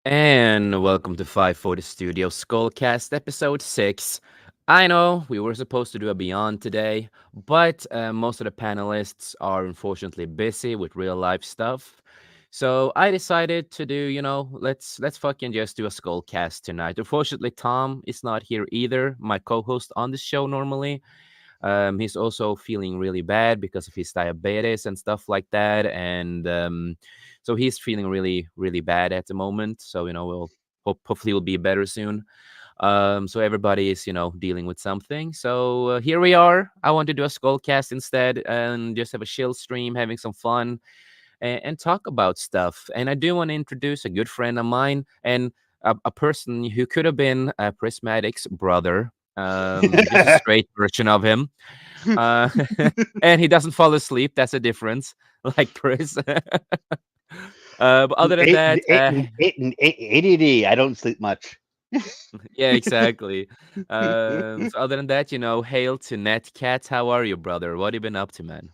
And welcome to 540 Studio Skullcast episode 6. I know we were supposed to do a Beyond today, but most of the panelists are unfortunately busy with real life stuff. So I decided to do, let's fucking just do a Skullcast tonight. Unfortunately, Tom is not here either, my co-host on the show normally. He's also feeling really bad because of his diabetes and stuff like that. And so he's feeling really, really bad at the moment. So, hopefully we'll be better soon. So everybody is, dealing with something. So here we are. I want to do a skullcast instead and just have a chill stream, having some fun and talk about stuff. And I do want to introduce a good friend of mine and a person who could have been Prismatic's brother. Just a straight version of him. Uh, and he doesn't fall asleep. That's a difference, like Chris. But other than that, ADD. I don't sleep much. yeah, exactly. So other than that, hail to Netcat. How are you, brother? What have you been up to, man?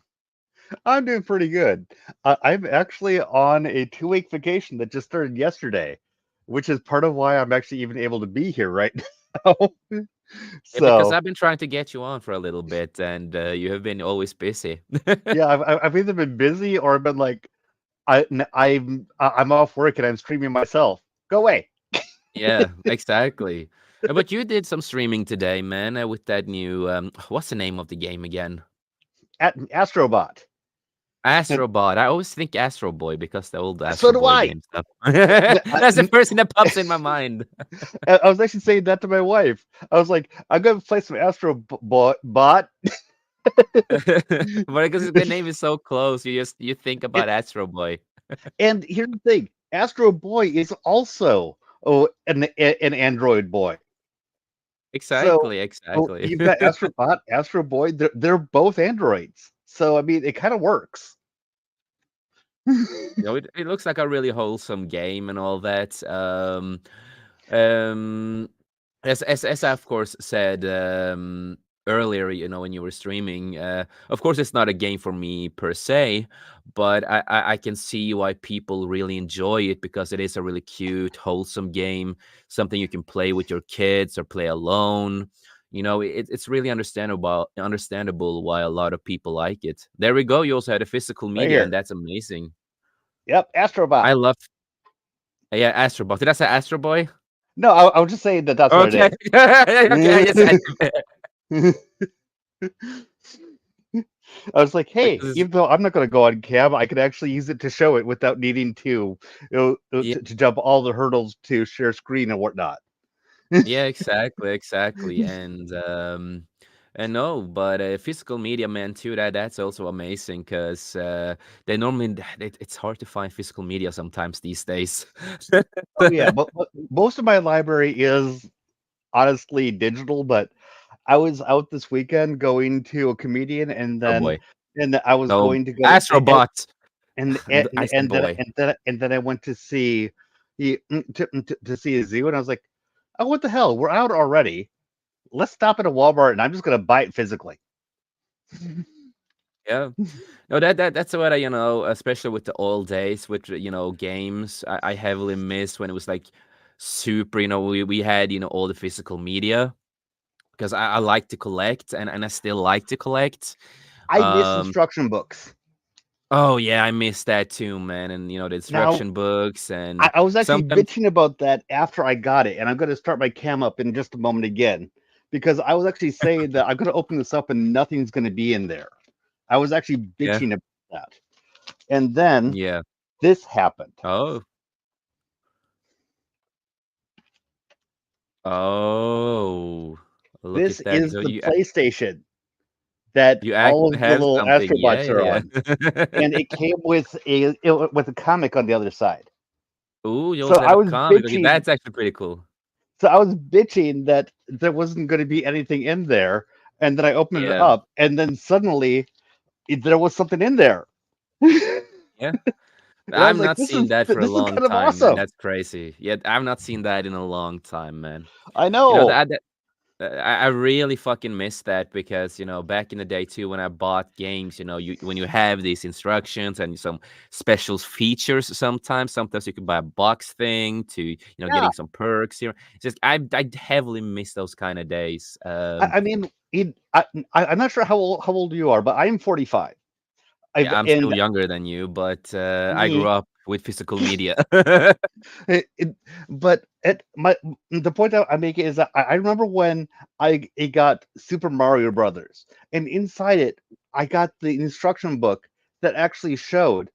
I'm doing pretty good. I'm actually on a 2 week vacation that just started yesterday, which is part of why I'm actually even able to be here right now. Yeah, because So I've been trying to get you on for a little bit, and you have been always busy. yeah, I've either been busy or I've been like, I'm off work and I'm streaming myself. Go away. Yeah, exactly. But you did some streaming today, man, with that new what's the name of the game again? Astrobot. Astrobot. I always think Astro Boy because the old So Astro do Boy I. game stuff. I, That's the first thing that pops in my mind. I was actually saying that to my wife. I was like, I'm gonna play some Astrobot. But because the name is so close, you think about Astro Boy. And here's the thing: Astro Boy is also an Android boy. So Exactly, exactly. you've got Astrobot, Astro Boy. They're both androids. So I mean, it kind of works. It looks like a really wholesome game and all that. Um, as I of course said earlier, when you were streaming, of course it's not a game for me per se, but I can see why people really enjoy it because it is a really cute, wholesome game, something you can play with your kids or play alone. It's really understandable why a lot of people like it. There we go. You also had a physical Right media, and here. that's amazing. Yep, Astrobot. I love yeah, Astro Boy. Did I say Astro Boy? No, I was just saying that that's what Okay. it Okay, yes, I is. I was like, hey, because even though I'm not going to go on cam, I could actually use it to show it without needing to, yeah, to jump all the hurdles to share screen and whatnot. yeah, exactly, exactly, and no, but physical media, man, too. That's also amazing because they normally it's hard to find physical media sometimes these days. Oh yeah, but most of my library is honestly digital. But I was out this weekend going to a comedian, and Oh then boy, I was no, going to go Astrobot. I said and then boy. I went to see to see a zoo, and I was like, oh, what the hell? We're out already. Let's stop at a Walmart, and I'm just gonna buy it physically. Yeah. No, that's what I, especially with the old days with games, I heavily miss when it was like super, we had, all the physical media because I like to collect and I still like to collect. I miss Um, instruction books. oh yeah, I miss that too, man. And the Now, instruction books and I was actually sometimes bitching about that after I got it, and I'm going to start my cam up in just a moment again because I was actually saying that I'm going to open this up and nothing's going to be in there. I was actually yeah, bitching about that. And then yeah. this happened. Oh, oh, look This at that. is So the you PlayStation that you all actually of the have little something. Yeah, Astrobots are yeah, on. yeah. And it came with a comic on the other side. Ooh, you So also have I a was comic. Okay, bitching. that's actually pretty cool. So I was bitching that there wasn't going to be anything in there, and then I opened it Yeah, up, and then suddenly there was something in there. And yeah. I I've was like, not seen that for a this is long kind of time, man. awesome. That's crazy. Yeah, I've not seen that in a long time, man. I You know know. that. I really fucking miss that because back in the day too, when I bought games, when you have these instructions and some special features, sometimes you can buy a box thing to Yeah, getting some perks here. It's just I heavily miss those kind of days. I mean, I'm not sure how old you are, but I'm 45. I've Yeah, I'm still and younger than you, but I grew me, up with physical media. it, but at the point that I'm making is that I remember when I got Super Mario Brothers, and inside it, I got the instruction book that actually showed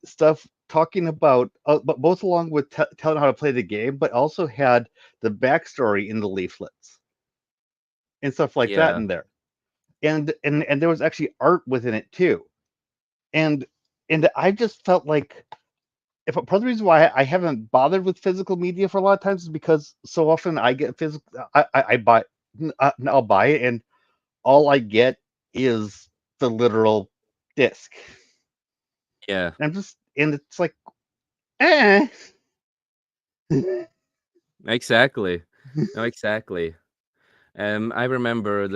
stuff talking about, but both along with telling how to play the game, but also had the backstory in the leaflets and stuff like that Yeah, in there, and there was actually art within it too, and I just felt like, if part of the reason why I haven't bothered with physical media for a lot of times is because so often I get physical, I buy, I'll buy it, and all I get is the literal disc. yeah, And it's like, eh. exactly. No, exactly. I remember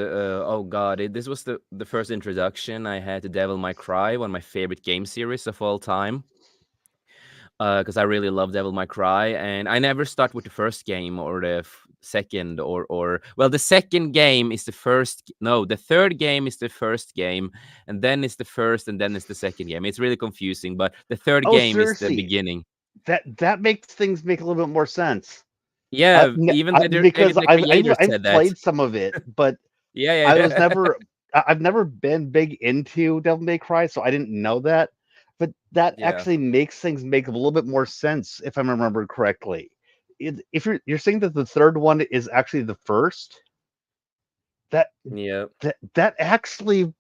oh god, this was the first introduction I had to Devil May Cry, one of my favorite game series of all time. Because I really love Devil May Cry, and I never start with the first game or the second or well, the second game is the first. No, the third game is the first game, and then it's the first, and then it's the second game. It's really confusing, but the third Oh, game is the seriously, beginning. that makes things make a little bit more sense. Yeah, even Because the creator I've said that. played some of it, but Yeah, I yeah, was yeah. I've never been big into Devil May Cry, so I didn't know that. But that Yeah, actually makes things make a little bit more sense if I'm remembering correctly. If you're saying that the third one is actually the first, that yeah, that actually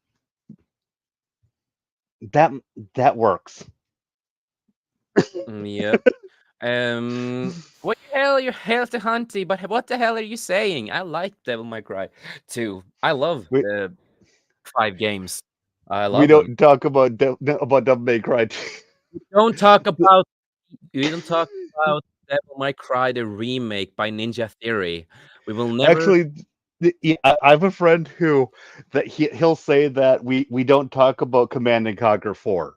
that that works. yep. What the hell? You're hell to Hunty, but what the hell are you saying? I like Devil May Cry too. I love We the 5 games. I we love them. don't talk about about Devil May Cry. Don't talk about we don't talk about Devil May Cry the remake by Ninja Theory. We will never. Actually, yeah, I have a friend who that he'll say that we don't talk about Command and Conquer 4.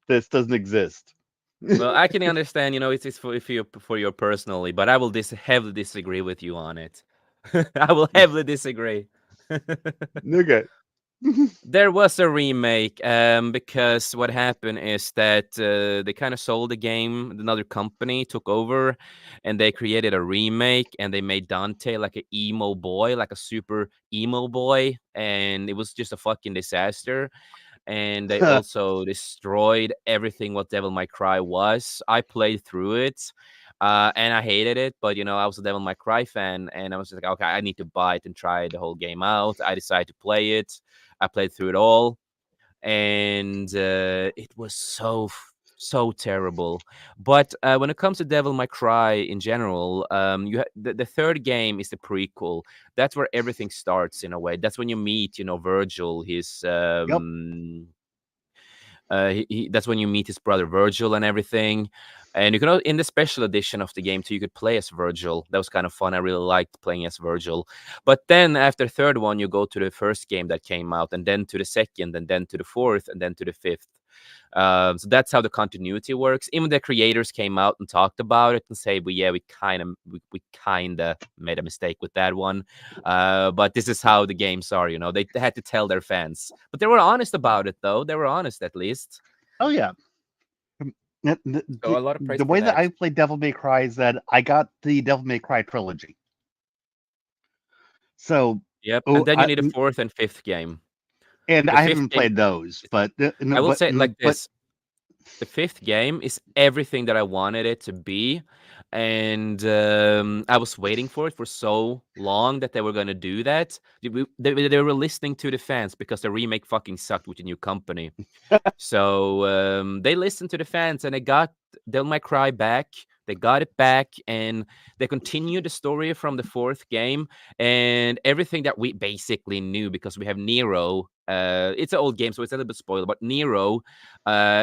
This doesn't exist. Well, I can understand, it's for if you for your personally, but I will heavily disagree with you on it. I will heavily disagree. Okay. There was a remake, because what happened is that they kind of sold the game. Another company took over, and they created a remake, and they made Dante like a emo boy, like a super emo boy, and it was just a fucking disaster. And they also destroyed everything what Devil May Cry was. I played through it, and I hated it, but I was a Devil May Cry fan, and I was just like, okay, I need to buy it and try the whole game out. I decided to play it. I played through it all, and it was so terrible. But when it comes to Devil May Cry in general, the third game is the prequel. That's where everything starts in a way. That's when you meet, Virgil, his Yep. that's when you meet his brother Virgil and everything. And you can in the special edition of the game too, you could play as Virgil. That was kind of fun. I really liked playing as Virgil. But then after the third one, you go to the first game that came out, and then to the second, and then to the fourth, and then to the fifth. So that's how the continuity works. Even the creators came out and talked about it and say, "Well, yeah, we kind of made a mistake with that one, but this is how the games are." They had to tell their fans, but they were honest about it, though. They were honest at least. Oh yeah. The, So a lot of praise the for way that that. I played Devil May Cry is that I got the Devil May Cry trilogy. So, Yep, and oh, then you need a fourth and fifth game. and The I fifth haven't game, played those, but no, I will say it like but this: the fifth game is everything that I wanted it to be, and I was waiting for it for so long that they were gonna do that. They were listening to the fans because the remake fucking sucked with the new company. So they listened to the fans, and they got Devil May Cry back. They got it back, and they continued the story from the fourth game, and everything that we basically knew because we have Nero. It's an old game, so it's a little bit spoiled. But Nero,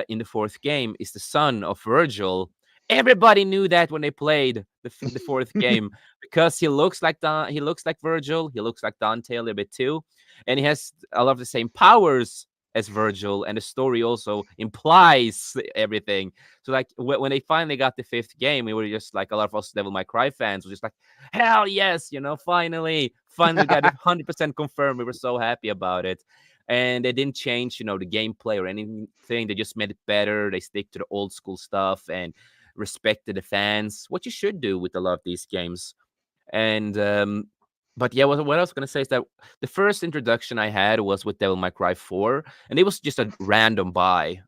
in the fourth game, is the son of Virgil, Everybody knew that when they played the fourth game because he looks like Virgil, he looks like Dante a little bit too, and he has a lot of the same powers as Virgil, and the story also implies everything. So like when they finally got the fifth game, we were just like a lot of us Devil May Cry fans were just like, hell yes, finally got it 100% confirmed. We were so happy about it. And they didn't change, the gameplay or anything. They just made it better. They stick to the old school stuff and respected the fans, what you should do with a lot of these games. And but yeah, what I was gonna say is that the first introduction I had was with Devil May Cry 4, and it was just a random buy.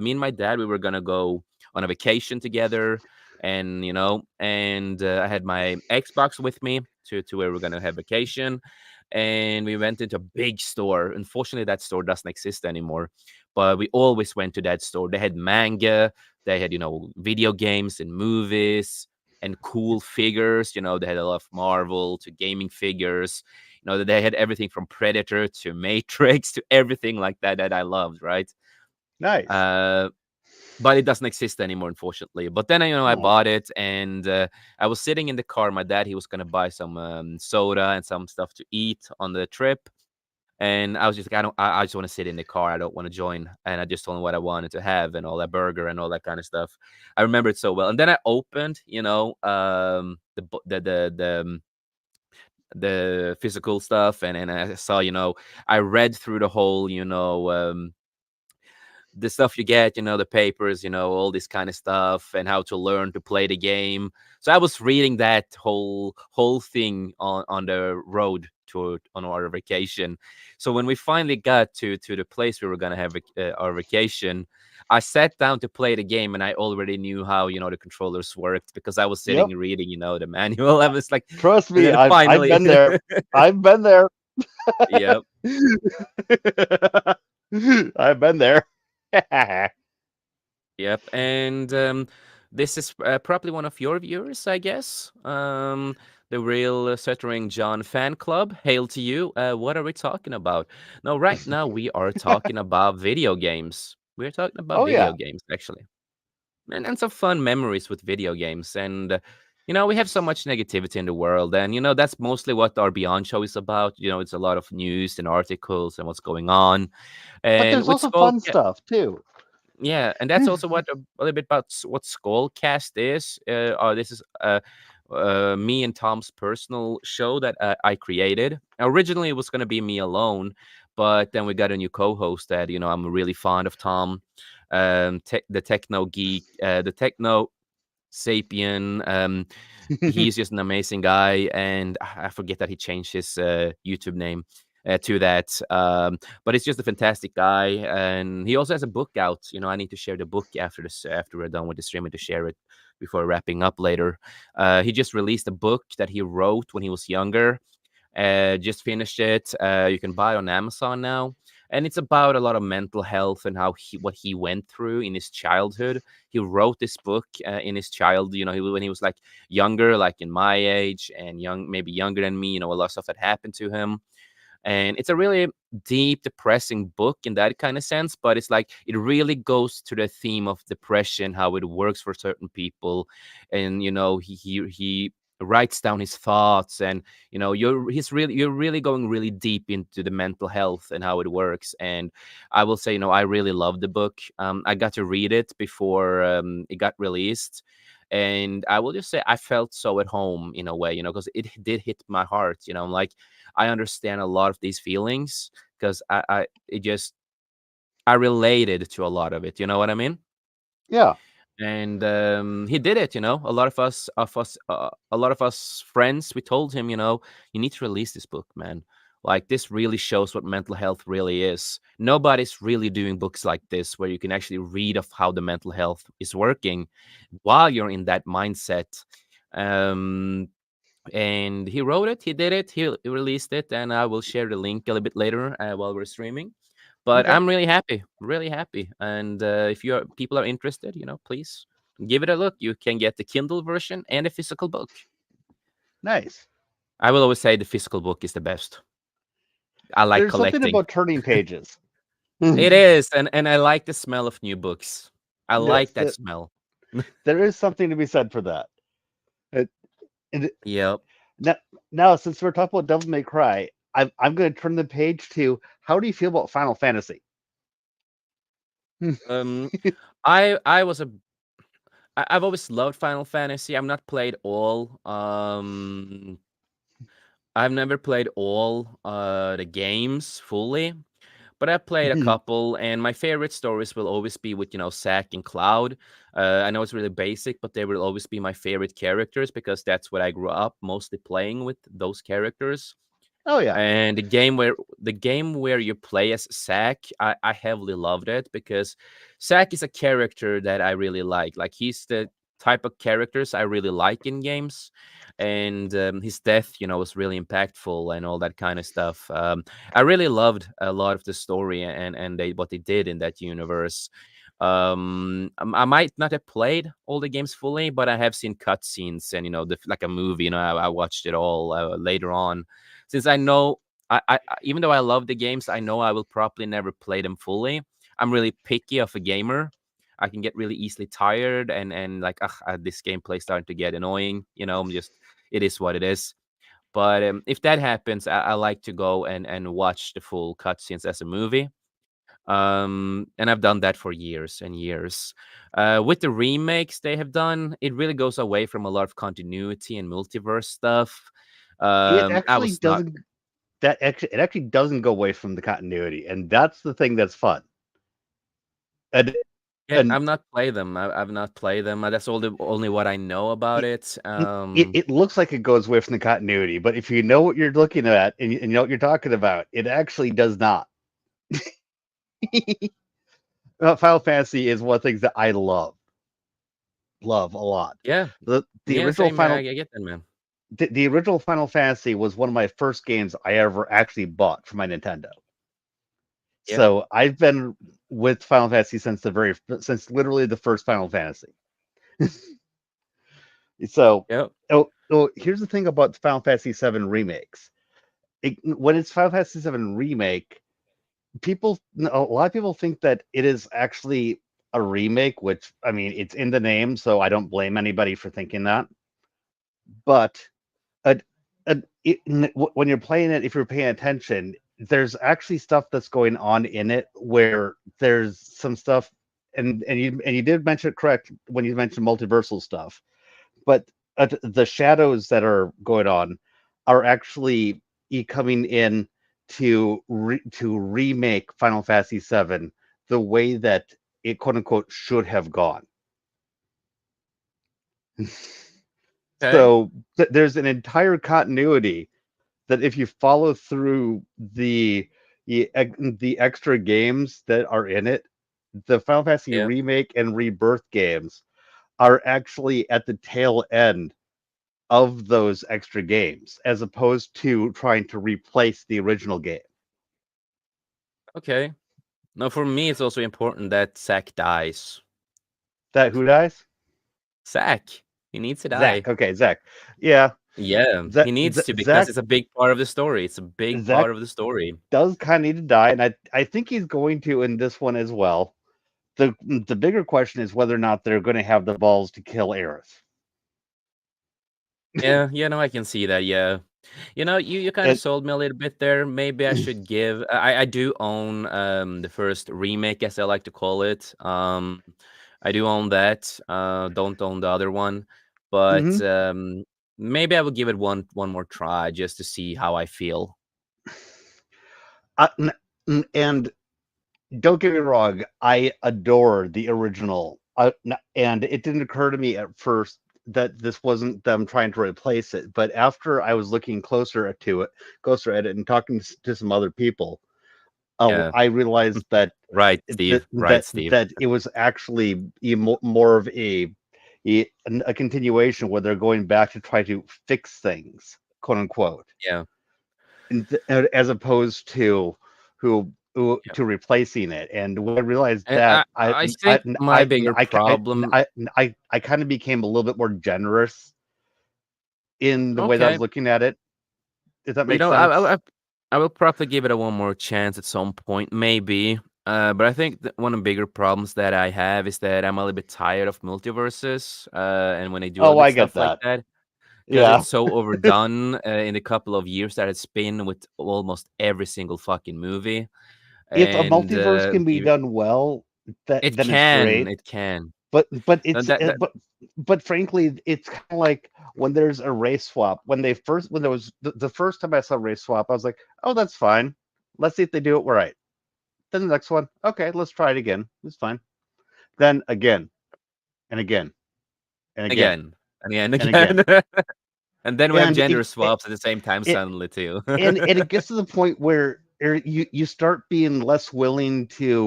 Me and my dad, we were gonna go on a vacation together, and I had my Xbox with me to where we're gonna have vacation, and we went into a big store. Unfortunately, that store doesn't exist anymore, but we always went to that store. They had manga, they had video games and movies and cool figures. They had a lot of Marvel to gaming figures. They had everything from Predator to Matrix to everything like that that I loved, right? Nice. Uh, but it doesn't exist anymore, unfortunately. But then, I Oh, bought it, and I was sitting in the car. My dad, he was gonna buy some soda and some stuff to eat on the trip, and I was just like, I just want to sit in the car. I don't want to join. And I just told him what I wanted to have and all that burger and all that kind of stuff. I remember it so well. And then I opened, the physical stuff, and I saw, I read through the whole, the stuff you get, the papers, all this kind of stuff, and how to learn to play the game. So I was reading that whole thing on the road to on our vacation. So when we finally got to the place we were gonna have our vacation, I sat down to play the game, and I already knew how the controllers worked because I was sitting yep. and reading the manual. I was like, Trust and me, then I've finally, been there. I've been there. yep. I've been there. Yep, and this is probably one of your viewers, I guess. The real Stuttering John fan club. Hail to you. What are we talking about? No, right now we are talking about video games. We're talking about Oh video yeah. games, actually, and some fun memories with video games. And we have so much negativity in the world, and that's mostly what our Beyond show is about. It's a lot of news and articles and what's going on. But And there's with also Skull, fun stuff too. yeah, and that's also what a little bit about what Skullcast is. This is me and Tom's personal show that I created. Originally, it was going to be me alone, but then we got a new co-host that I'm really fond of Tom, the techno geek, the techno sapien. He's just an amazing guy, and I forget that he changed his YouTube name to that. But it's just a fantastic guy, and he also has a book out. I need to share the book after we're done with the stream, and to share it before wrapping up later. He just released a book that he wrote when he was younger. Just finished it. You can buy it on Amazon now, and it's about a lot of mental health and what he went through in his childhood. He wrote this book in his when he was like younger, like in my age, and maybe younger than me. A lot of stuff that happened to him, and it's a really deep depressing book in that kind of sense, but it's like it really goes to the theme of depression, how it works for certain people. And he writes down his thoughts, and you're really going really deep into the mental health and how it works. And I will say, I really love the book. I got to read it before it got released, and I will just say I felt so at home in a way, because it did hit my heart. I'm like, I understand a lot of these feelings because I related to a lot of it. You know what I mean? Yeah. And he did it. A lot of us friends, we told him, you need to release this book, man. Like, this really shows what mental health really is. Nobody's really doing books like this where you can actually read of how the mental health is working while you're in that mindset. Um, and he wrote it, he did it, he released it, and I will share the link a little bit later while we're streaming. But Okay. I'm really happy. And if people are interested, please give it a look. You can get the Kindle version and a physical book. Nice. I will always say the physical book is the best. I like There's something collecting. about turning pages. It is, and I like the smell of new books. I like Yes. that smell. There is something to be said for that. Uh, and Yep. now, now, since we're talking about Devil May Cry, I'm going to turn the page to how do you feel about Final Fantasy? Um, I was a I've always loved Final Fantasy. I've not played all. I've never played all the games fully, but I played a couple, and my favorite stories will always be with Zack and Cloud. I know it's really basic, but they will always be my favorite characters because that's what I grew up mostly playing with those characters. Oh yeah, And the game where you play as Zack, I heavily loved it because Zack is a character that I really like. Like he's the type of characters I really like in games, and his death, was really impactful and all that kind of stuff. I really loved a lot of the story and what they did in that universe. I might not have played all the games fully, but I have seen cutscenes and like a movie. I watched it all later on since I know even though I love the games, I know I will probably never play them fully. I'm really picky of a gamer. I can get really easily tired and like, this gameplay starting to get annoying. I'm just it is what it is. But if that happens, I like to go and watch the full cutscenes as a movie. And I've done that for years and years. With the remakes they have done, it really goes away from a lot of continuity and multiverse stuff. it I actually was not doesn't. It actually doesn't go away from the continuity, and that's the thing that's fun. And Yeah, and I've not played them. I've not played them. That's all the only what I know about it, it. it looks like it goes away from the continuity, but if you know what you're looking at and you know what you're talking about, it actually does not. Final Fantasy is one of the things that I love a lot. Yeah, The yeah, original same. I Final get that, man. the original Final Fantasy was one of my first games I ever actually bought for my Nintendo. Yep, So I've been with Final Fantasy since literally the first Final Fantasy. So yep, here's the thing about Final Fantasy VII remakes. When it's Final Fantasy VII remake, a lot of people think that it is actually a remake, which I mean it's in the name, so I don't blame anybody for thinking that. But uh, when you're playing it, if you're paying attention, there's actually stuff that's going on in it where there's some stuff, and you did mention it correct when you mentioned multiversal stuff, but the shadows that are going on are actually coming in to remake Final Fantasy VII the way that it quote unquote should have gone. okay, So there's an entire continuity that if you follow through the extra games that are in it, the Final Fantasy yep, remake and rebirth games are actually at the tail end of those extra games, as opposed to trying to replace the original game. okay. Now, for me, it's also important that Zack dies. That who dies? Zack, he needs to die. Zach. Okay, Zach. Yeah, Yeah, he needs to because Zach. it's a big part of the story. It's a big Zach part of the story. does kind of need to die, and I think he's going to in this one as well. The bigger question is whether or not they're going to have the balls to kill Aerith. Yeah, no, I can see that. Yeah, you kind of And sold me a little bit there. Maybe I should give. I do own the first remake, as I like to call it. I do own that. Don't own the other one, but mhm. maybe I will give it one more try just to see how I feel. Uh, and don't get me wrong, I adore the original. And it didn't occur to me at first that this wasn't them trying to replace it. But after I was looking closer at it, and talking to some other people, Yeah, I realized that right, Steve. Right, Steve. it was actually more of a continuation where they're going back to try to fix things, quote unquote, Yeah, as opposed to yeah. to replacing it. And when I realized And that, I think my bigger I, problem. I kind of became a little bit more generous in the way that I was Okay, looking at it. If that you makes know, sense. I will probably give it a one more chance at some point, maybe. But I think that one of the bigger problems that I have is that I'm a little bit tired of multiverses, and when they do a little Oh, bit I get stuff like that. that, because Yeah. it's so overdone in the couple of years that it's been with almost every single fucking movie, If a and multiverse can be done well, that it then it's can, great. it can. But And it's but frankly, it's kind of like when there's a race swap. When there was the first time I saw race swap, I was like, oh, that's fine. Let's see if they do it right. Then the next one, okay, let's try it again. It's fine. Then again and again and again again, and and again, again, and then we have and gender swaps at the same time it suddenly too. and it gets to the point where you start being less willing Yeah,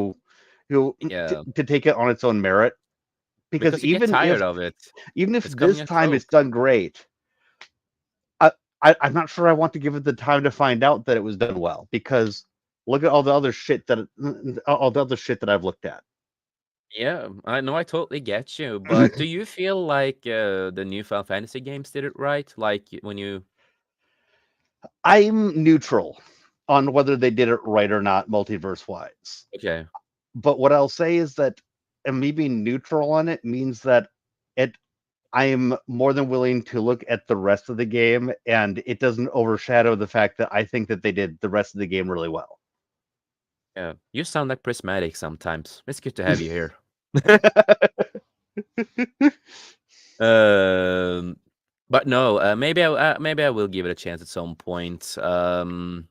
to take it on its own merit, because because you get tired of it. even if It's coming this a time it's trope. done great, I, I'm not sure I want to give it the time to find out that it was done well, because look at all the other shit that I've looked at. Yeah, I know, I totally get you, but do you feel like, the new Final Fantasy games did it right? Like, when you I'm neutral on whether they did it right or not, multiverse wise. okay, But what I'll say is that, and me being neutral on it means that it I am more than willing to look at the rest of the game, and it doesn't overshadow the fact that I think that they did the rest of the game really well. yeah, you sound like prismatic sometimes. It's good to have you here. Um, but no, maybe I will give it a chance at some point. One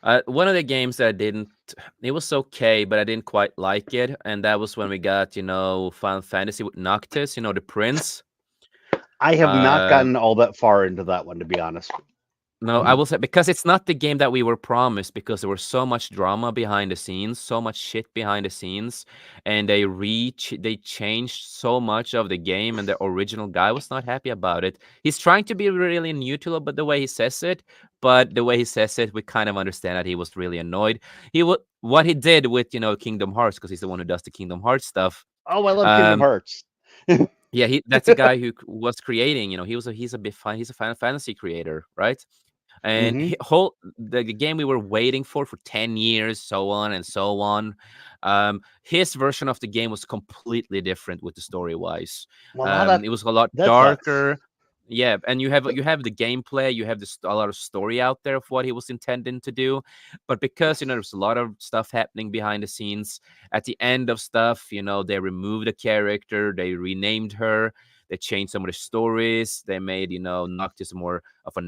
of the games that I didn't it was okay, but I didn't quite like it, and that was when we got, Final Fantasy with Noctis, the prince. I have not Uh gotten all that far into that one, to be honest. No, I will say because it's not the game that we were promised because there was so much drama behind the scenes, so much shit behind the scenes, and they changed so much of the game, and the original guy was not happy about it. He's trying to be really neutral about the way he says it, but the way he says it, we kind of understand that he was really annoyed. What he did with, Kingdom Hearts, because he's the one who does the Kingdom Hearts stuff. Oh, I love Kingdom Um, Hearts. yeah, that's a guy who was creating, he's a Final Fantasy creator, right? And Hmm. the game we were waiting for 10 years, so on and so on. His version of the game was completely different with the story wise. Well, now that It was a lot that sucks. darker. Yeah, and you have the gameplay, you have a lot of story out there of what he was intending to do, but because there's a lot of stuff happening behind the scenes. At the end of stuff, they removed a character, they renamed her, they changed some of the stories, they made Noctis more of a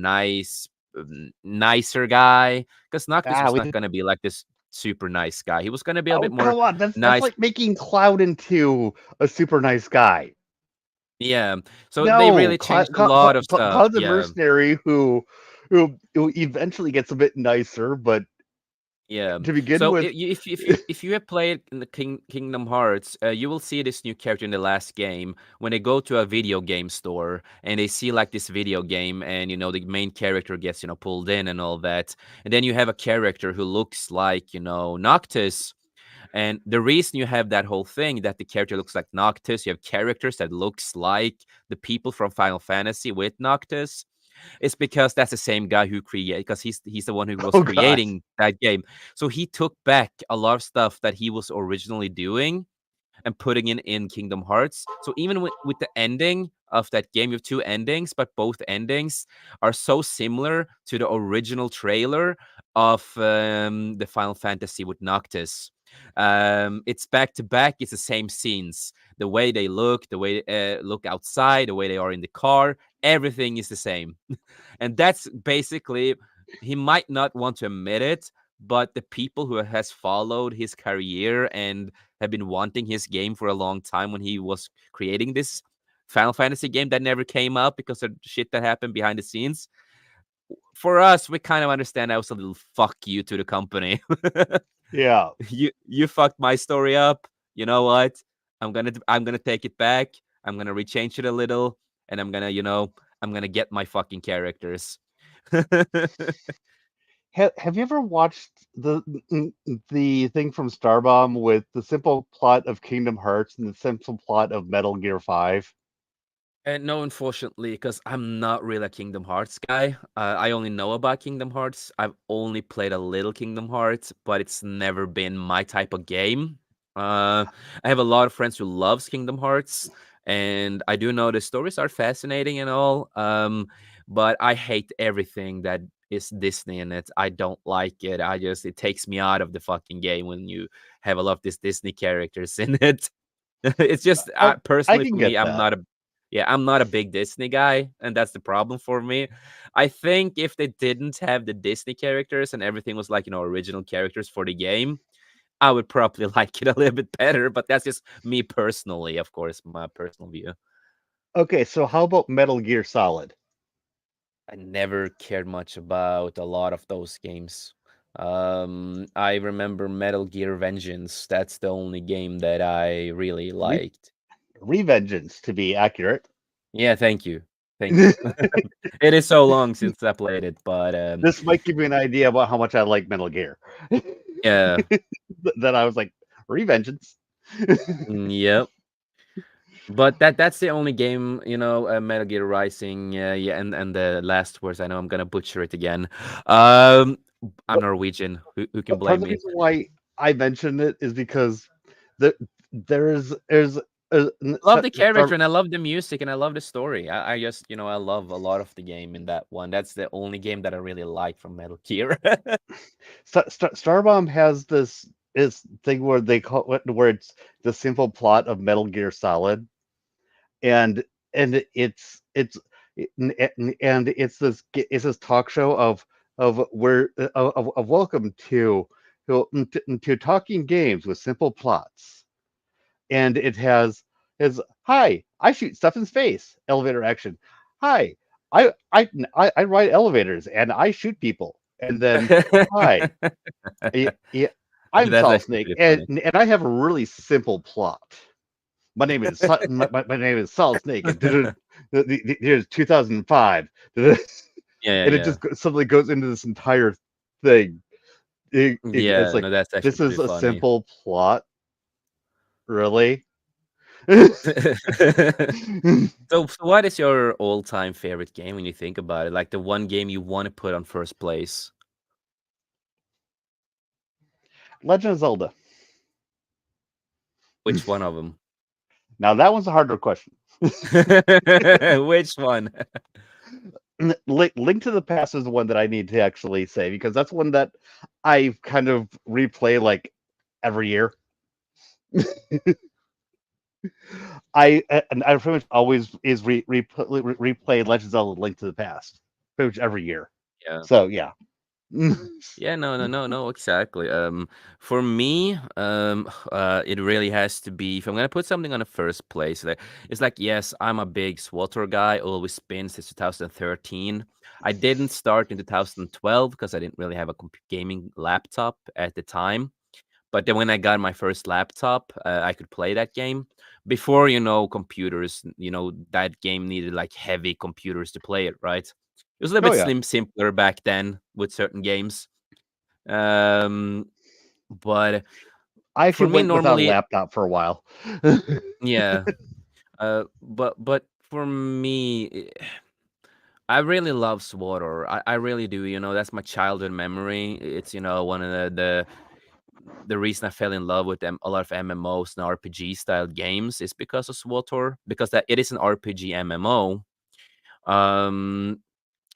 nicer guy, because Noctis Ah, was we not did. gonna be like this super nice guy. He was gonna be a Oh, bit more come on. That's nice. like making Cloud into a super nice guy. Yeah. So they No, really changed a lot of stuff. Cloud's a Yeah. mercenary who eventually gets a bit nicer, but Yeah. to begin So with, if you have played in the Kingdom Hearts, you will see this new character in the last game when they go to a video game store and they see like this video game, and the main character gets pulled in and all that, and then you have a character who looks like Noctis. And the reason you have that whole thing that the character looks like Noctis, you have characters that looks like the people from Final Fantasy with Noctis, it's because that's the same guy who created, because he's the one who was oh god, creating that game. So he took back a lot of stuff that he was originally doing and putting in Kingdom Hearts. So even with the ending of that game, you have two endings, but both endings are so similar to the original trailer of the Final Fantasy with Noctis. It's back to back. It's the same scenes. The way they look, the way they look outside, the way they are in the car, everything is the same. And that's basically, he might not want to admit it, but the people who has followed his career and have been wanting his game for a long time, when he was creating this Final Fantasy game that never came out because of shit that happened behind the scenes. For us, we kind of understand that was a little fuck you to the company. yeah. You fucked my story up. You know what? I'm gonna take it back. I'm gonna rechange it a little, and I'm gonna get my fucking characters. Have you ever watched the thing from Starbomb with the simple plot of Kingdom Hearts and the simple plot of Metal Gear 5? No, unfortunately, because I'm not really a Kingdom Hearts guy. I only know about Kingdom Hearts. I've only played a little Kingdom Hearts, but it's never been my type of game. I have a lot of friends who loves Kingdom Hearts, and I do know the stories are fascinating and all. But I hate everything that is Disney in it. I don't like it. It takes me out of the fucking game when you have a lot of these Disney characters in it. It's just I I personally can for me, get that. I'm not a big Disney guy, and that's the problem for me. I think if they didn't have the Disney characters and everything was like, original characters for the game, I would probably like it a little bit better, but that's just me personally, of course, my personal view. Okay, so how about Metal Gear Solid? I never cared much about a lot of those games. I remember Metal Gear Vengeance. That's the only game that I really Re liked. Revengeance, to be accurate. Yeah, thank you. Thank you. It is so long since I played it, but, This might give you an idea about how much I like Metal Gear. yeah. That I was like, Revengeance. Yep. But that's the only game, Metal Gear Rising, yeah, and the last words, I know I'm gonna butcher it again. Um, I'm But, Norwegian. Who can but part blame of the me? reason why I mentioned it is because the, there's Love the Star, character, and I love the music, and I love the story. I just, I love a lot of the game in that one. That's the only game that I really like from Metal Gear. Starbomb has this thing where they call it where it's the simple plot of Metal Gear Solid, and it's and it's this talk show of where of welcome to talking games with simple plots, and it has is hi, I shoot stuff in space, elevator action. Hi, I ride elevators and I shoot people, and then hi, yeah, I'm That's Solid actually Snake, pretty funny. and I have a really simple plot. My name is my name is Solid Snake, and here's 2005, and Yeah, it yeah. just suddenly goes into this entire thing. It's Yeah, like no, that's actually this is pretty a funny. simple plot, really. So what is your all-time favorite game when you think about it? Like the one game you want to put on first place? Legend of Zelda. Which one of them? Now that one's a harder question. Which one? Link to the Past is the one that I need to actually say because that's one that I kind of replay like every year. I pretty much always replay Legend of Zelda: Link to the Past pretty much every year. Yeah. So yeah. Yeah, no, no, no, no, exactly. For me, it really has to be if I'm gonna put something on the first place. It's like, yes, I'm a big SWTOR guy. Always been since 2013. I didn't start in 2012 because I didn't really have a gaming laptop at the time. But then when I got my first laptop, I could play that game. Before, computers, that game needed like heavy computers to play it, right? It was a little Oh bit yeah. simpler back then with certain games. Um, but I for actually me, went without a normally, laptop for a while. yeah. But for me, I really love SWTOR. I really do. That's my childhood memory. It's one of the reason I fell in love with a lot of MMOs and RPG style games is because of SWTOR, because that it is an RPG MMO. Um,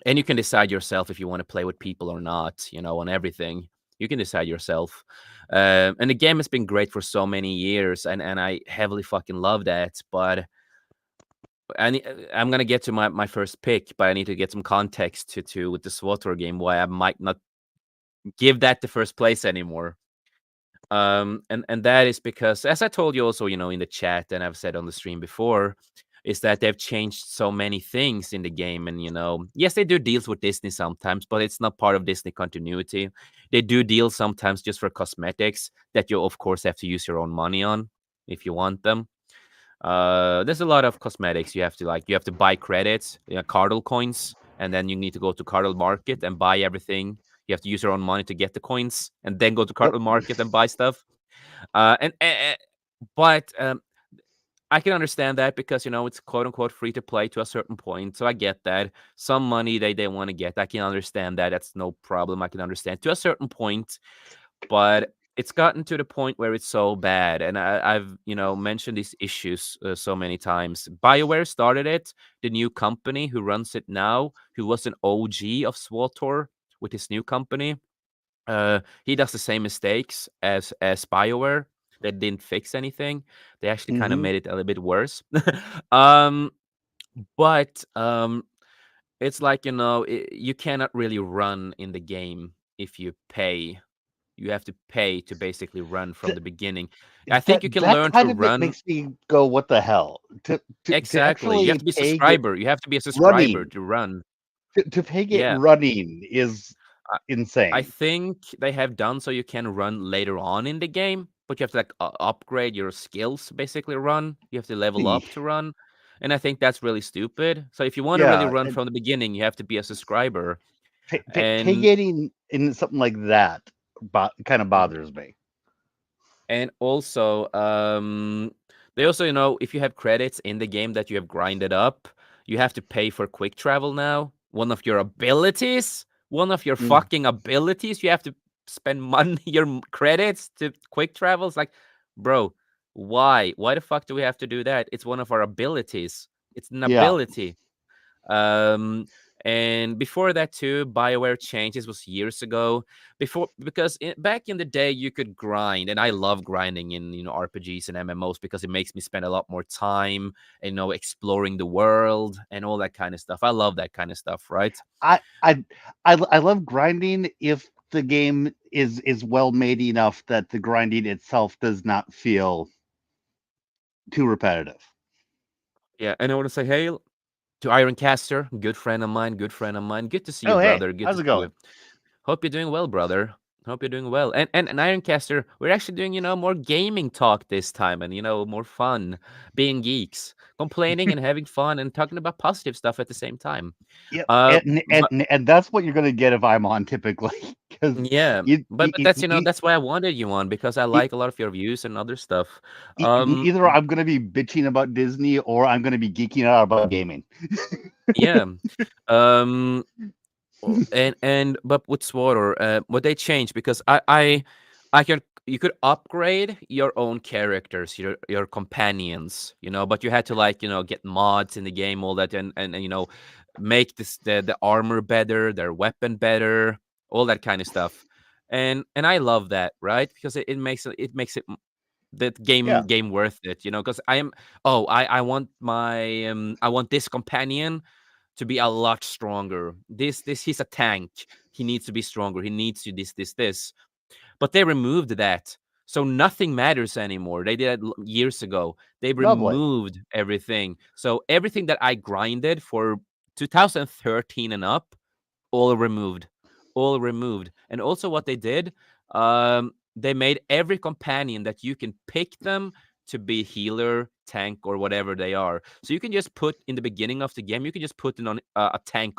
and you can decide yourself if you want to play with people or not, on everything. You can decide yourself. And the game has been great for so many years, and I heavily fucking love that. But I'm gonna get to my first pick, but I need to get some context to with the SWTOR game why I might not give that the first place anymore. And that is because, as I told you also, in the chat, and I've said on the stream before, is that they've changed so many things in the game. And, yes, they do deals with Disney sometimes, but it's not part of Disney continuity. They do deals sometimes just for cosmetics that you, of course, have to use your own money on if you want them. There's a lot of cosmetics you have to buy credits, cardle coins, and then you need to go to cardle market and buy everything. You have to use your own money to get the coins, and then go to Yep. cardle market and buy stuff. And but I can understand that because, it's quote unquote free to play to a certain point. So I get that. Some money they want to get. I can understand that. That's no problem. I can understand to a certain point, but it's gotten to the point where it's so bad. And I've, mentioned these issues so many times. BioWare started it, the new company who runs it now, who was an OG of SWTOR with his new company. He does the same mistakes as BioWare. They didn't fix anything. They actually kind of Hmm. made it a little bit worse. um, but it's like you cannot really run in the game if you pay. You have to pay to basically run from Th- the beginning. I think that you can that learn to kind of it run. makes me go, what the hell? To Exactly. You have actually to be a pay get subscriber. You have to be a subscriber running to run. to pay get Yeah. running is I I insane. think they have done so you can run later on in the game, but you have to like upgrade your skills, basically run. You have to level up to run. And I think that's really stupid. So if you want to really Yeah, run and from the beginning, you have to be a subscriber. pay And getting in something like that kind of bothers me. And also, they also, if you have credits in the game that you have grinded up, you have to pay for quick travel now. One of your Mm, fucking abilities, you have to spend money, your credits to quick travels. Like, bro, why? Why the fuck do we have to do that? It's one of our abilities. It's an yeah, ability. Um, and before that too, BioWare changed. This was years ago. Back in the day, you could grind, and I love grinding in RPGs and MMOs because it makes me spend a lot more time, exploring the world and all that kind of stuff. I love that kind of stuff, right? I I I love grinding if the game is well made enough that the grinding itself does not feel too repetitive. Yeah, and I want to say, hey, to Ironcaster, good friend of mine, good friend of mine. Good to see you, Oh, hey, brother. Good to how's it see you. going? Hope you're doing well, brother. Hope you're doing well. And Ironcaster, we're actually doing, more gaming talk this time and, more fun, being geeks, complaining and having fun and talking about positive stuff at the same time. Yep, Uh but and that's what you're going to get if I'm on typically, because yeah, you, but that's that's why I wanted you on because I e- like a lot of your views and other stuff. Um either I'm going to be bitching about Disney or I'm going to be geeking out about gaming. yeah. Um and but with Swatter, what they changed because I could you could upgrade your own characters, your companions, but you had to like get mods in the game, all that, and make the armor better, their weapon better, all that kind of stuff, and I love that, right? Because it makes it that game Yeah, game worth it, because I am oh I want this companion to be a lot stronger. This he's a tank. He needs to be stronger. He needs to this. But they removed that. So nothing matters anymore. They did it years ago. They lovely. removed everything. So everything that I grinded for 2013 and up, all removed. All removed. And also what they did, they made every companion that you can pick them to be healer, tank, or whatever they are. So you can just put in the beginning of the game, you can just put in on a tank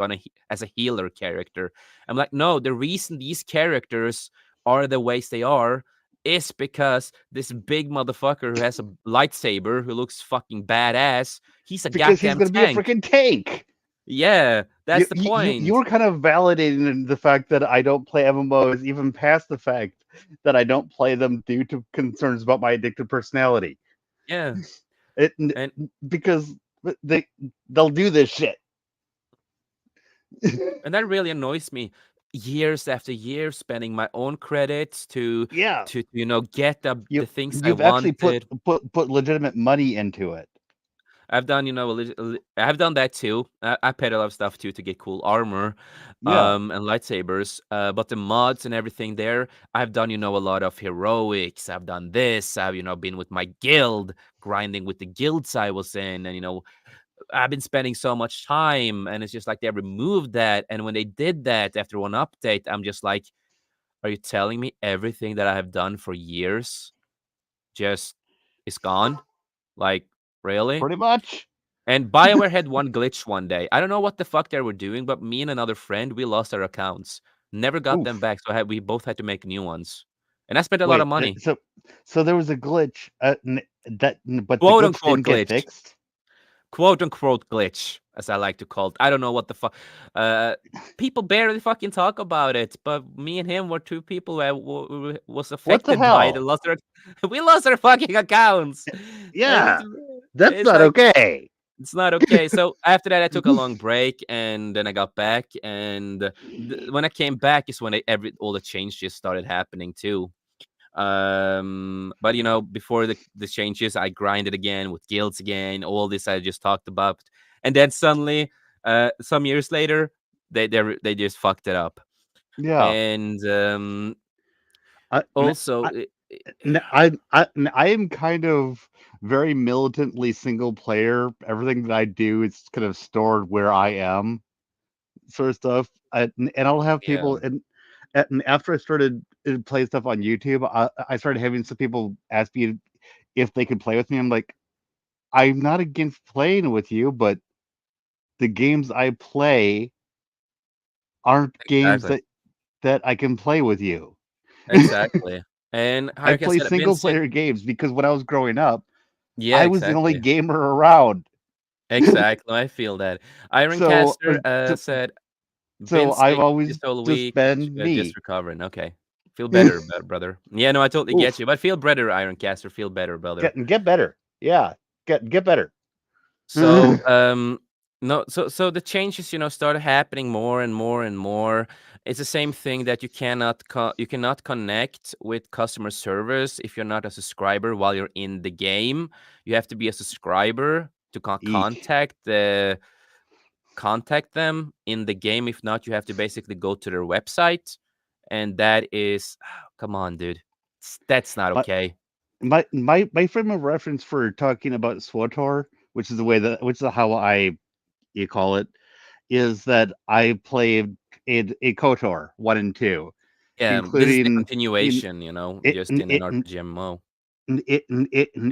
as a healer character. I'm like, no, the reason these characters are the ways they are is because this big motherfucker who has a lightsaber who looks fucking badass, he's a Because he's goddamn going to be a tank. freaking tank. Yeah, that's the You point. were kind of validating the fact that I don't play MMOs, even past the fact that I don't play them due to concerns about my addictive personality. Yeah. It And because they they'll do this shit. and that really annoys me. Years after years, spending my own credits to Yeah, get the things I you've actually wanted. put legitimate money into it. I've done I've done that too. I paid a lot of stuff too to get cool armor, Yeah, and lightsabers. But the mods and everything there, I've done a lot of heroics. I've done this. I've been with my guild, grinding with the guilds I was in, and I've been spending so much time, and it's just like they removed that. And when they did that after one update, I'm just like, are you telling me everything that I have done for years just is gone? Like, really? pretty much. And BioWare had one glitch one day. I don't know what the fuck they were doing, but me and another friend, we lost our accounts. Never got them Oof. back, so we both had to make new ones. and I spent a lot of Wait, money. so there was a glitch, but the Quote glitch unquote didn't get glitch. fixed. Quote unquote glitch, as I like to call it. I don't know what the fuck. Uh, People barely fucking talk about it, but me and him were two people that was What the affected by it and hell? lost our. We lost our fucking accounts, and Yeah, that's it's not like okay. it's not okay. So after that, I took a long break, and then I got back, and when I came back is when every all the changes started happening too. But before the changes, I grinded again with guilds again, all this I just talked about, and then suddenly, some years later, they just fucked it up, Yeah, and I, also, I am kind of very militantly single player. Everything that I do is kind of stored where I am, sort of stuff. And I'll have yeah, people, and after I started playing stuff on YouTube, I started having some people ask me if they could play with me. I'm like, I'm not against playing with you, but the games I play aren't games exactly, that I can play with you. exactly, and I like I play said, I've been single player games because when I was growing up, yeah, I was the only exactly, gamer around. exactly. I feel that So, Ironcaster said been so I've sick this always whole just week, been just me. recovering. Okay. Feel better, brother. Yeah, no, I totally get Oof, you. But feel better, Ironcaster. Feel better, brother. get better. Yeah, get better. So, no, so the changes, started happening more and more and more. It's the same thing that you cannot connect with customer service if you're not a subscriber while you're in the game. You have to be a subscriber to Eek. contact them in the game. If not, you have to basically go to their website, and that is come on, dude. That's not My okay. my frame of reference for talking about SWTOR, which is the way that which is how I you call it, is that I played a KOTOR 1 and 2, Yeah, this is the including in continuation, just in an it RPG MMO.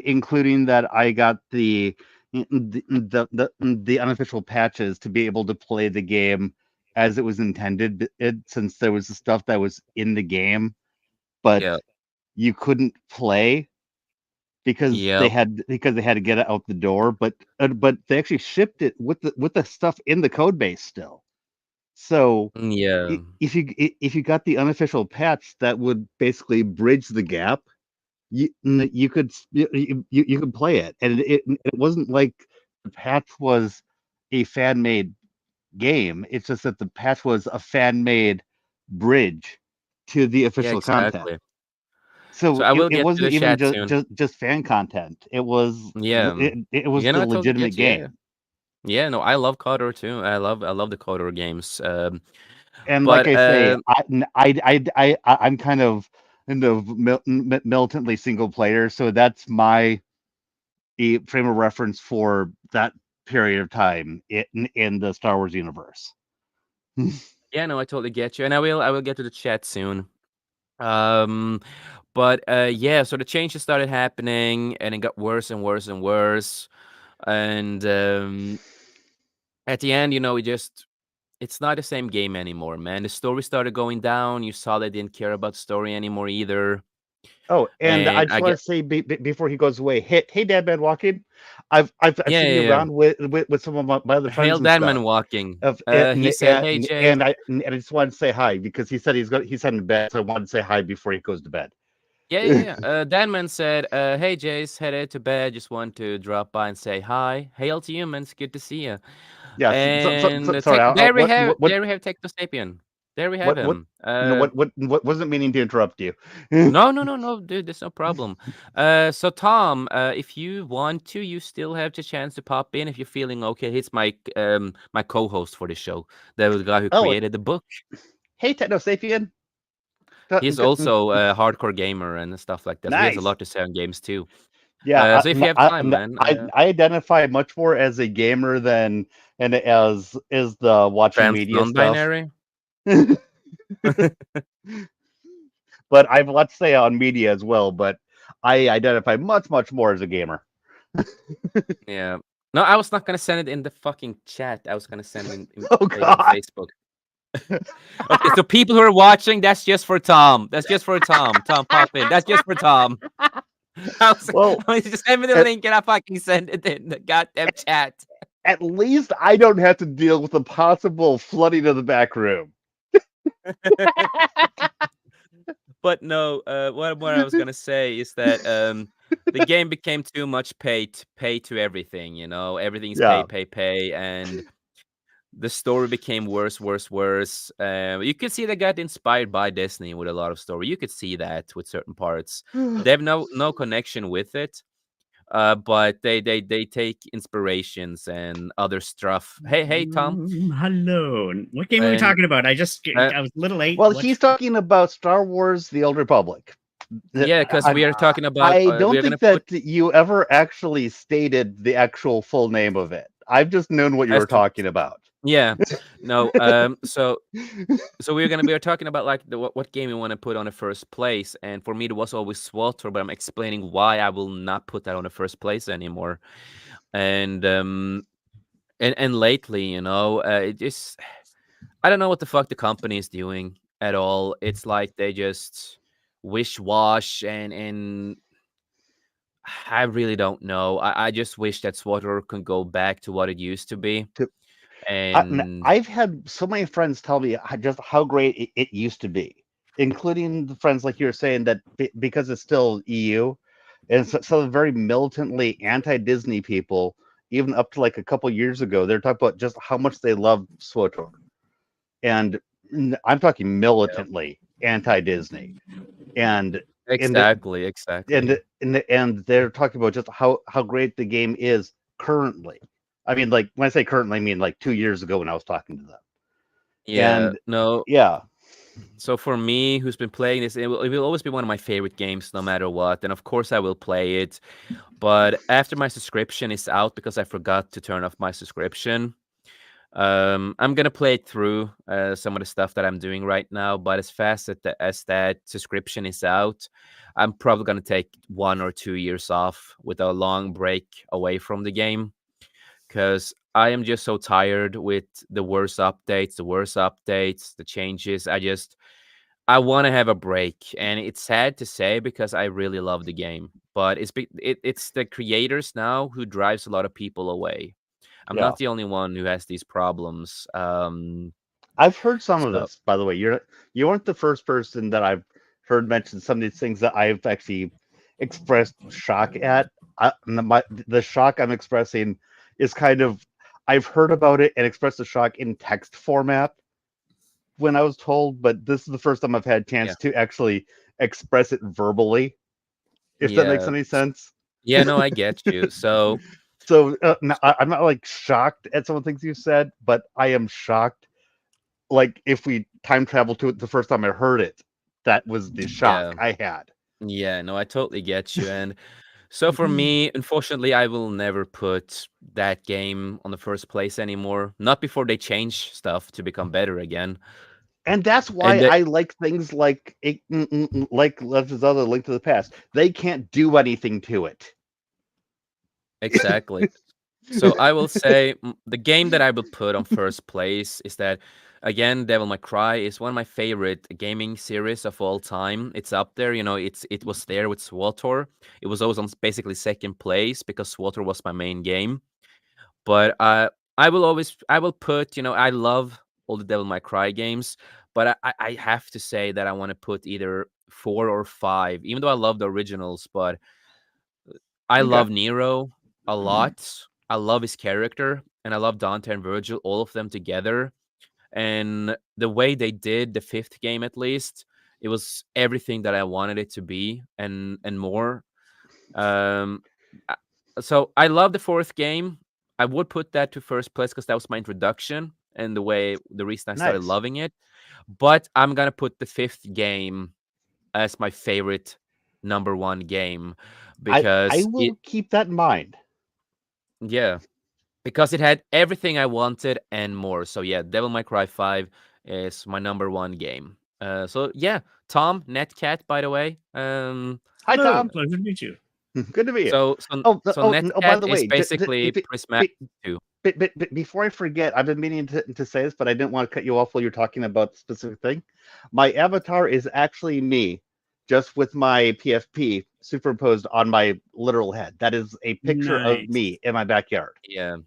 including that I got the unofficial patches to be able to play the game as it was intended. Since there was the stuff that was in the game, but Yeah. you couldn't play Yep. because they had to get it out the door. But they actually shipped it with the stuff in the code base still. So Yeah. if you got the unofficial patch, that would basically bridge the gap. You could you could play it, and it wasn't like the patch was a fan made game. It's just that the patch was a fan made bridge to the Yeah, official content. exactly. So So I will it get to the wasn't even chat soon. just fan content. Yeah. It was I the totally legitimate get you. Yeah. game. Yeah, no, I love KOTOR too. I love the KOTOR games. And like But I say, I'm kind of militantly single player, so that's my frame of reference for that period of time in the Star Wars universe. yeah, no, I totally get you. And I will get to the chat soon. Um but yeah, so the changes started happening and it got worse and worse and worse. And at the end, it's not the same game anymore, man. The story started going down. You saw they didn't care about story anymore either. Oh, and I And just I want get to say before he goes away, hey, Dad Man Walking, I've yeah, seen yeah, you yeah. around with some of my other friends Hail and stuff. Danman walking. Of it, He said, "Hey Jay." and I just wanted to say hi because he said he's heading to bed, so I wanted to say hi before he goes to bed. Yeah, yeah, yeah. Danman said, "Hey Jace, headed to bed. Just want to drop by and say hi. Hail to humans. Good to see you." Yeah, And sorry. there we have Technosapien. There we have What him. no what wasn't meaning to interrupt you. No, no, no, no, dude, there's no problem. So Tom, if you want to, you still have the chance to pop in if you're feeling okay. He's my co-host for the show, the guy who Oh, created the book. hey, Techno Sapien. He's also a hardcore gamer and stuff like that. So he has a Nice. lot to say on games too. Yeah, So if you have time, man, I identify much more as a gamer than and as is the watching trans media stuff. non-binary. But I've let's say on media as well. But I identify much more as a gamer. Yeah. No, I was not gonna send it in the fucking chat. I was gonna send it in Oh on God. Facebook. Okay, so people who are watching, that's just for Tom. That's just for Tom. Tom, pop in. That's just for Tom. Well, I was just send me the at, link and I fucking send it in the goddamn chat. at least I don't have to deal with the possible flooding of the back room. But no, what I was gonna say is that the game became too much pay to everything. You know, everything's Yeah. pay, and the story became worse, worse, worse. You could see they got inspired by Disney with a lot of story. You could see that with certain parts. They have no connection with it, but they take inspirations and other stuff. Hey Tom, Hello. What game are we and talking about? uh, I was a little late. Well, What? he's talking about Star Wars: The Old Republic. yeah, because I, we are talking about I we don't are gonna think put that you ever actually stated the actual full name of it. I've just known what you as were to talking about. yeah, no, so we are talking about like what game we want to put on the first place, and for me it was always Swalter, but I'm explaining why I will not put that on the first place anymore. And and lately, it just I don't know what the fuck the company is doing at all. It's like they just wish wash and I really don't know. I just wish that Swatter could go back to what it used to be. And I've had so many friends tell me just how great it used to be, including the friends like you were saying that because it's still EU, and some very militantly anti-Disney people, even up to like a couple years ago, they're talking about just how much they love SWTOR, and I'm talking yeah, militantly anti-Disney, and and exactly, exactly. and they're talking about just how great the game is currently. I mean, like when I say currently, I mean like 2 years ago when I was talking to them. Yeah, And no. yeah, So for me, who's been playing this, it will always be one of my favorite games, no matter what. And of course, I will play it. But after my subscription is out, because I forgot to turn off my subscription, I'm gonna play it through some of the stuff that I'm doing right now. But as fast as that subscription is out, I'm probably gonna take 1 or 2 years off with a long break away from the game because I am just so tired with the worst updates, the changes. I want to have a break, and it's sad to say because I really love the game, but it's the creators now who drives a lot of people away. I'm yeah. not the only one who has these problems. I've heard some of So this, by the way. You aren't the first person that I've heard mention some of these things that I've actually expressed shock at. The shock I'm expressing is kind of I've heard about it and expressed the shock in text format when I was told, but this is the first time I've had a yeah, chance to actually express it verbally, if that makes yeah, any sense. yeah. No, I get you. So So I'm not like shocked at some of the things you said, but I am shocked. Like if we time travel to it the first time I heard it, that was the shock yeah, I had. yeah. No, I totally get you. And so for me, unfortunately, I will never put that game on the first place anymore. Not before they change stuff to become better again. And that's why And I like things like like Legend's other Link to the Past. They can't do anything to it. exactly. So I will say the game that I will put on first place is that again, Devil May Cry is one of my favorite gaming series of all time. It's up there, it was there with SWTOR. It was always on basically second place because SWTOR was my main game. But I will put, I love all the Devil May Cry games, but I have to say that I want to put either 4 or 5, even though I love the originals, but I Okay. love Nero a lot. I love his character, and I love Dante and Virgil, all of them together. And the way they did the fifth game, at least, it was everything that I wanted it to be, and more. Um, uh, so I love the fourth game. I would put that to first place because that was my introduction and the reason I started Nice. loving it. But I'm gonna put the fifth game as my favorite number one game I because will keep that in mind. yeah, because it had everything I wanted and more. So yeah, Devil May Cry 5 is my number one game. So yeah, Tom, Netcat, by the way. Hi Hello. Tom. Pleasure to meet you. Good to meet you. So Oh, so by Netcat the is way, basically Prismatic be- 2. but before I forget, I've been meaning to say this, but I didn't want to cut you off while you're talking about the specific thing. My avatar is actually me, just with my PFP superimposed on my literal head. That is a picture of Nice. me in my backyard. Yeah.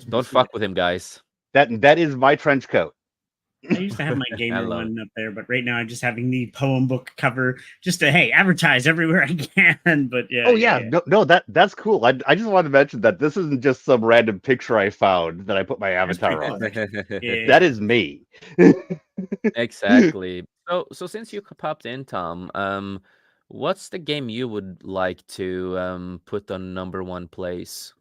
Don't fuck with him, guys. That is my trench coat. I used to have my I gamer love one up there, but right now I'm just having the poem book cover just to advertise everywhere I can. But Oh yeah, no, that's cool. I just wanted to mention that this isn't just some random picture I found that I put my That's pretty avatar cool. on. Yeah. That is me. Exactly. So since you popped in, Tom, what's the game you would like to put on number one place?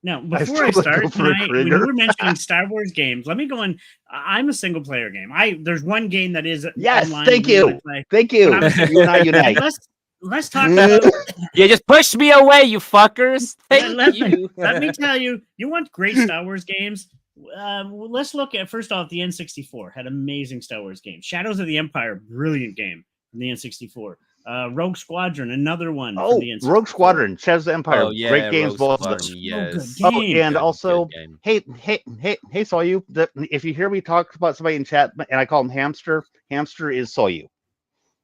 Now, I before I still go start, for a when you Krieger. were mentioning Star Wars games, let me go in. I'm a single player game. There's one game that is Yes, online. thank we really you. play, Thank but you. I'm a You and I and unite. let's talk about You just pushed me away, you fuckers. Thank let you. me tell you, you want great Star Wars games? Let's look at first off the N64 had amazing Star Wars games. Shadows of the Empire, brilliant game from the N64. Rogue Squadron, another one from Oh, the N64. Rogue Squadron, Shadows of the Empire, Oh great yeah, games, Rogue both of Squadron. them. So good Yes. Oh, game. and Good also, game. hey, saw you. If you hear me talk about somebody in chat, and I call him Hamster, Hamster is Soyu.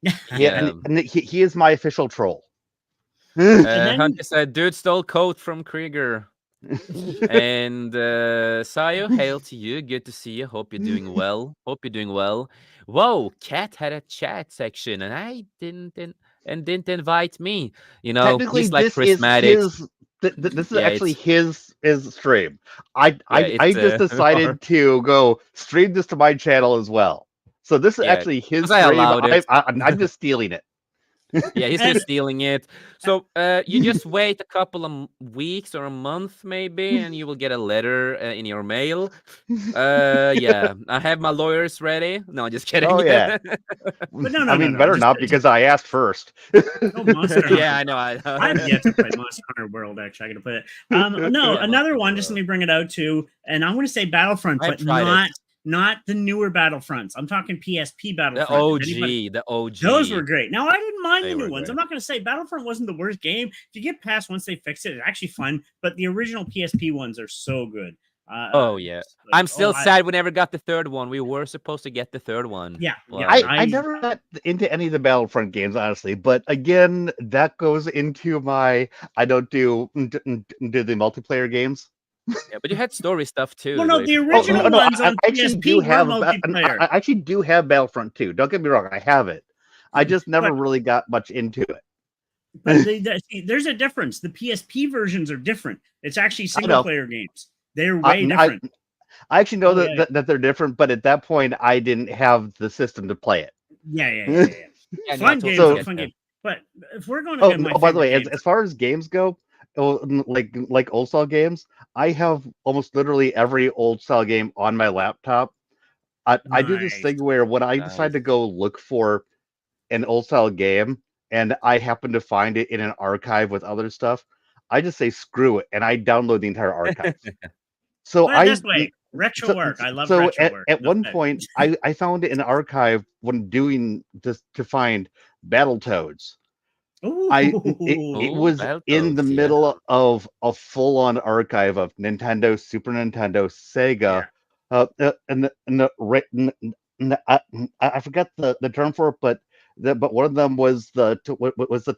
Yeah, Yeah. and he is my official troll. And then Hunter said, "Dude stole coat from Krieger." And Sayo, hail to you. Good to see you. Hope you're doing well. Hope you're doing well. Whoa, Cat had a chat section, and I didn't invite me. You know, Technically, he's like this is prismatic. his. This is Yeah, actually it's his stream. I yeah, I, I it's just decided to go stream this to my channel as well. So this is yeah, actually his because I stream. allowed it. I'm just stealing it. Yeah, he's and just stealing it. So you just wait a couple of weeks or a month maybe, and you will get a letter in your mail. Yeah, I have my lawyers ready. No, just Oh kidding. yeah. but no, I no, no, mean, no. better not because I asked first. Monster Yeah, Hunter. I know. I I've know. yet to play Monster Hunter World. Actually, I gotta play it. No, Yeah, another Monster one. Just let World. me bring it out too. And I'm going to say Battlefront, I have but tried it. not the newer Battlefronts. I'm talking PSP The Battlefront. If anybody, OG, the those were OG. great. Now I didn't mind They the new were ones. I'm great. not going to say Battlefront wasn't the worst game. If you get past once they fixed it, it's actually fun. But the original PSP ones are so good. Oh yeah. Like, I'm still sad we never got the third one. We were supposed to get the third one. yeah, yeah. But I never got into any of the Battlefront games, honestly. But again, that goes into my I don't do the multiplayer games. yeah, but you had story stuff Well, too. no, Like the Oh no, original no, ones I on actually do PSP were have multiplayer. I actually do have Battlefront 2. Don't get me wrong, I have it. I just never But really got much into it. But see, there's a difference. The PSP versions are different. It's actually I single know. player games. They're I, way I, different. I actually know Oh that, yeah, that they're different, but at that point, I didn't have the system to play yeah. yeah, no, I Fun totally games, though, get fun that. game. But if we're going to Oh, get my oh, by the favorite way, games, as far as games go, like old style games, I have almost literally every old style game on my laptop. I do this nice. thing where when I decide Nice. to go look for an old style game and I happen to find it in an archive with other stuff, I just say screw it and I download the entire archive. So Put it this way, retro so, work. I love so retro work. at Enough one said. point I found an archive when doing this to find Battletoads. It Ooh, Oh, was in the Battletoads, yeah. middle of a full on archive of Nintendo, Super Nintendo, Sega, yeah. I forget the term for it, but one of them was the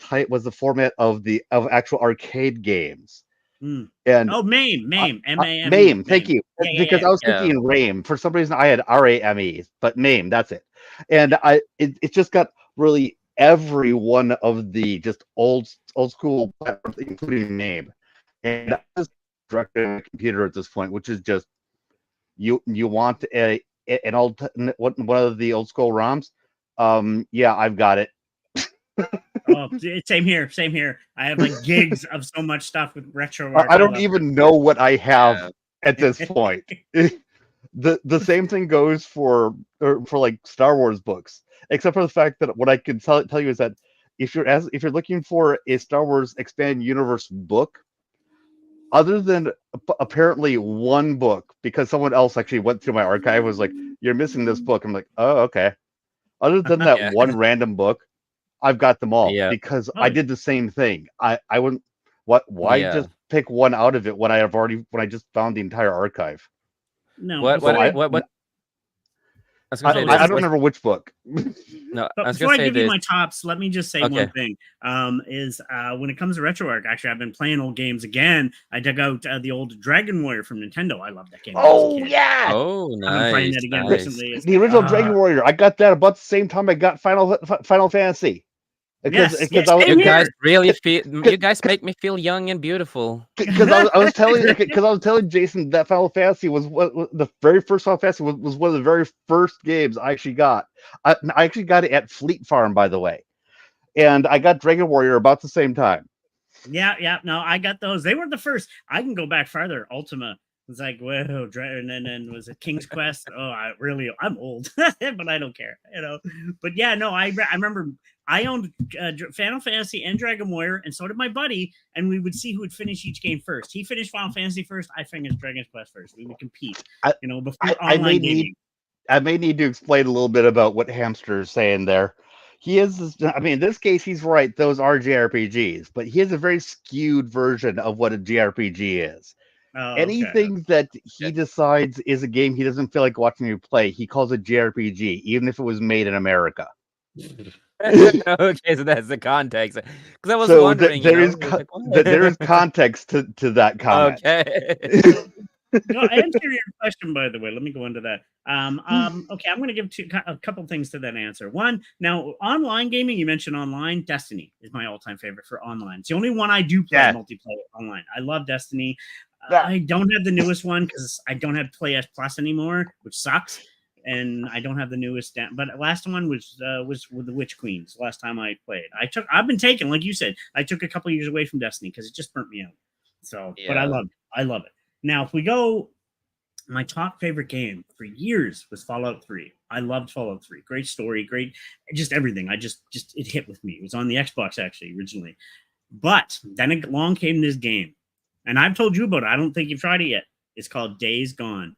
type was the format of actual arcade games. Mm. And Oh, MAME, MAME, MAME, thank you. Because Yeah. I was Yeah. thinking RAME. For some reason, I had RAME, but MAME, that's it. And it just got really every one of the just old school platforms, including MAME. And I was directly on my computer at this point, which is just you want an old one of the old school ROMs. Yeah, I've got it. Oh, same here. I have like gigs of so much stuff with retro work. I don't even know what I have Yeah. at this point. The same thing goes for like Star Wars books, except for the fact that what I can tell you is that if you're looking for a Star Wars expanded universe book, other than apparently one book, because someone else actually went through my archive was like, "You're missing this book." I'm like, "Oh, okay." Other than that Yeah. one random book, I've got them all Yeah. because I Oh, did the same thing. I wouldn't. Why Yeah. just pick one out of it when I just found the entire archive. No, What? before I, What? I was gonna say Oh, I this. don't remember which book. No, I but was before gonna I say give you this. my tops, let me just say Okay. one thing. Is when it comes to RetroArch, actually, I've been playing old games again. I dug out the old Dragon Warrior from Nintendo. I love that game. When I was a Oh kid. yeah, Oh, I've been playing nice, that again nice. recently. It's the like, original Dragon Warrior. I got that about the same time I got Final Fantasy. yes, I You same guys here. really feel. You guys make me feel young and beautiful. because I was telling Jacen that Final Fantasy was the very first Final Fantasy was one of the very first games I actually got. I actually got it at Fleet Farm, by the way, and I got Dragon Warrior about the same time. Yeah. No, I got those. They were the first. I can go back farther. Ultima was like, whoa, and then was it King's Quest? Oh, I'm old, but I don't care, But yeah, no, I remember I owned Final Fantasy and Dragon Warrior, and so did my buddy, and we would see who would finish each game first. He finished Final Fantasy first. I finished Dragon Quest first. We would compete, before online gaming. I may need to explain a little bit about what Hamster is saying there. I mean, in this case, he's right. Those are JRPGs, but he has a very skewed version of what a JRPG is. Oh, okay. Anything that he decides is a game he doesn't feel like watching you play, he calls it JRPG, even if it was made in America. Okay, so that's the context. Because I was wondering, there is context to that comment. Okay. No, answer your question, by the way. Let me go into that. Okay, I'm going to give a couple things to that answer. One, now online gaming. You mentioned online. Destiny is my all-time favorite for online. It's the only one I do play multiplayer online. I love Destiny. I don't have the newest one because I don't have Play S Plus anymore, which sucks. And I don't have the newest. But last one was with the Witch Queens. Last time I played, I've been taken, like you said. I took a couple years away from Destiny because it just burnt me out. So, but I love it. Now, if we go, my top favorite game for years was Fallout 3. I loved Fallout 3. Great story, great, just everything. It hit with me. It was on the Xbox actually originally, but then along came this game, and I've told you about it. I don't think you've tried it yet. It's called Days Gone.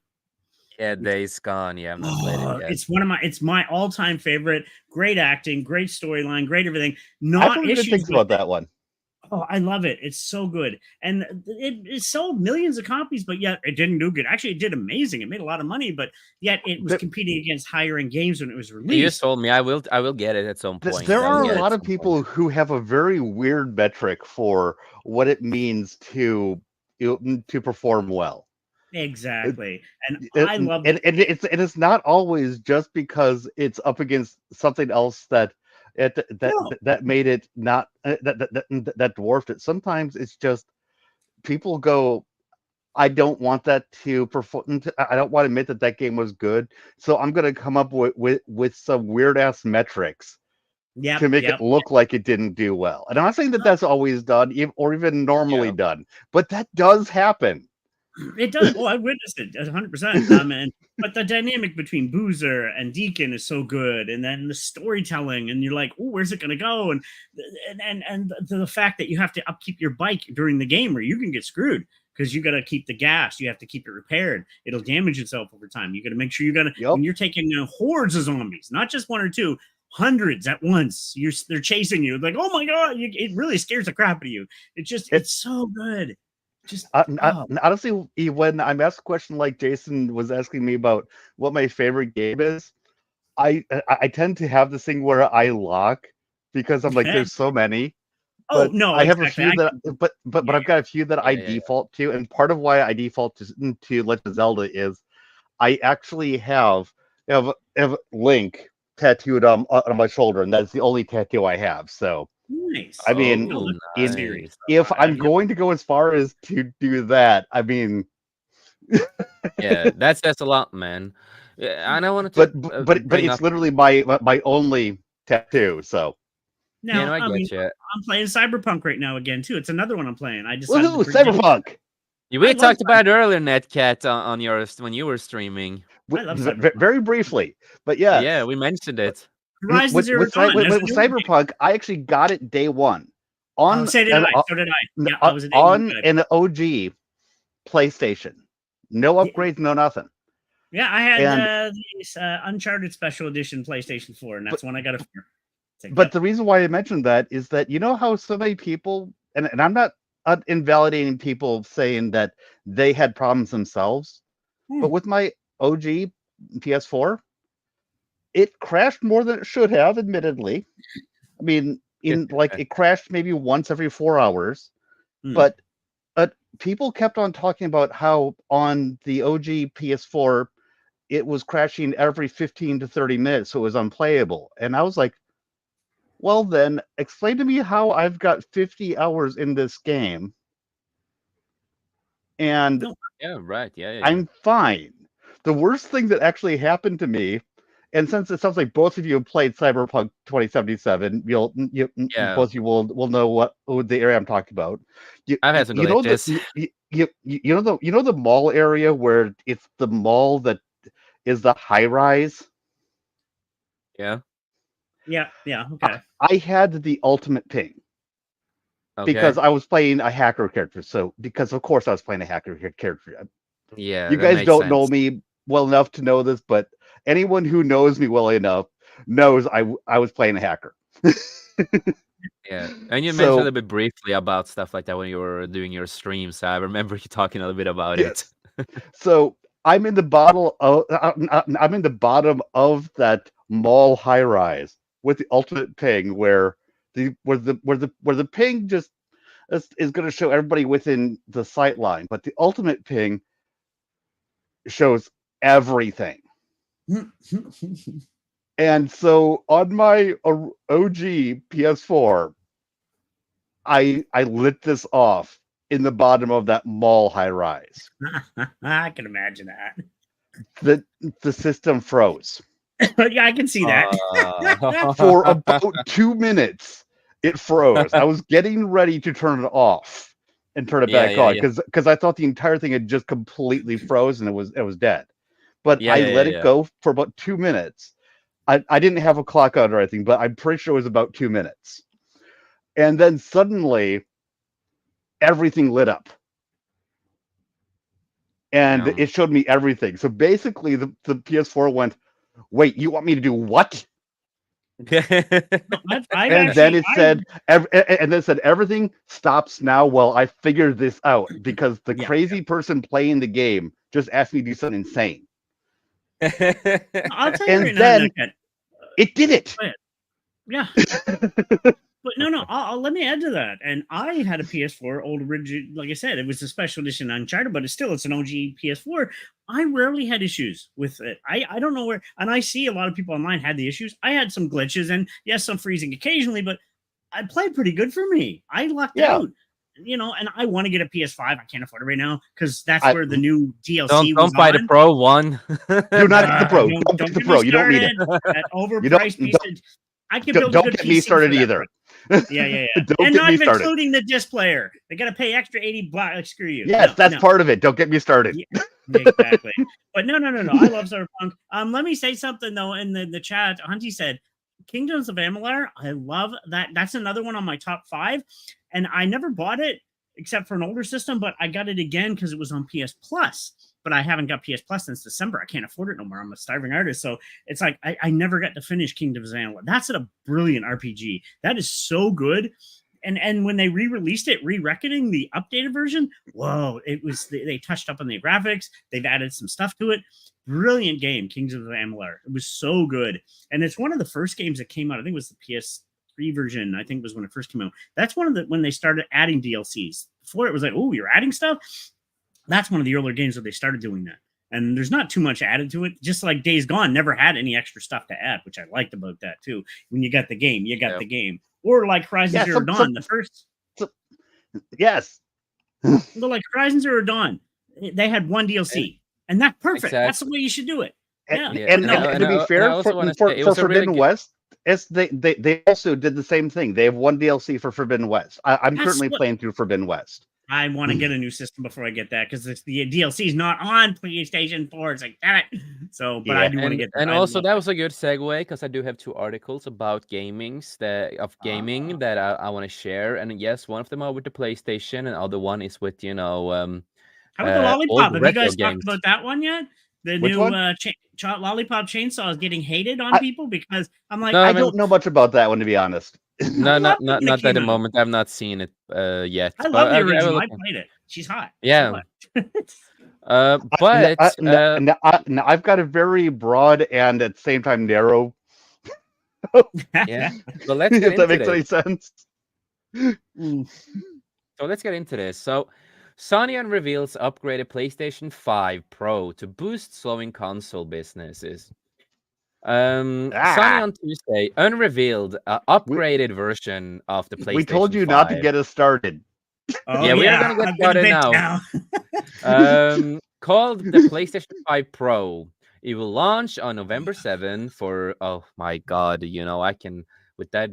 Yeah, Days Gone. Yeah, I'm not played it yet. It's my all-time favorite. Great acting, great storyline, great everything. I've heard good things about that one. Oh, I love it. It's so good. And it sold millions of copies, but yet it didn't do good. Actually, it did amazing. It made a lot of money, but yet it was competing against higher end games when it was released. You just told me I will get it at some point. There are a lot of people who have a very weird metric for what it means to perform well. Exactly. And I love it. And it's not always just because it's up against something else that made it not that dwarfed it. Sometimes it's just people go, I don't want that to perform. I don't want to admit that game was good, so I'm going to come up with some weird ass metrics to make it look like it didn't do well. And I'm not saying that that's always done or even normally done, but that does happen. It does. Oh, I witnessed it 100%. But the dynamic between Boozer and Deacon is so good, and then the storytelling, and you're like, oh, where's it going to go? And the fact that you have to upkeep your bike during the game, or you can get screwed because you got to keep the gas, you have to keep it repaired. It'll damage itself over time. You got to make sure when you're taking hordes of zombies, not just one or two. Hundreds at once. They're chasing you. Like, oh my god! It really scares the crap out of you. It's so good. Just honestly, when I'm asked a question like Jacen was asking me about what my favorite game is, I tend to have this thing where I lock because I'm like, there's so many. But no, I have a few but I've got a few that I default to, and part of why I default to Legend of Zelda is I actually have Link tattooed on my shoulder, and that's the only tattoo I have. So. Nice. I mean, if I'm going to go as far as to do that, I mean, yeah, that's a lot, man. Yeah, I don't want to. But it's literally my only tattoo. So. Now, I get you. I'm playing Cyberpunk right now again too. It's another one I'm playing. I decided Cyberpunk. We talked about it earlier, Netcat, on yours when you were streaming. Very briefly, but yeah, we mentioned it. With Cyberpunk, I actually got it day one. So did I. Yeah, I was on an OG PlayStation. No upgrades, no nothing. Yeah, I had this Uncharted Special Edition PlayStation 4, and that's when I got it for. But the reason why I mentioned that is that you know how so many people, and I'm not invalidating people saying that they had problems themselves, but with my OG PS4, it crashed more than it should have, admittedly. I mean, it crashed maybe once every 4 hours, but people kept on talking about how on the OG PS4 it was crashing every 15 to 30 minutes, so it was unplayable. And I was like, well, then explain to me how I've got 50 hours in this game and Yeah, right. Yeah. I'm fine. The worst thing that actually happened to me, and since it sounds like both of you have played Cyberpunk 2077, both of you will know what the area I'm talking about. I've had some glitches. You know the mall area where it's the mall that is the high rise. Yeah. Okay. I had the ultimate ping because I was playing a hacker character. So because of course I was playing a hacker character. Yeah, you guys don't know me well enough to know this, but anyone who knows me well enough knows I was playing a hacker. Yeah, and you mentioned a little bit briefly about stuff like that when you were doing your streams. So I remember you talking a little bit about it. So I'm in the I'm in the bottom of that mall high rise with the ultimate ping, where the ping just is going to show everybody within the sight line, but the ultimate ping shows everything. And so on my OG PS4, I lit this off in the bottom of that mall high rise. I can imagine that. The system froze. Yeah, I can see that. For about 2 minutes, it froze. I was getting ready to turn it off and turn it back on because I thought the entire thing had just completely frozen. It was dead. But I let it go for about 2 minutes. I didn't have a clock on or anything, but I'm pretty sure it was about 2 minutes. And then suddenly, everything lit up. And it showed me everything. So basically, the PS4 went, wait, you want me to do what? And then it said everything stops now while I figure this out, because the crazy person playing the game just asked me to do something insane. I'll tell you and right then now, it did it. Yeah. But no, I'll let me add to that. And I had a PS4, old original, like I said, it was a special edition Uncharted, but it's an OG PS4. I rarely had issues with it. I don't know where, and I see a lot of people online had the issues. I had some glitches and yes, some freezing occasionally, but I played pretty good for me. I lucked out, and I want to get a PS5. I can't afford it right now because that's where the new DLC don't buy the Pro one. Do not get the Pro. Don't get the Pro. You don't need it. That overpriced piece of, I can build don't a good get me started either. Yeah. Don't and get not me even started. including the disc player. They got to pay extra $80. Like, screw you. Yes, that's part of it. Don't get me started. Yeah, exactly. But no. I love Cyberpunk. Let me say something though. In the chat, Hunty said, "Kingdoms of Amalur." I love that. That's another one on my top 5, and I never bought it except for an older system, but I got it again because it was on PS Plus. But I haven't got PS Plus since December. I can't afford it no more. I'm a starving artist. So it's like I never got to finish Kingdoms of Amalur. That's a brilliant RPG. That is so good. And when they re-released it, Re-Reckoning, the updated version, whoa, it was, they touched up on the graphics. They've added some stuff to it. Brilliant game, Kingdoms of Amalur. It was so good. And it's one of the first games that came out. I think it was the PS3 version. I think was when it first came out. That's one of when they started adding DLCs. Before it was like, oh, you're adding stuff? That's one of the earlier games where they started doing that. And there's not too much added to it. Just like Days Gone never had any extra stuff to add, which I liked about that too. When you got the game, you got the game. Or like Horizon Zero Dawn, the first. Yes. But like Horizon Zero Dawn, they had one DLC. And that's perfect. Exactly. That's the way you should do it. And to be fair, for Forbidden West, they also did the same thing. They have one DLC for Forbidden West. I'm currently playing through Forbidden West. I want to get a new system before I get that because the DLC is not on PlayStation 4. It's like, damn it. So, but I do want to get that. And also, that was a good segue because I do have 2 articles about gaming that I want to share. And yes, one of them are with the PlayStation, and the other one is with, how about the Lollipop? Have you guys talked about that one yet? The Which new one? Lollipop Chainsaw is getting hated on people because I'm like, I don't know much about that one, to be honest. No, I not loved it not when it not at came the out. moment. I've not seen it yet, I but love the I will original. look. I played it. She's hot. So Yeah. what? But Now I've got a very broad and at the same time narrow. yeah. So let's get If that into makes this. any sense. Mm. So let's get into this. So Sony unreveals upgraded PlayStation 5 Pro to boost slowing console businesses. Sony Ah, on Tuesday unrevealed a we, upgraded version of the we told PlayStation you not to 5. get us started. Oh Yeah, we are yeah, gonna get I'm gonna started vent now. now. Called the PlayStation 5 Pro. It will launch on November 7th for, oh my god, I can, with that,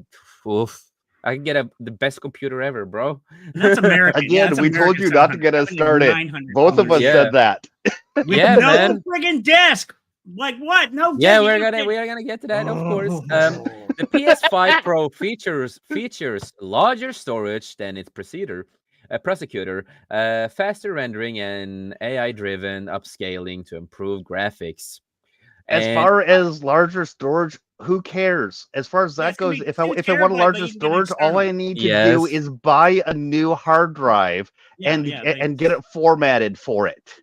oof, I can get the best computer ever, bro. That's American. Yeah, Again, that's we told American you not to 700. get us That was started. Both of $900. us Yeah, said that. With yeah, no man. friggin' disc. Like what? No Yeah, disc. we You can't- are gonna get to that, of course. Oh. The PS5 Pro features larger storage than its prosecutor, faster rendering, and AI-driven upscaling to improve graphics. As And far as larger storage, who cares? As far as Yeah, that it's gonna goes, be if 2 I want a terabyte, but larger you can get storage, all I external. need to do yes, is buy a new hard drive Yeah, and yeah, they, get it formatted for it.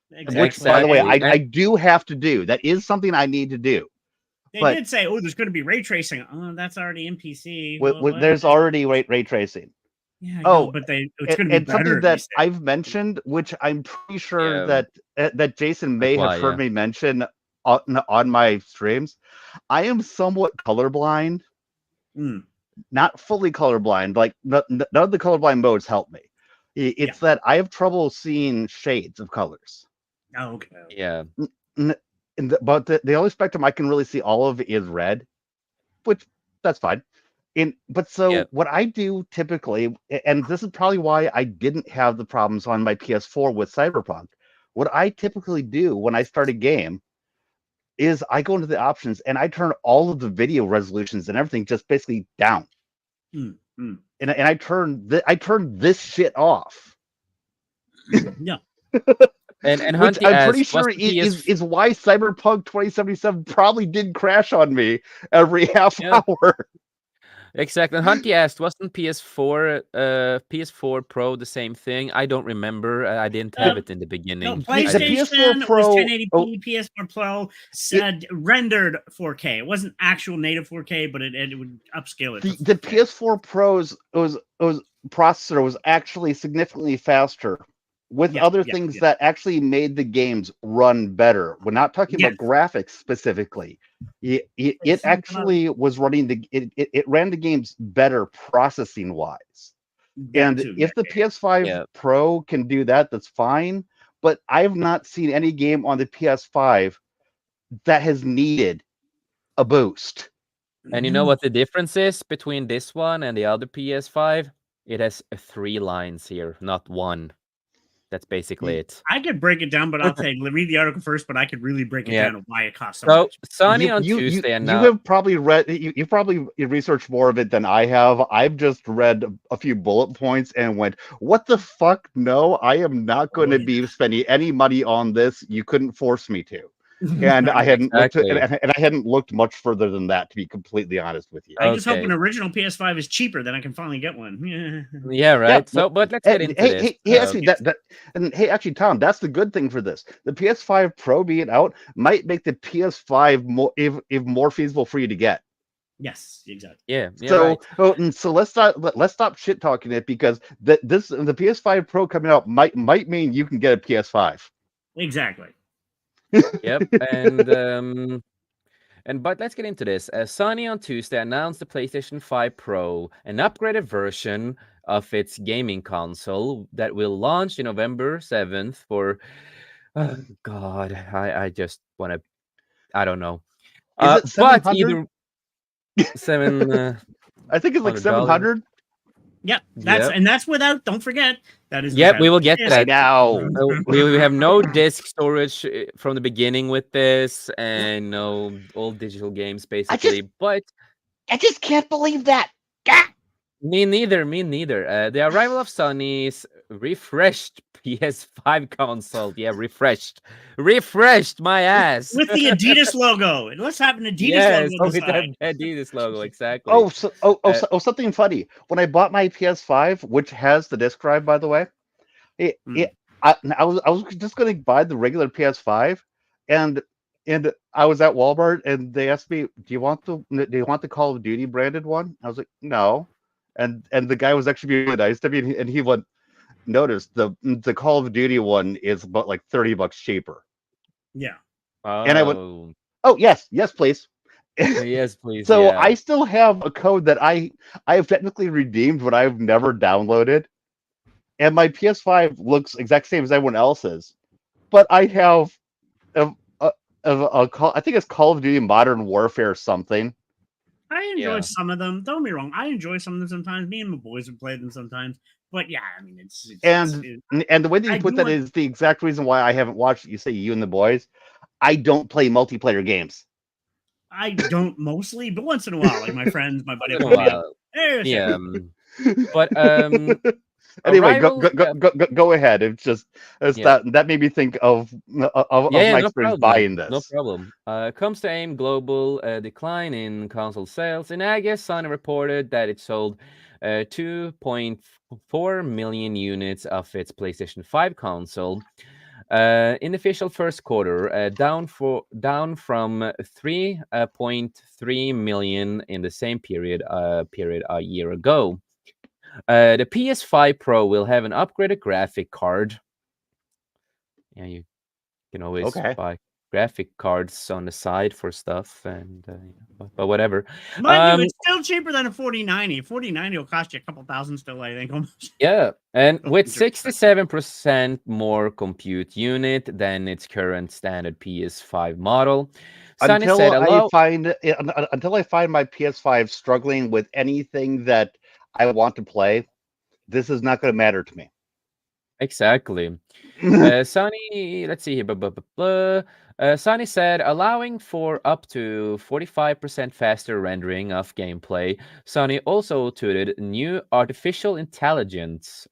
Which, exactly. by the way, exactly. I do have to do. That is something I need to do. They But did say, "Oh, there's going to be ray tracing." Oh, that's already in PC. What? there's already ray tracing. Yeah, I know, Oh, but it's going to be and something better. They that said. I've mentioned, which I'm pretty sure Yeah, that Jason like may have why? heard Yeah. me mention on my streams. I am somewhat colorblind, Mm, not fully colorblind. Like none of the colorblind modes help me. It's that I have trouble seeing shades of colors. oh, okay. Yeah. N- but the only spectrum I can really see all of is red, which that's fine. But Yeah. so what I do typically, and this is probably why I didn't have the problems on my PS4 with Cyberpunk. What I typically do when I start a game is I go into the options and I turn all of the video resolutions and everything just basically down, Mm, mm. and I turn this shit off, Yeah. And which Hunty I'm pretty asked, sure was the PS is why Cyberpunk 2077 probably did crash on me every half yeah, hour. exactly. And Hunty asked, wasn't PS4 Pro the same thing? I don't remember. I didn't have Um, it in the No, beginning. The PS4 PlayStation was Pro. 1080p. PS4 Pro said rendered 4K. It wasn't actual native 4K, but it would upscale it. The To 4K. PS4 Pro's was processor was actually significantly faster with Yeah, other yeah, things yeah. that actually made the games run better. We're not talking Yes. about graphics specifically. It actually was running it ran the games better processing wise. That And too. if the PS5 Yeah. Pro can do that, that's fine. But I've not seen any game on the PS5 that has needed a boost. And you know what the difference is between this one and the other PS5? It has 3 lines here, not 1. That's basically it. I could break it down, but I'll read the article first. But I could really break it Yeah. down of why it costs so So much. Sony on Tuesday You announced. have probably read you probably researched more of it than I have. I've just read a few bullet points and went, "What the fuck? No, I am not going to be spending any money on this. You couldn't force me to." And I hadn't Exactly. and I hadn't looked much further than that, to be completely honest with you. I just hope Okay. an original PS5 is cheaper, then I can finally get one. Yeah, right. Yeah, So, but let's get into this. hey, actually, actually, Tom, that's the good thing for this. The PS5 Pro being out might make the PS5 more, if more feasible for you to get. Yes, exactly. Yeah, So, right. and so let's stop shit talking it, because the PS5 Pro coming out might mean you can get a PS5. Exactly. Yep. But let's get into this. Sony on Tuesday announced the PlayStation 5 Pro, an upgraded version of its gaming console that will launch in November 7th for. Oh, God, I just want to. I don't know. Is it But 700? either $700. I think it's like 700. Yep. Yep. That's without. Don't forget that is. Yep, we will get to I that. know. We have no disk storage from the beginning with this, and no all digital games basically. But I just can't believe that. Gah! Me neither. Me neither. The arrival of Sony's refreshed PS5 console. Yeah, refreshed my ass. With the Adidas logo. And let's have an Adidas logo Yes, on the with side. that Adidas logo, exactly. Oh, Uh, something funny. When I bought my PS5, which has the disc drive, by the way, it, Hmm. it I was just going to buy the regular PS5, and I was at Walmart, and they asked me, "Do you want the Call of Duty branded one?" I was like, "No," and the guy was actually being really nice to me, and he went, "Notice the Call of Duty one is about like $30 cheaper," Yeah. and I went, oh, "Oh yes, please." yes, please. So Yeah. I still have a code that I have technically redeemed, but I've never downloaded, and my PS5 looks exact same as everyone else's. But I have a, a call. I think it's Call of Duty Modern Warfare something. I enjoy Yeah. some of them. Don't be wrong. I enjoy some of them sometimes. Me and my boys have played them sometimes. But yeah, I mean, And and the way that you I put do that want. is the exact reason why I haven't watched. You say you and the boys. I don't play multiplayer games. I don't mostly, but once in a while, like my friends, my buddy Once will in a call me up. while. Hey, let's Yeah. say, But Anyway, go, Arrival. go go go go go ahead. It's Yeah. that made me think Yeah, of yeah, my no experience problem. buying No this. problem. Comes to AIM global decline in console sales. In August, Sony reported that it sold 2.4 million units of its PlayStation 5 console in the official first quarter, down from 3.3 million in the same period a year ago. The PS5 Pro will have an upgraded graphic card. Yeah, you can always Okay. buy graphic cards on the side for stuff, and but whatever. mind you, Um, it's still cheaper than a 4090. 4090 will cost you a couple thousand still, I think. Almost. yeah, and Oh, with things are expensive. 67% more compute unit than its current standard PS5 model, Sony until said, I "Hello." find until I find my PS5 struggling with anything that I want to play, this is not going to matter to me. Exactly. Sony, let's see here. Blah, blah, blah, blah. Sony said allowing for up to 45% faster rendering of gameplay. Sony also tweeted new artificial intelligence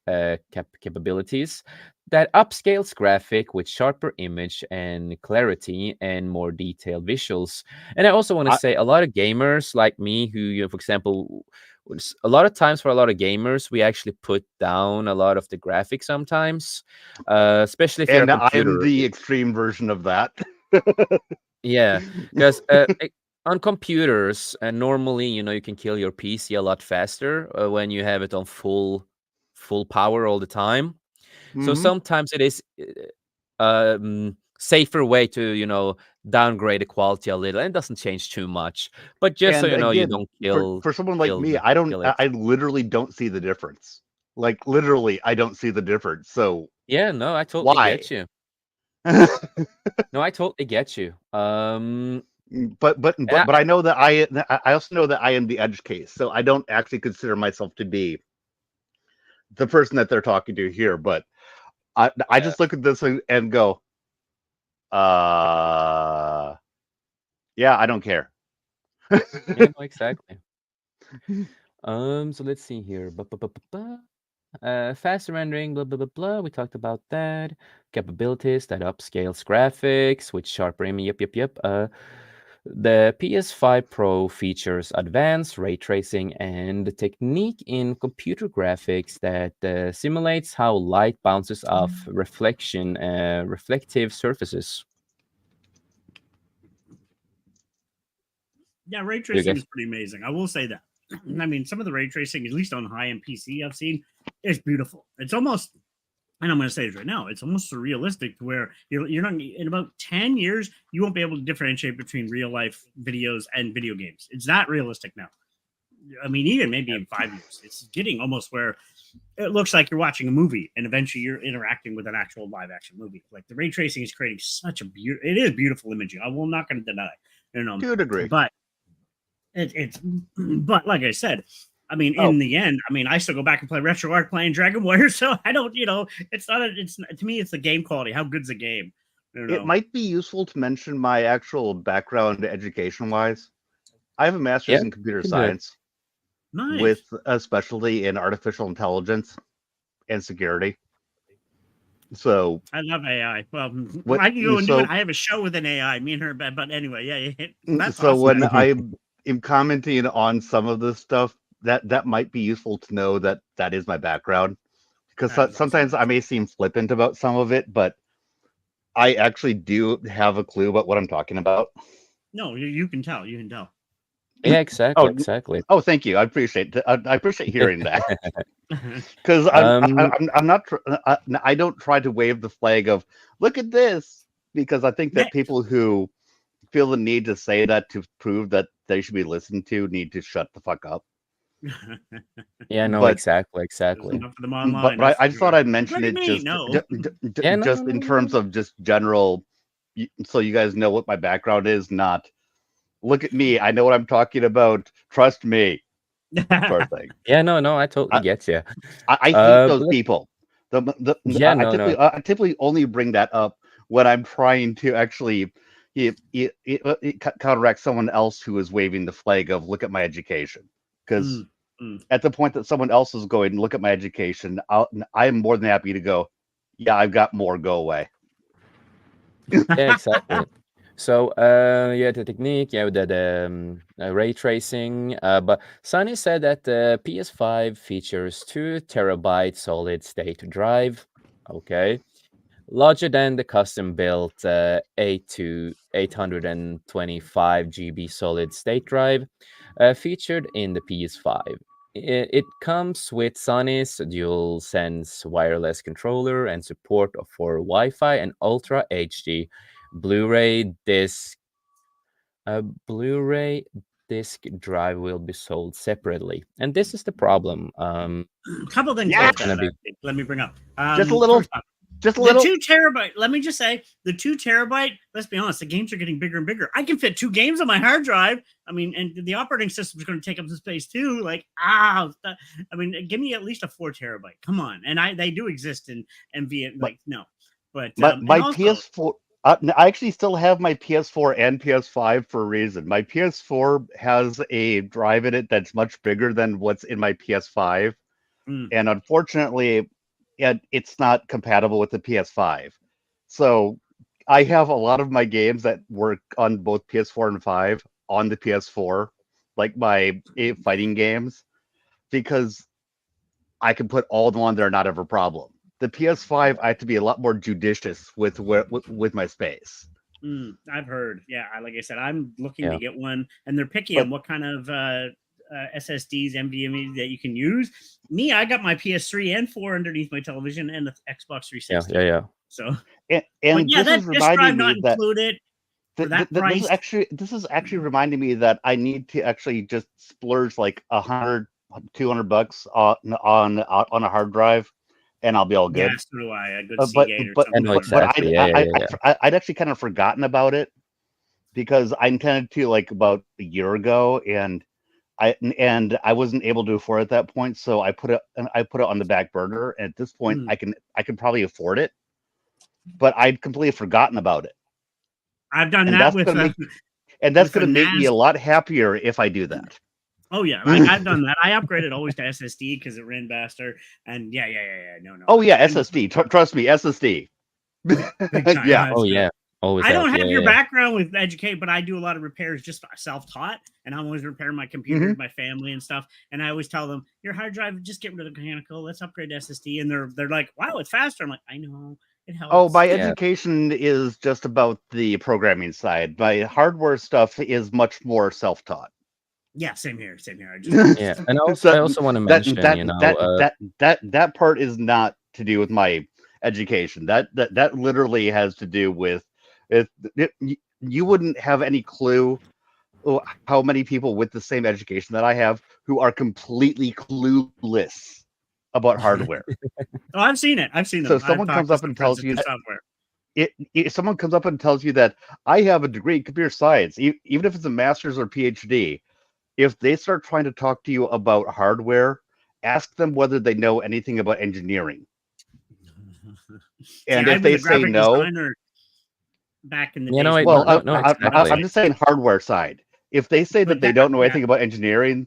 capabilities that upscales graphic with sharper image and clarity and more detailed visuals. And I also want to I, say a lot of gamers like me who, for example, a lot of times for a lot of gamers, we actually put down a lot of the graphics sometimes, especially if you're a and I am computer. the extreme version of that. Yeah, because on computers, normally, you can kill your PC a lot faster when you have it on full power all the time. So Hmm. sometimes it is safer way to downgrade the quality a little, and it doesn't change too much. But just so And you know, you again, don't for someone like me, kill it. I literally don't see the difference. Like literally, I don't see the difference. So Yeah, no, I totally why? get you. No, I totally get you. And But I know that I also know that I am the edge case, so I don't actually consider myself to be the person that they're talking to here. But I yeah, just look at this and go, uh, yeah, I don't care. yeah, no, exactly. So let's see here. Faster rendering, blah blah blah blah. We talked about that. Capabilities that upscales graphics with sharper image. Yep. The PS5 Pro features advanced ray tracing and the technique in computer graphics that simulates how light bounces off reflective surfaces. Yeah, ray You tracing guys? is pretty amazing. I will say that. I mean, some of the ray tracing, at least on high end PC I've seen, is beautiful. It's almost, and I'm going to say this right now, it's almost surrealistic to where you're not, in about 10 years, you won't be able to differentiate between real life videos and video games. It's that realistic now. I mean, even maybe in 5 years, it's getting almost where it looks like you're watching a movie and eventually you're interacting with an actual live action movie. Like the ray tracing is creating such a beautiful, it is beautiful imaging. I will not going to deny, To a degree. but it's but like I said, I mean, Oh, in the end, I mean, I still go back and play RetroArch playing Dragon Warrior, so I don't, it's not. It's to me, it's the game quality. How good's the game? You it know. might be useful to mention my actual background education wise. I have a Yeah, master's in computer you can do it. science. with Nice. a specialty in artificial intelligence and security. So I love AI. Well, what? I can go and do it. So I have a show with an AI. Me and her, but anyway, yeah. That's so awesome. when I am commenting on some of this stuff, that might be useful to know that that is my background, because That is awesome. sometimes I may seem flippant about some of it, but I actually do have a clue about what I'm talking about. No, you can tell. You can tell. Yeah, exactly, Oh, exactly. oh, thank you. I appreciate I appreciate hearing that, because Um, I'm not I don't try to wave the flag of look at this, because I think Yeah. that people who feel the need to say that to prove that they should be listened to need to shut the fuck up. yeah, no, But exactly, There's exactly. enough of them online. but That's I for just thought sure. I'd Like, what mention do you it mean? No. Yeah, no, no, just no, in no, terms no. of just general, so you guys know what my background is. Not look at me, I know what I'm talking about. Trust me, sort of thing. Yeah, no, no, I totally I, get you. I hate those But people. yeah, no, no. I typically only bring that up when I'm trying to actually counteract someone else who is waving the flag of look at my education. Because Mm, mm. at the point that someone else is going look at my education, I'm more than happy to go. Yeah, I've got more. Go away. Yeah, exactly. So, yeah, the technique, yeah, the ray tracing. But Sunny said that the PS5 features 2 TB solid state drive. Okay. Larger than the custom-built 8 to 825 GB solid-state drive featured in the PS5. It comes with Sony's DualSense wireless controller and support for Wi-Fi and Ultra HD Blu-ray disc. Blu-ray disc drive will be sold separately, and this is the problem. A couple things Yeah, about It's gonna that. be Actually. Let me bring up. just a little, First off, just a the little. 2 TB. Let me just say, the 2 TB. Let's be honest, the games are getting bigger and bigger. I can fit 2 games on my hard drive. I mean, and the operating system is going to take up the space too. Like, I mean, give me at least a 4 TB. Come on, and they do exist in MV. Like, no, but and My also, PS4. I actually still have my PS4 and PS5 for a reason. My PS4 has a drive in it that's much bigger than what's in my PS5, mm, and unfortunately, it's not compatible with the PS5. So I have a lot of my games that work on both PS4 and 5 on the PS4, like my fighting games, because I can put all of them on there, not ever a problem. The PS5, I have to be a lot more judicious with my space. I've heard. Yeah, like I said, I'm looking to yeah. get one, and they're picky on But what kind of SSDs, NVMe that you can use. Me, I got my PS3 and 4 underneath my television and the Xbox Yeah, 360. yeah, yeah. So, but and yeah, this that is disk drive reminding me not that included for that price. this is actually reminding me that I need to actually just splurge like 100, $200 on a hard drive, and I'll be all Yeah, good. so do I. A good Uh, but Seagate or I something know like but that. exactly. Yeah, yeah, yeah, yeah. I'd actually kind of forgotten about it, because I intended to like about a year ago, and I wasn't able to afford it at that point, so I put it on the back burner. And at this point, Mm. I can probably afford it, but I'd completely forgotten about it, I've done and that with that's a gonna make me NAS. a lot happier if I do that. Oh yeah, I've done that. I upgraded always to SSD because it ran faster. And yeah. No. Oh yeah, And SSD. Trust me, SSD. big time. Yeah. Oh So yeah, always I help. don't Yeah, have yeah, your yeah. background with educate, but I do a lot of repairs just self-taught, and I'm always repairing my hmm computers, my family, and stuff. And I always tell them, "Your hard drive, just get rid of the mechanical. Let's upgrade to SSD." And they're like, "Wow, it's faster." I'm like, "I know, it Oh, helps." my Yeah, education is just about the programming side. My hardware stuff is much more self-taught. Yeah, same here, same here. I just yeah. stuff. And So I also want to mention, that part is not to do with my education. That literally has to do with you wouldn't have any clue how many people with the same education that I have who are completely clueless about hardware. Oh, I've seen it. I've seen So them. if I've someone talked comes to up some and friends tells that you do that software. if someone comes up and tells you that I have a degree in computer science, even if it's a master's or PhD, if they start trying to talk to you about hardware, ask them whether they know anything about engineering. See, And I if was they a say graphic no, designer back in the you know, days well, before. no, I I'm don't. exactly. just saying hardware side. If they say But that they that, don't know yeah, anything about engineering,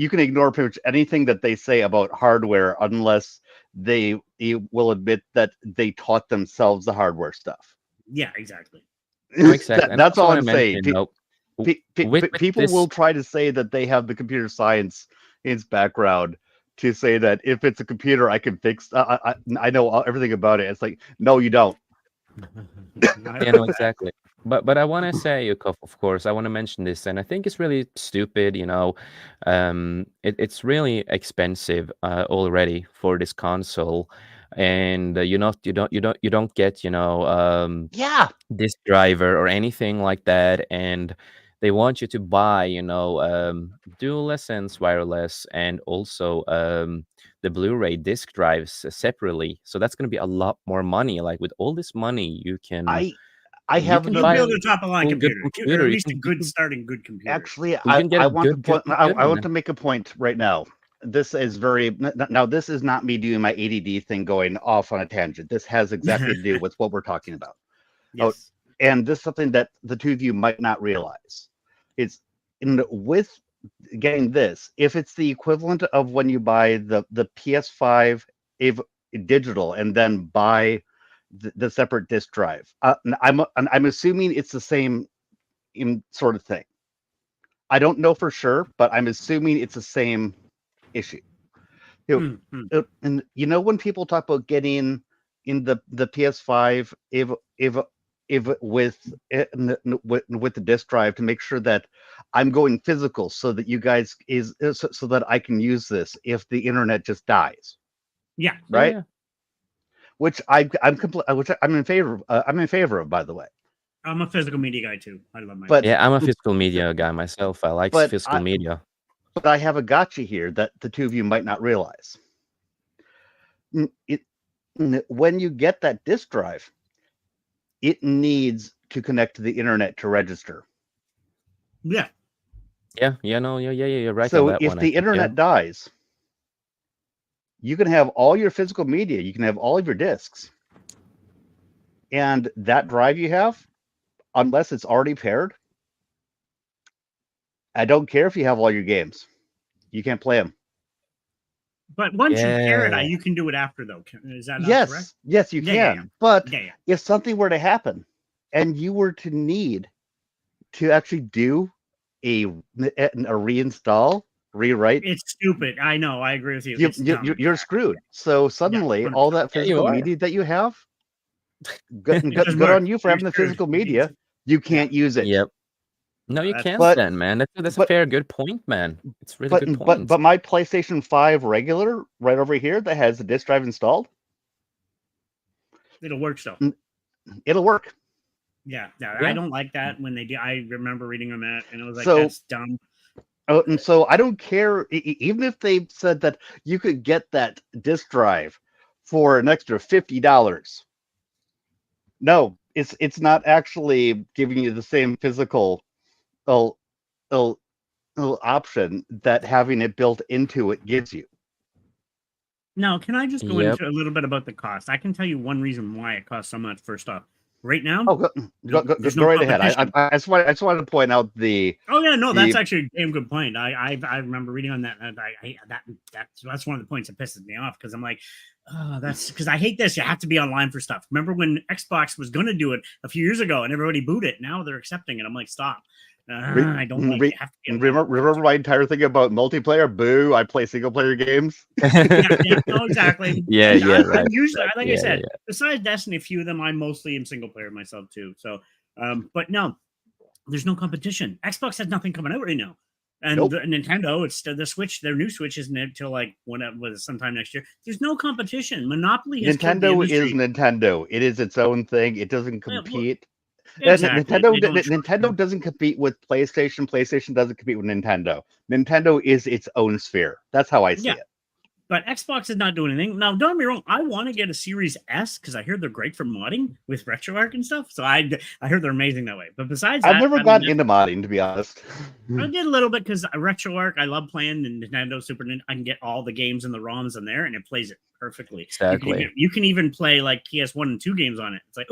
you can ignore pretty much anything that they say about hardware unless they will admit that they taught themselves the hardware stuff. Yeah, exactly. No, exactly. And I That's also all want I'm to saying. mention, you know, with People this, will try to say that they have the computer science in its background to say that if it's a computer, I can fix. I know everything about it. It's like, no, you don't. yeah, no, exactly. But I want to say, of course, I want to mention this, and I think it's really stupid. You know, it's really expensive already for this console, and you don't get, you know, Yeah, this driver or anything like that, and they want you to buy, you know, DualSense wireless and also the Blu-ray disc drives separately. So that's going to be a lot more money. Like with all this money, I I you have can You'll buy a build a top of line good computer, or computer. at least a good starting good computer. actually You can get I a want to good point I want computer. to make a point right now. This is very now this is not me doing my ADD thing going off on a tangent. This has exactly to do with what we're talking about. Oh, Yes. and this is something that the two of you might not realize. It's with getting this, if it's the equivalent of when you buy the PS5 if digital and then buy the separate disk drive. I'm assuming it's the same in sort of thing. I don't know for sure, but I'm assuming it's the same issue. And you know when people talk about getting in the PS5 if with the disk drive to make sure that I'm going physical so that you guys so that I can use this if the internet just dies, Yeah. right? Yeah. Which which I'm in favor I'm in favor of, by the way. I'm a physical media guy too. I love my But Yeah, I'm a physical media guy myself. I like but physical media. I have a gotcha here that the two of you might not realize. When you get that disk drive, it needs to connect to the internet to register. Yeah. Yeah, you're right on So that if one, I the think, yeah. internet dies, you can have all your physical media, you can have all of your discs, and that drive you have, unless it's already paired, I don't care if you have all your games, you can't play them. But once you pair it, Yeah. you can do it after though. Is that not correct? Yes, you Yeah, can. yeah. But Yeah, yeah. if something were to happen and you were to need to actually do a reinstall, rewrite, It's stupid. I know. I agree with you. It's dumb. you're screwed. So suddenly, 100%. all that Yeah, you physical are. media that you have, good, It doesn't good work. on you for having the Screws. physical media, you can't use it. Yep. No, you That's- can't But- then, man. That's a but- fair, good point, man. It's a really good point. But my PlayStation 5 regular right over here that has the disk drive installed, It'll work still. it'll work. Yeah. Yeah. I don't like that when they do. I remember reading on that, and it was like, So- that's dumb. Oh, and so I don't care, even if they said that you could get that disk drive for an extra $50. No, it's not actually giving you the same physical option that having it built into it gives you. Now, can I just go Yep. into a little bit about the cost? I can tell you one reason why it costs so much. First off, right now. Oh, go There's no right ahead. competition. I just wanted to point out the Oh yeah, no, that's the- actually a damn good point. I remember reading on that. And that's one of the points that pisses me off because I'm like, oh, that's because I hate this. You have to be online for stuff. Remember when Xbox was going to do it a few years ago and everybody booed it? Now they're accepting it. I'm like, stop. I don't like. You have to be online. remember my entire thing about multiplayer. Boo! I play single player games. Yeah, no, exactly. Yeah, And yeah, I'm right. usually, right, like yeah, I said, yeah. besides Destiny, a few of them, I mostly am single player myself too. So, but no, there's no competition. Xbox has nothing coming out right now, and Nope. the Nintendo, it's the Switch. Their new Switch isn't until like when it was sometime next year. There's no competition. Monopoly has killed the Nintendo is industry. Nintendo. It is its own thing. It doesn't well, compete. Exactly. They don't Nintendo doesn't compete with PlayStation. PlayStation doesn't compete with Nintendo. Nintendo is its own sphere. That's how I see Yeah. it. But Xbox is not doing anything. Now, don't get me wrong. I want to get a Series S because I hear they're great for modding with RetroArch and stuff. So I heard they're amazing that way. But besides that, I've never I mean, gotten into modding, to be honest. I did a little bit because RetroArch, I love playing the Nintendo Super Nintendo. I can get all the games and the ROMs in there, and it plays it perfectly. Exactly. You can even play like PS1 and 2 games on it. It's like,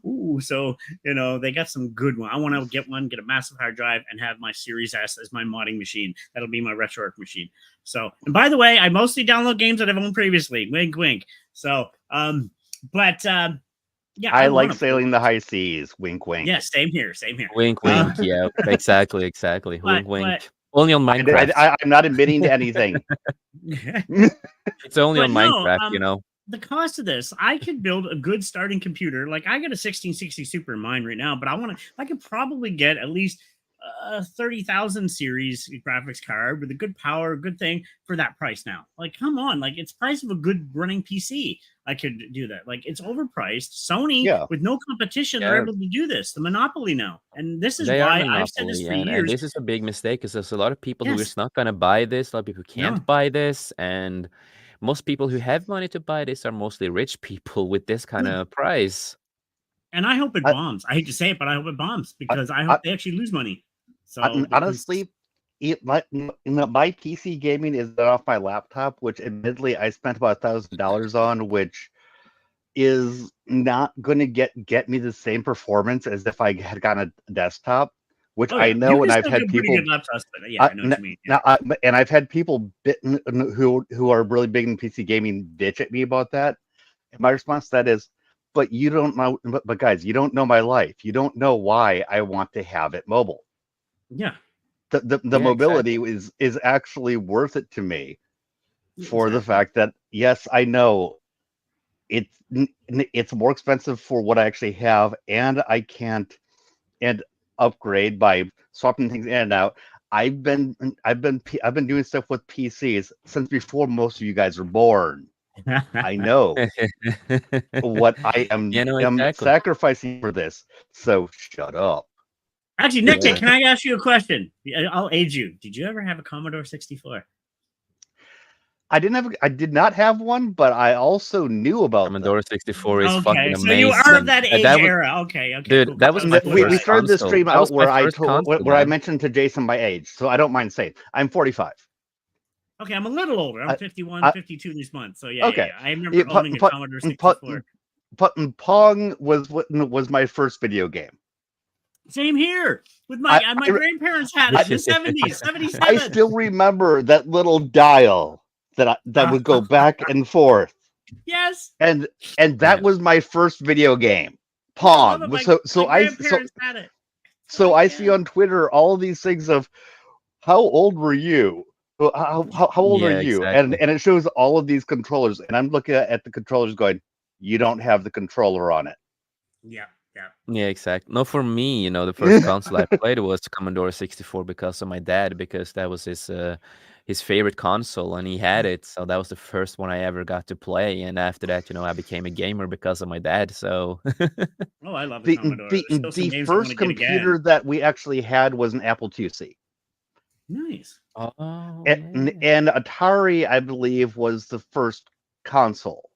ooh, so they got some good one. I want to get a massive hard drive, and have my Series S as my modding machine. That'll be my RetroArch machine. So, and by the way, I mostly download games that I've owned previously. Wink, wink. So, yeah, I want like to sailing the high seas. Wink, wink. Yeah, same here, same here. Wink, wink. Yeah, exactly, exactly. But Wink, wink. Only on Minecraft. I'm not admitting to anything. It's only on no, Minecraft. The cost of this, I could build a good starting computer. Like I got a 1660 Super in mine right now, but I could probably get at least a 30,000 series graphics card with a good power, good thing for that price now. Like, come on, like it's price of a good running PC. I could do that. Like it's overpriced. Sony with no competition, they're able to do this. The monopoly now, and this is why I've said this for years. And this is a big mistake because there's a lot of people who is not going to buy this. A lot of people who can't buy this, and most people who have money to buy this are mostly rich people with this kind of price. And I hope it bombs. I hate to say it, but I hope it bombs because I hope they actually lose money. So honestly, my PC gaming is off my laptop, which admittedly I spent about $1,000 on, which is not going to get me the same performance as if I had gotten a desktop. Which I know, and I've had people. Good laptops, but yeah, I know what you mean. Yeah. Now, and I've had people who are really big in PC gaming bitch at me about that. And my response to that is, but you don't know. But guys, you don't know my life. You don't know why I want to have it mobile. Yeah. The mobility is actually worth it to me for the fact that yes, I know it's more expensive for what I actually have, and I can't upgrade by swapping things in and out. I've been doing stuff with PCs since before most of you guys were born. I know what I am, sacrificing for this. So shut up. Actually, Nick, can I ask you a question? I'll aid you. Did you ever have a Commodore 64? I did not have one, but I also knew about Commodore 64 is fucking amazing. So you are of that age era. Okay. Dude, cool. that was we started this stream out where I mentioned to Jason my age, so I don't mind saying I'm 45. Okay, I'm a little older. I'm 51, 52 this month. So yeah, I remember owning a Commodore 64. Pong was my first video game. Same here. With my grandparents had it in the 70s, 77. I still remember that little dial that would go back and forth. Yes. And that was my first video game. Pong. I see on Twitter all of these things of how old were you? How old are you? Exactly. And it shows all of these controllers, and I'm looking at the controllers going, you don't have the controller on it. Yeah, exactly. No, for me, the first console I played was Commodore 64 because of my dad, because that was his favorite console, and he had it. So that was the first one I ever got to play. And after that, I became a gamer because of my dad. So I love the Commodore. The first computer that we actually had was an Apple IIc. Nice. Oh, and Atari, I believe, was the first console.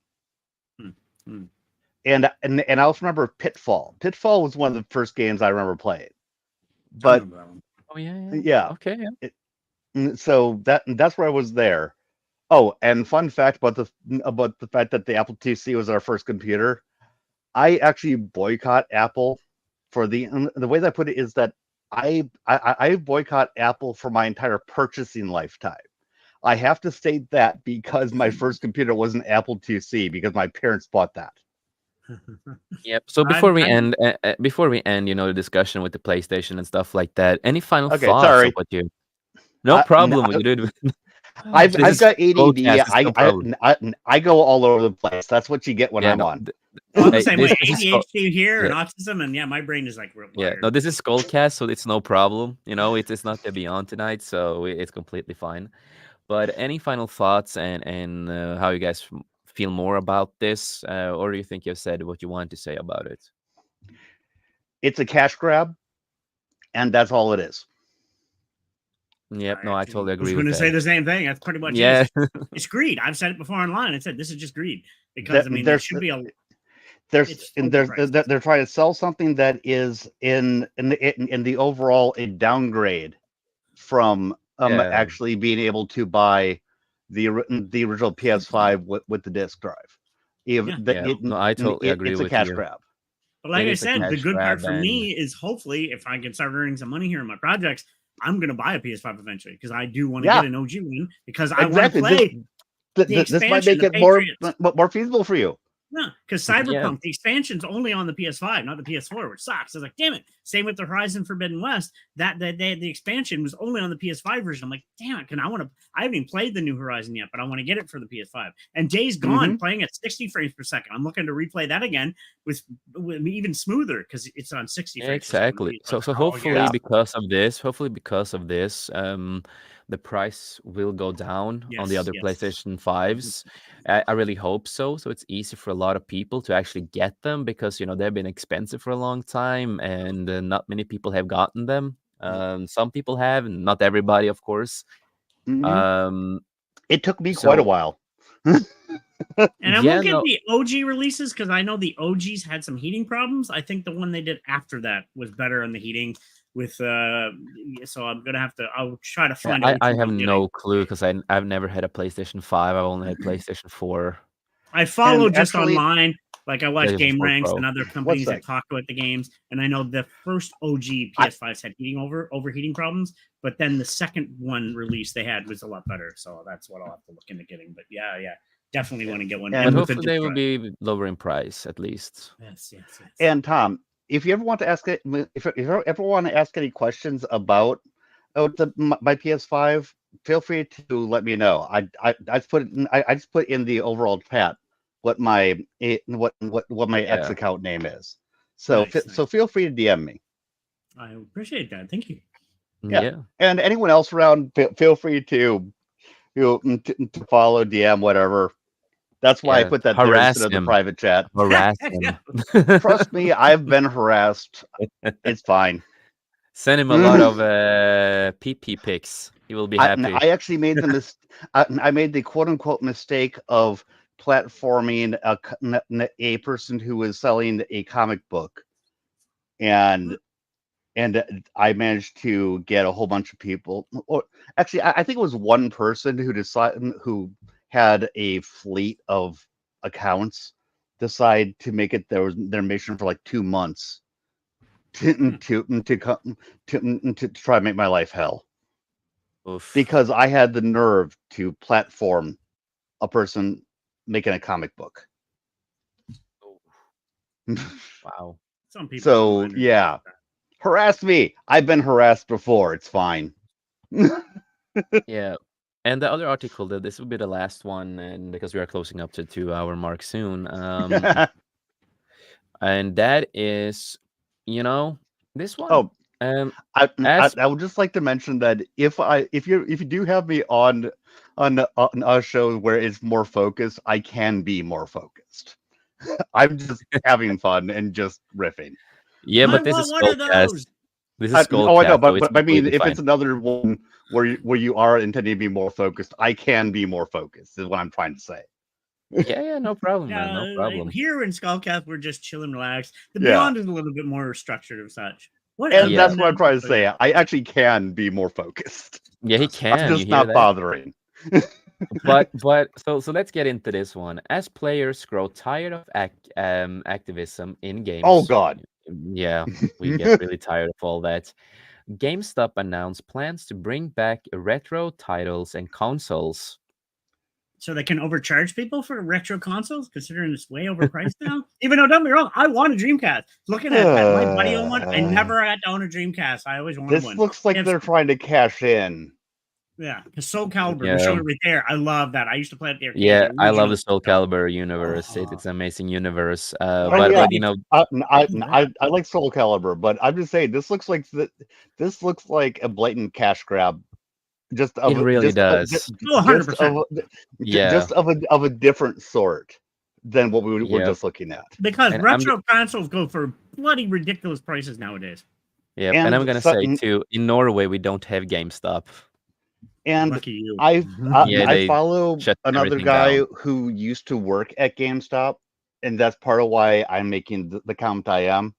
And I also remember Pitfall. Pitfall was one of the first games I remember playing. But okay. So that's where I was there. Oh, and fun fact about the fact that the Apple IIc was our first computer. I actually boycott Apple for the way that I put it is that I boycott Apple for my entire purchasing lifetime. I have to state that because my first computer was an Apple IIc because my parents bought that. Yep. So before we end, the discussion with the PlayStation and stuff like that, any final thoughts? Sorry. Of what you? No problem. Dude. I've got ADD. I go all over the place. That's what you get when I'm on. I'm the same way. ADHD here and autism, and my brain is like wired. No, this is Skullcast, so it's no problem. It's not to be on tonight, so it's completely fine. But any final thoughts and how you guys feel more about this, or do you think you've said what you want to say about it? It's a cash grab, and that's all it is. Yep, no, I totally agree. I was going to say the same thing. That's pretty much it. It's greed. I've said it before online. I said this is just greed because there should be they're trying to sell something that is in the overall a downgrade from actually being able to buy the original PS5 with the disc drive. If Yeah. the, Yeah. No, I totally agree it's a with cash you. grab. But like It I is a said, the cash good part grab, for and me is hopefully if I can start earning some money here in my projects, I'm gonna buy a PS5 eventually because I do want to Yeah. get an OG one because I want to Exactly. play the This might expansion, make the it more Patriots. feasible for you. No, because yeah, Cyberpunk, the expansion's only on the PS5, not the PS4, which sucks. I was like, damn it. Same with the Horizon Forbidden West. The expansion was only on the PS5 version. I'm like, damn it. I haven't even played the new Horizon yet, but I want to get it for the PS5. And Days Gone playing at 60 frames per second. I'm looking to replay that again with even smoother because it's on 60 frames exactly. per second. So Oh, hopefully yeah. because of this, the price will go down on the Yes, other yes. PlayStation 5s. I really hope so. So it's easy for a lot of people to actually get them because they've been expensive for a long time, and not many people have gotten them. Some people have, and not everybody, of course. Um, It took me quite a so while. And I yeah, won't get no, the OG releases because I know the OGs had some heating problems. I think the one they did after that was better on the heating with so I'm gonna have to I'll try to find out which I one have I'm no getting. clue because I've never had a PlayStation 5. I've only had PlayStation 4, I follow And just actually, online. Like I watch PlayStation Game 4 Ranks and Pro. other one companies that sec. talk about the games, and I know the first OG I, PS5s had overheating problems, but then the second one release they had was a lot better. So that's what I'll have to look into getting. But yeah, definitely want to get one. But And and with a hopefully disc they will drive. be lower in price at least. Yes. and Tom, if you ever want to ask it, if you ever want to ask any questions about my PS5, feel free to let me know. I just put it I just put in the overall chat what my what my X Yeah. account name is. So Nice. so feel free to DM me. I appreciate that. Thank you. Yeah, Yeah. and anyone else around, feel free to to follow, DM, whatever. That's why I Yeah. put that there instead Harass of the him. private chat. Harass him. Trust me, I've been harassed. It's fine. Send him a lot of PP pics. He will be happy. I actually made I made the quote unquote mistake of platforming a person who was selling a comic book, and I managed to get a whole bunch of people. Or actually, I think it was one person who had a fleet of accounts decide to make it their mission for like 2 months to try to make my life hell, Oof. because I had the nerve to platform a person making a comic book. Wow. Some people do So understand yeah, that. harass me. I've been harassed before. It's fine. Yeah. And the other article, that this will be the last one, and because we are closing up to 2 hour mark soon. And that is, this one. Oh, I As would just like to mention that if you do have me on a show where it's more focused, I can be more focused. I'm just having fun and just riffing. yeah, I but this want is one of Skullcast. those. This is Oh, I know, Skullcast, so it's but I mean, completely if it's fine. another one where you are intending to be more focused, I can be more focused. Is what I'm trying to say. Yeah, no problem, man. No problem. Here in Skullcast, we're just chilling, relaxed. The Yeah, Beyond is a little bit more structured and such. Whatever. and Yeah. that's what I'm trying to say. I actually can be more focused. Yeah, he Awesome. I'm can. You just hear not that? bothering. But so let's get into this one. As players grow tired of activism in Oh games, God. yeah, we get really tired of all that. GameStop announced plans to bring back retro titles and consoles. So they can overcharge people for retro consoles, considering it's way overpriced now. Even though, don't get me wrong, I want a Dreamcast. Looking at that, my buddy owned one. I never had to own a Dreamcast. I always wanted This one. looks like If- they're trying to cash in. Yeah, because Soul Calibur, Yeah. we showed it right there. I love that. I used to play at the arcade. Yeah, the I love original the Soul stuff. Calibur universe. Oh. It's an amazing universe. Oh Why yeah, But maybe I like Soul Calibur, but I'm just saying this looks like this looks like a blatant cash grab. Just it of really just of, does. Oh, just 100%. of Yeah. just of a different sort than what we were Yep. just looking at. Because And I'm retro consoles go for bloody ridiculous prices nowadays. Yep. And I'm And gonna so, say too, in Norway we don't have GameStop. and Lucky you. Yeah, I they follow shut another everything guy down. who used to work at GameStop, and that's part of why I'm making the comment I am.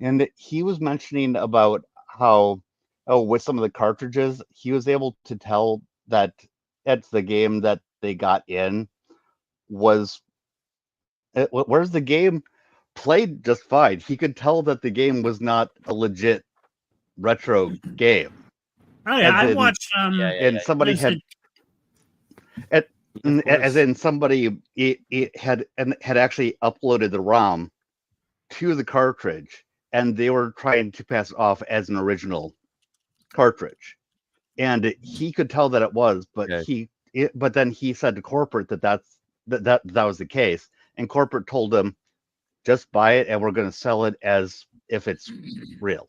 And he was mentioning about how, with some of the cartridges, he was able to tell that at the game that they got in was whereas the game played just fine. He could tell that the game was not a legit retro game, Oh yeah, as I in watched Yeah, yeah, and what somebody is it? had at, yeah. Of as course. in somebody it had actually uploaded the ROM to the cartridge, and they were trying to pass it off as an original cartridge, and he could tell that it was, but Okay. but then he said to corporate that was the case, and corporate told him just buy it, and we're going to sell it as if it's real.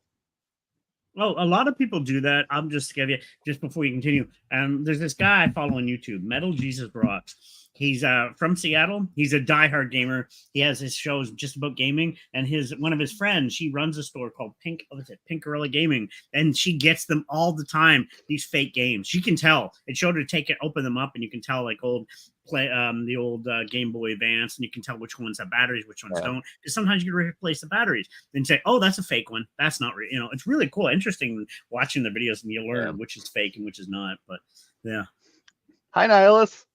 Oh, a lot of people do that. I'm just give you just before you continue. There's this guy I follow on YouTube, Metal Jesus Rocks. He's from Seattle. He's a diehard gamer. He has his shows just about gaming, and his one of his friends, she runs a store called Pink Gorilla Gaming, and she gets them all the time. These fake games, she can tell. It showed her take it, open them up, and you can tell like the old Game Boy Advance, and you can tell which ones have batteries, which ones Yeah. don't. Because sometimes you can replace the batteries and say, "Oh, that's a fake one. That's not real." It's really cool, interesting watching the videos, and you learn Yeah. which is fake and which is not. But yeah, Hi, Nihilus.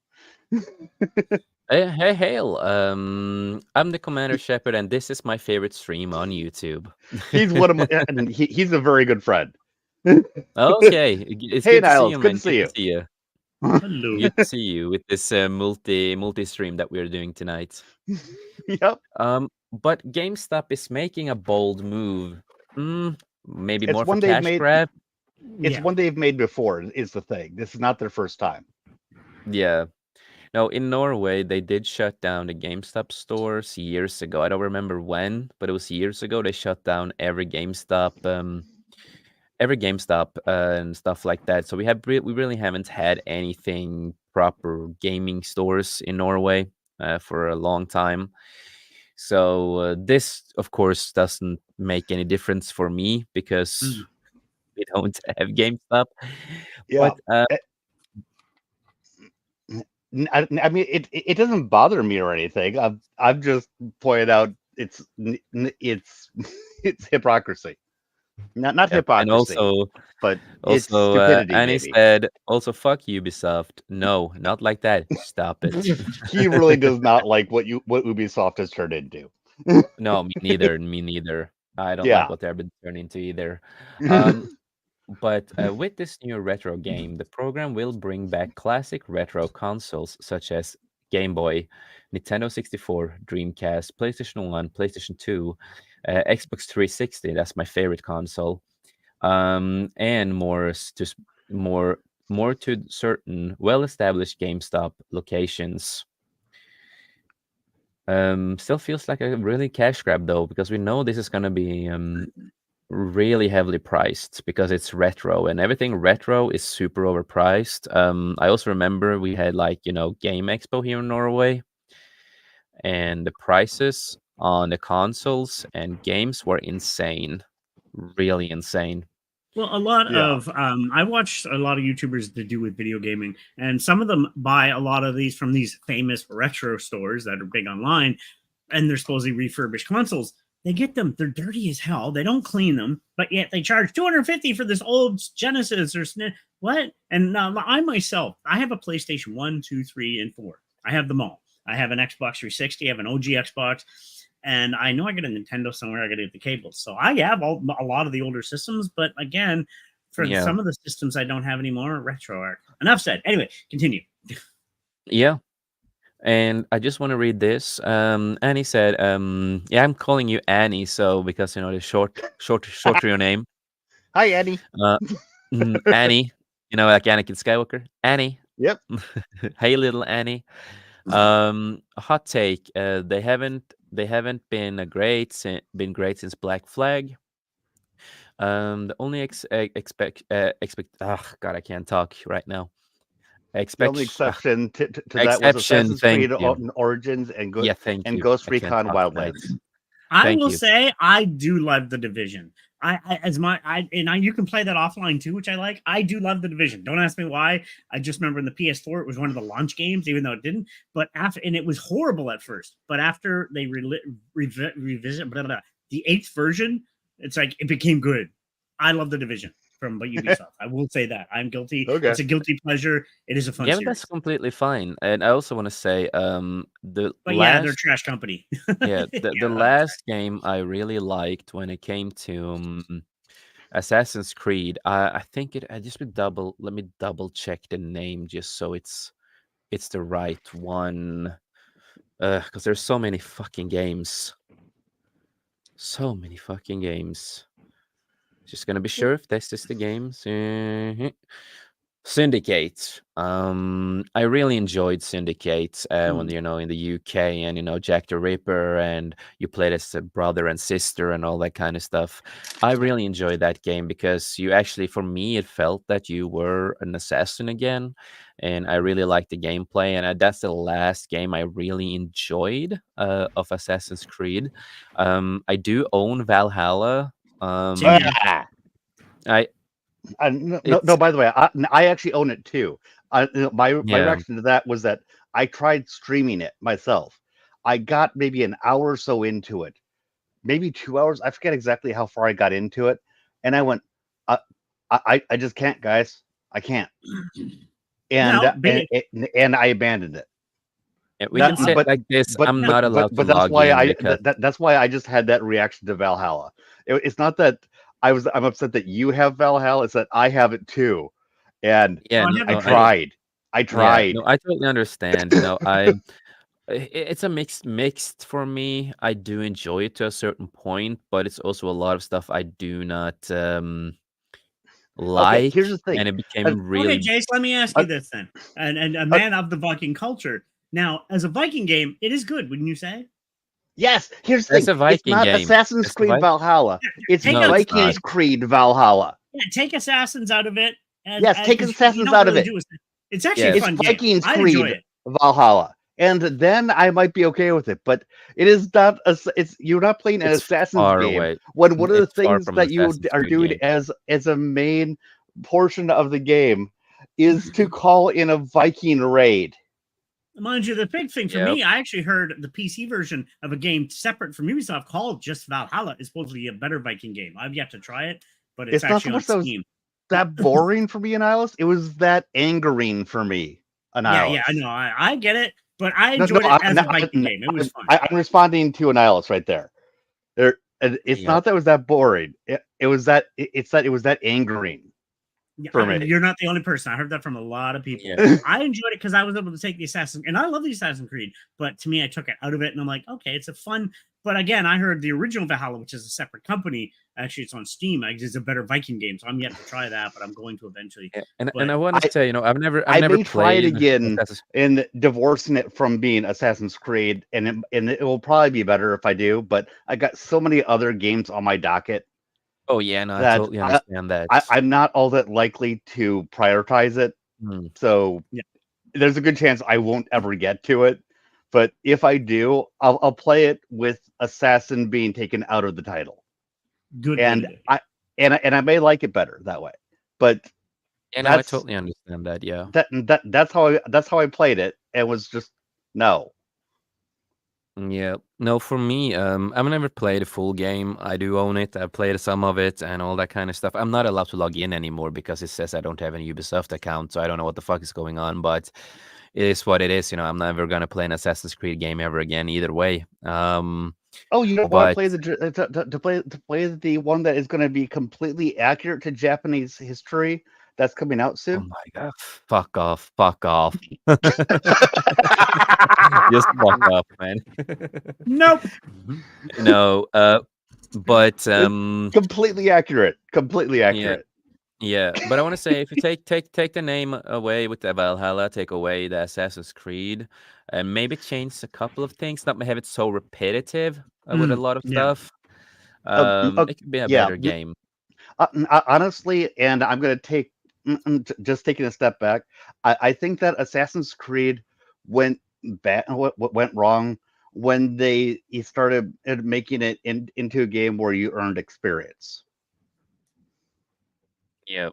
Hey, hey, hail. I'm the Commander Shepherd, and this is my favorite stream on YouTube. He's one of my, and he's a very good friend. Okay, it's Hey, good to see Nihilus, you, good man. to see Good you. to see you. hello. Good to see you with this multi stream that we're doing tonight. Yep, But GameStop is making a bold move. Maybe it's more for one they've cash made. grab. It's Yeah. one they've made before. Is the thing. This is not their first time. Yeah. No, in Norway, they did shut down the GameStop stores years ago. I don't remember when, but it was years ago. They shut down every GameStop and stuff like that. So we really haven't had anything proper gaming stores in Norway for a long time. So this, of course, doesn't make any difference for me because Mm. we don't have GameStop. Yeah. But I mean, it doesn't bother me or anything. I've just pointed out it's it's hypocrisy. Not yeah, and hypocrisy, but it's also stupidity. Annie Maybe said, also fuck Ubisoft. No, not like that. Stop it. he really does not like what Ubisoft has turned into. No, me neither. Me neither. I don't like Yeah. what they've been turned into either. Um, But with this new retro game, the program will bring back classic retro consoles such as Game Boy, Nintendo 64, Dreamcast, PlayStation 1, PlayStation 2, Xbox 360, that's my favorite console, and more more to certain well-established GameStop locations. Still feels like a really cash grab though, because we know this is gonna be really heavily priced because it's retro and everything retro is super overpriced. I also remember we had Game Expo here in Norway, and the prices on the consoles and games were insane, really insane. Well, a lot Yeah. of I watched a lot of YouTubers to do with video gaming, and some of them buy a lot of these from these famous retro stores that are big online, and they're supposedly refurbished consoles. They get them; they're dirty as hell. They don't clean them, but yet they charge 250 for this old Genesis or what? And I myself, I have a PlayStation 1, 2, 3, and 4. I have them all. I have an Xbox 360. I have an OG Xbox. And I know I got a Nintendo somewhere. I got to get the cables, so I have a lot of the older systems. But again, for Yeah, some of the systems I don't have anymore, retro art. Enough said. Anyway, continue. yeah. And I just want to read this. Annie said, yeah, I'm calling you Annie, so because the short to your name. Hi, Eddie. Uh, Annie, like Anakin Skywalker. Annie. Yep. Hey, little Annie. Hot take. They haven't been great since Black Flag. The only God, I can't talk right now. The only Expect exception to that was exception. Assassin's Thank Creed you. Origins Yeah, thank you. Ghost I can't Recon talk tonight. Wildlands. I Thank will you. say I do love the Division. You can play that offline too, which I like. I do love the Division. Don't ask me why. I just remember in the PS4 it was one of the launch games, even though it didn't. But it was horrible at first. But after they revisit the 8th version, it's like it became good. I love the Division. from Ubisoft. I will say that I'm guilty. Okay. It's a guilty pleasure. It is a fun Yeah, but series. that's completely fine. And I also want to say, the But yeah, they're last, trash company. yeah, the Yeah, last game I really liked when it came to Assassin's Creed. I think it. I just let me double check the name just so it's the right one. Because there's so many fucking games. So many fucking games. Just gonna be sure if this is the games. Syndicate. I really enjoyed Syndicate when in the UK, and Jack the Ripper, and you played as a brother and sister and all that kind of stuff. I really enjoyed that game because you actually, for me, it felt that you were an assassin again, and I really liked the gameplay. And that's the last game I really enjoyed of Assassin's Creed. I do own Valhalla. Same here. I No, it's by the way, I actually own it too. My yeah. reaction to that was that I tried streaming it myself. I got maybe an hour or so into it, maybe 2 hours. I forget exactly how far I got into it, and I went, I I just can't, guys. I can't, and No, and I abandoned it. We can say it But like this. I'm not allowed to that's log why in because that's why I just had that reaction to Valhalla. It's not that I'm upset that you have Valhalla. It's that I have it too, and yeah, I no, have I it no, too. tried. I yeah, tried. no, I totally understand. It's a mixed for me. I do enjoy it to a certain point, but it's also a lot of stuff I do not Okay, like, here's the thing. and it Uh, became Okay, really Jace, let me ask uh, you this then. And a uh, man of the Viking culture. Now, as a Viking game, it is good, wouldn't you say? yes, here's the that's thing. a It's Viking not game. Assassin's That's the Creed Viking. Valhalla. It's Take No, out it's not. Vikings Creed Valhalla. take assassins out of it, and Yes, take because you Assassins don't out of really it. do it. It's actually a Yes, It's fun game. Vikings I enjoy Creed it. Valhalla, and then I might be okay with it. But it is not. It's you're not playing an it's Assassin's far game away. when one of the It's far things from an that you Assassin's are Creed doing game. as a main portion of the game is to call in a Viking raid. Mind you, the big thing for Yep. me, I actually heard the PC version of a game separate from Ubisoft called just Valhalla is supposedly a better Viking game. I've yet to try it, but it's It's not so actually on much that was Steam. that boring for me, Annihilus. It was that angering for me, Yeah, I Annihilus. know. I get it, but I No, enjoyed it as a Viking game. It was fun. I'm responding to Annihilus right there. It's Yep. not that it was that boring. It's that it was that angering Yeah, for me. you're not the only person. I heard that from a lot of people. Yeah. I enjoyed it because I was able to take the Assassin, and I love the Assassin's Creed. But to me, I took it out of it, and I'm like, okay, it's a fun. But again, I heard the original Valhalla, which is a separate company. Actually, it's on Steam. It's a better Viking game, so I'm yet to try that, but I'm going to eventually. Yeah, and But I want to I say, I've I never may try it played again Assassin's. in divorcing it from being Assassin's Creed, and it will probably be better if I do. But I got so many other games on my docket Oh yeah, no, I that totally understand that. I'm not all that likely to prioritize it. Hmm. So yeah, there's a good chance I won't ever get to it. But if I do, I'll play it with Assassin being taken out of the title, good way to and do it. I may like it better that way. But Yeah, no, I that's totally understand that. Yeah. that's how I played it. It was just no. Yeah. No, for me, I've never played a full game. I do own it. I've played some of it and all that kind of stuff. I'm not allowed to log in anymore because it says I don't have an Ubisoft account, so I don't know what the fuck is going on. But it is what it is. I'm never gonna play an Assassin's Creed game ever again, either way. Oh, you don't want to But play to play the one that is going to be completely accurate to Japanese history that's coming out oh soon. my god, fuck off, fuck off. Just fuck off, man. Nope. No, but Completely accurate. Completely yeah. accurate. Yeah, but I want to say if you take the name away with the Valhalla, take away the Assassin's Creed, and maybe change a couple of things, not have it so repetitive with a lot of Yeah. stuff. Uh, It could be a yeah. better game. Honestly, and I'm going to take just taking a step back. I think that Assassin's Creed went bad. What went wrong when they started making it into a game where you earned experience. Yeah,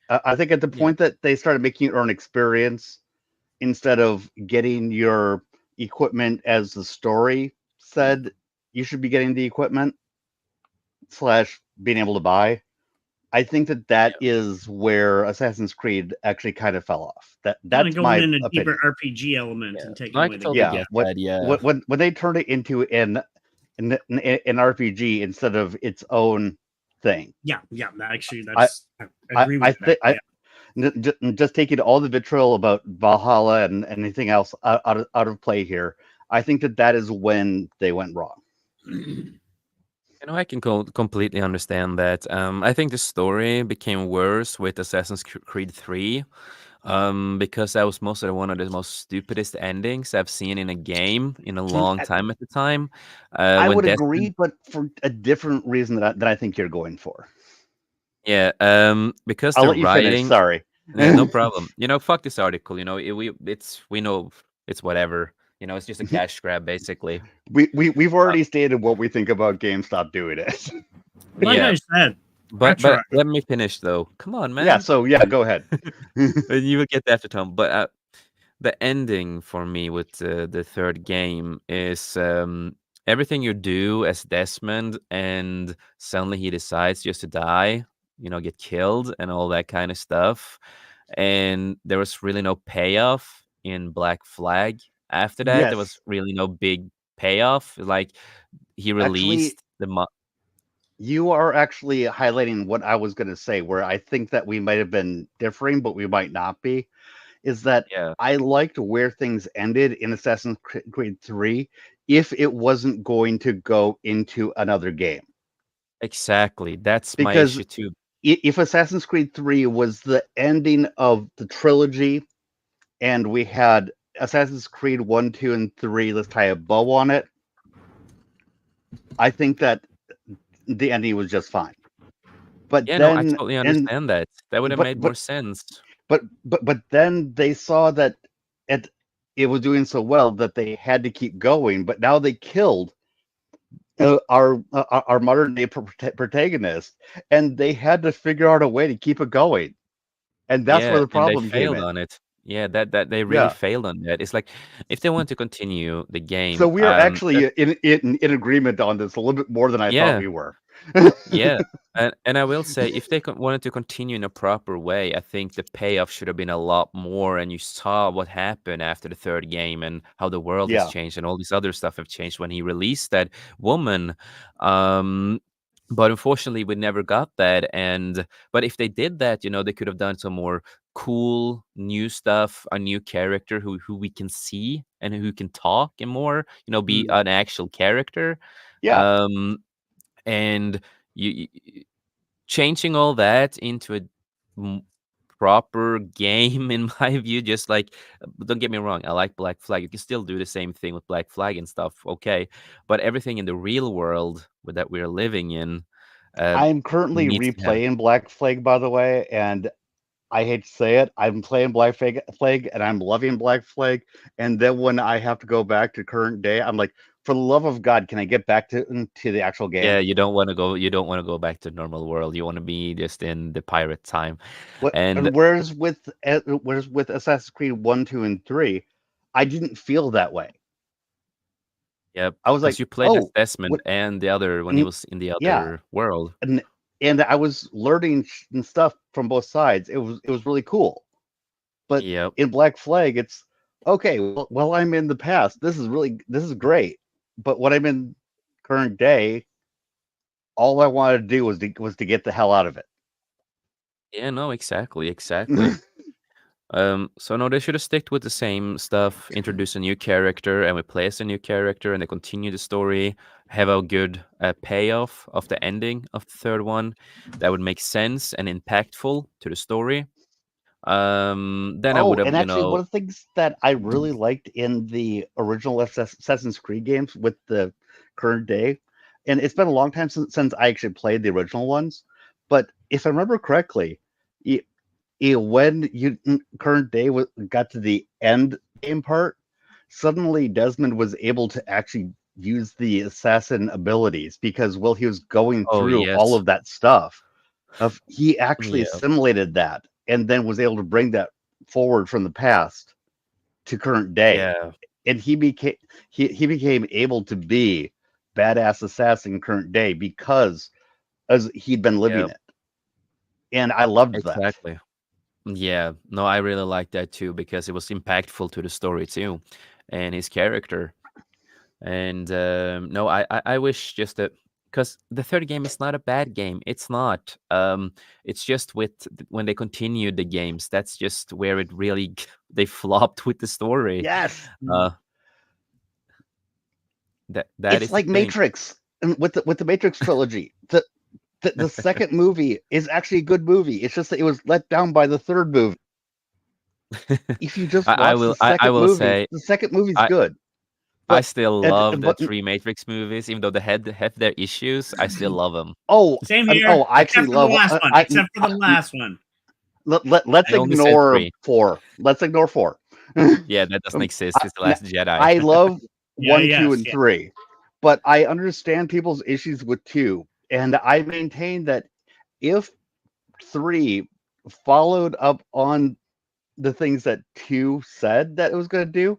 I think at the yeah, point that they started making you earn experience instead of getting your equipment as the story said you should be getting the equipment slash being able to buy, I think that is where Assassin's Creed actually kind of fell off. Kind of That's going my in a deeper opinion. RPG element Yeah. and taking No, I away can the totally game. Yeah, Yeah. get that. Yeah. when they turned it into an RPG instead of its own thing. Yeah. Actually, I I agree I with that. think just taking all the vitriol about Valhalla and anything else out of play here. I think that is when they went wrong. I can completely understand that. I think the story became worse with Assassin's Creed 3, because that was most of one of the most stupidest endings I've seen in a game in a Mm, long time at the time. I When would Desmond, agree, but for a different reason that I think you're going for. yeah, because I'll the let you finish. writing, Sorry. yeah, no problem. Fuck this article. We know it's whatever. It's just a cash grab, basically. We've Uh, already stated what we think about GameStop doing it. Like yeah, I said, but let me finish though. Come on, Yeah, man. so yeah, go ahead. You will get that after Tom. But the ending for me with the third game is everything you do as Desmond, and suddenly he decides just to die, get killed, and all that kind of stuff. And there was really no payoff in Black Flag. After that, there Yes, was really no big payoff. Like he actually, released the you are actually highlighting what I was going to say, where I think that we might have been differing, but we might not be. Is that yeah, I liked where things ended in Assassin's Creed 3 if it wasn't going to go into another game. exactly. That's my Because issue too. if Assassin's Creed 3 was the ending of the trilogy and we had Assassin's Creed 1, 2, and 3, let's tie a bow on it, I think that the ending was just fine. But Yeah, no, I then totally and understand that. That would have but made more but sense. but then they saw that it it was doing so well that they had to keep going. But now they killed our modern day protagonist, and they had to figure out a way to keep it going, and that's where Yeah, the and they problem came failed in. on it. Yeah, that they really Yeah. failed on that. It's like if they want to continue the So game, we are that actually in agreement on this a little bit more than I thought yeah, we were. yeah, and I will say if they wanted to continue in a proper way, I think the payoff should have been a lot more. And you saw what happened after the third game and how the world has Yeah. changed and all this other stuff have changed when he released that woman. Um, but unfortunately, we never got that. And but if they did that, they could have done some more cool new stuff, a new character who we can see and who can talk and more, be Mm, an actual character. yeah. Um, and you changing all that into a m- proper game in my view, just like, don't get me wrong, I like Black Flag. You can still do the same thing with Black Flag and stuff, okay, but everything in the real world that we're living in uh, I'm currently needs to have. replaying Black Flag, by the way, and I hate to say it, I'm playing Black Flag, and I'm loving Black Flag. And then when I have to go back to current day, I'm like, for the love of God, can I get back to the actual Yeah, game? you don't want to go back to normal world. You want to be just in the pirate time. What? And And whereas with Assassin's Creed 1, 2, and 3, I didn't feel that way. yeah, I was because like, you played as oh, Desmond what? and the other when he mm, was in the Yeah, other world. and I was learning and stuff from both sides. It was really cool. But Yep. in Black Flag, it's okay. Well, I'm in the past. This is great. But when I'm in current day, all I wanted to do was to get the hell out of Yeah, no, exactly, exactly. it. So no, they should have sticked with the same stuff, introduce a new character, and we play as a new character, and they continue the story, have a good payoff of the ending of the third one that would make sense and impactful to the story. Then I would Oh, have, and actually, one of the things that I really liked in the original Assassin's Creed games with the current day, and it's been a long time since I actually played the original ones, but if I remember correctly, when current day got to the end game part, suddenly Desmond was able to actually use the assassin abilities because while he was going oh through all yes, of that stuff, he actually yeah, assimilated that and then was able to bring that forward from the past to current day, yeah, and he became able to be badass assassin current day because as he'd been living yeah. it. and I loved that. Exactly. Yeah. No, I really like that too because it was impactful to the story too, and his character. And no, I wish just that because the third game is not a bad game. It's not. It's just when they continued the games, that's just where it really they flopped with the story. Yes, Uh, that it's is the like thing. Matrix with the Matrix trilogy. The second movie is actually a good movie. It's just that it was let down by the third movie. If you just watch I will say the second movie's I good. I But still and love the but three Matrix movies, even though they have their issues. I still love them. Same oh, here, I actually except for the love. last one. Except for the last one. Let's I only said ignore three. 4. Let's ignore 4. Yeah, that doesn't exist. I, It's the Last Jedi. I love Yeah. 1, 2, Yes. and Yeah. 3, but I understand people's issues with 2, and I maintain that if 3 followed up on the things that 2 said that it was going to do,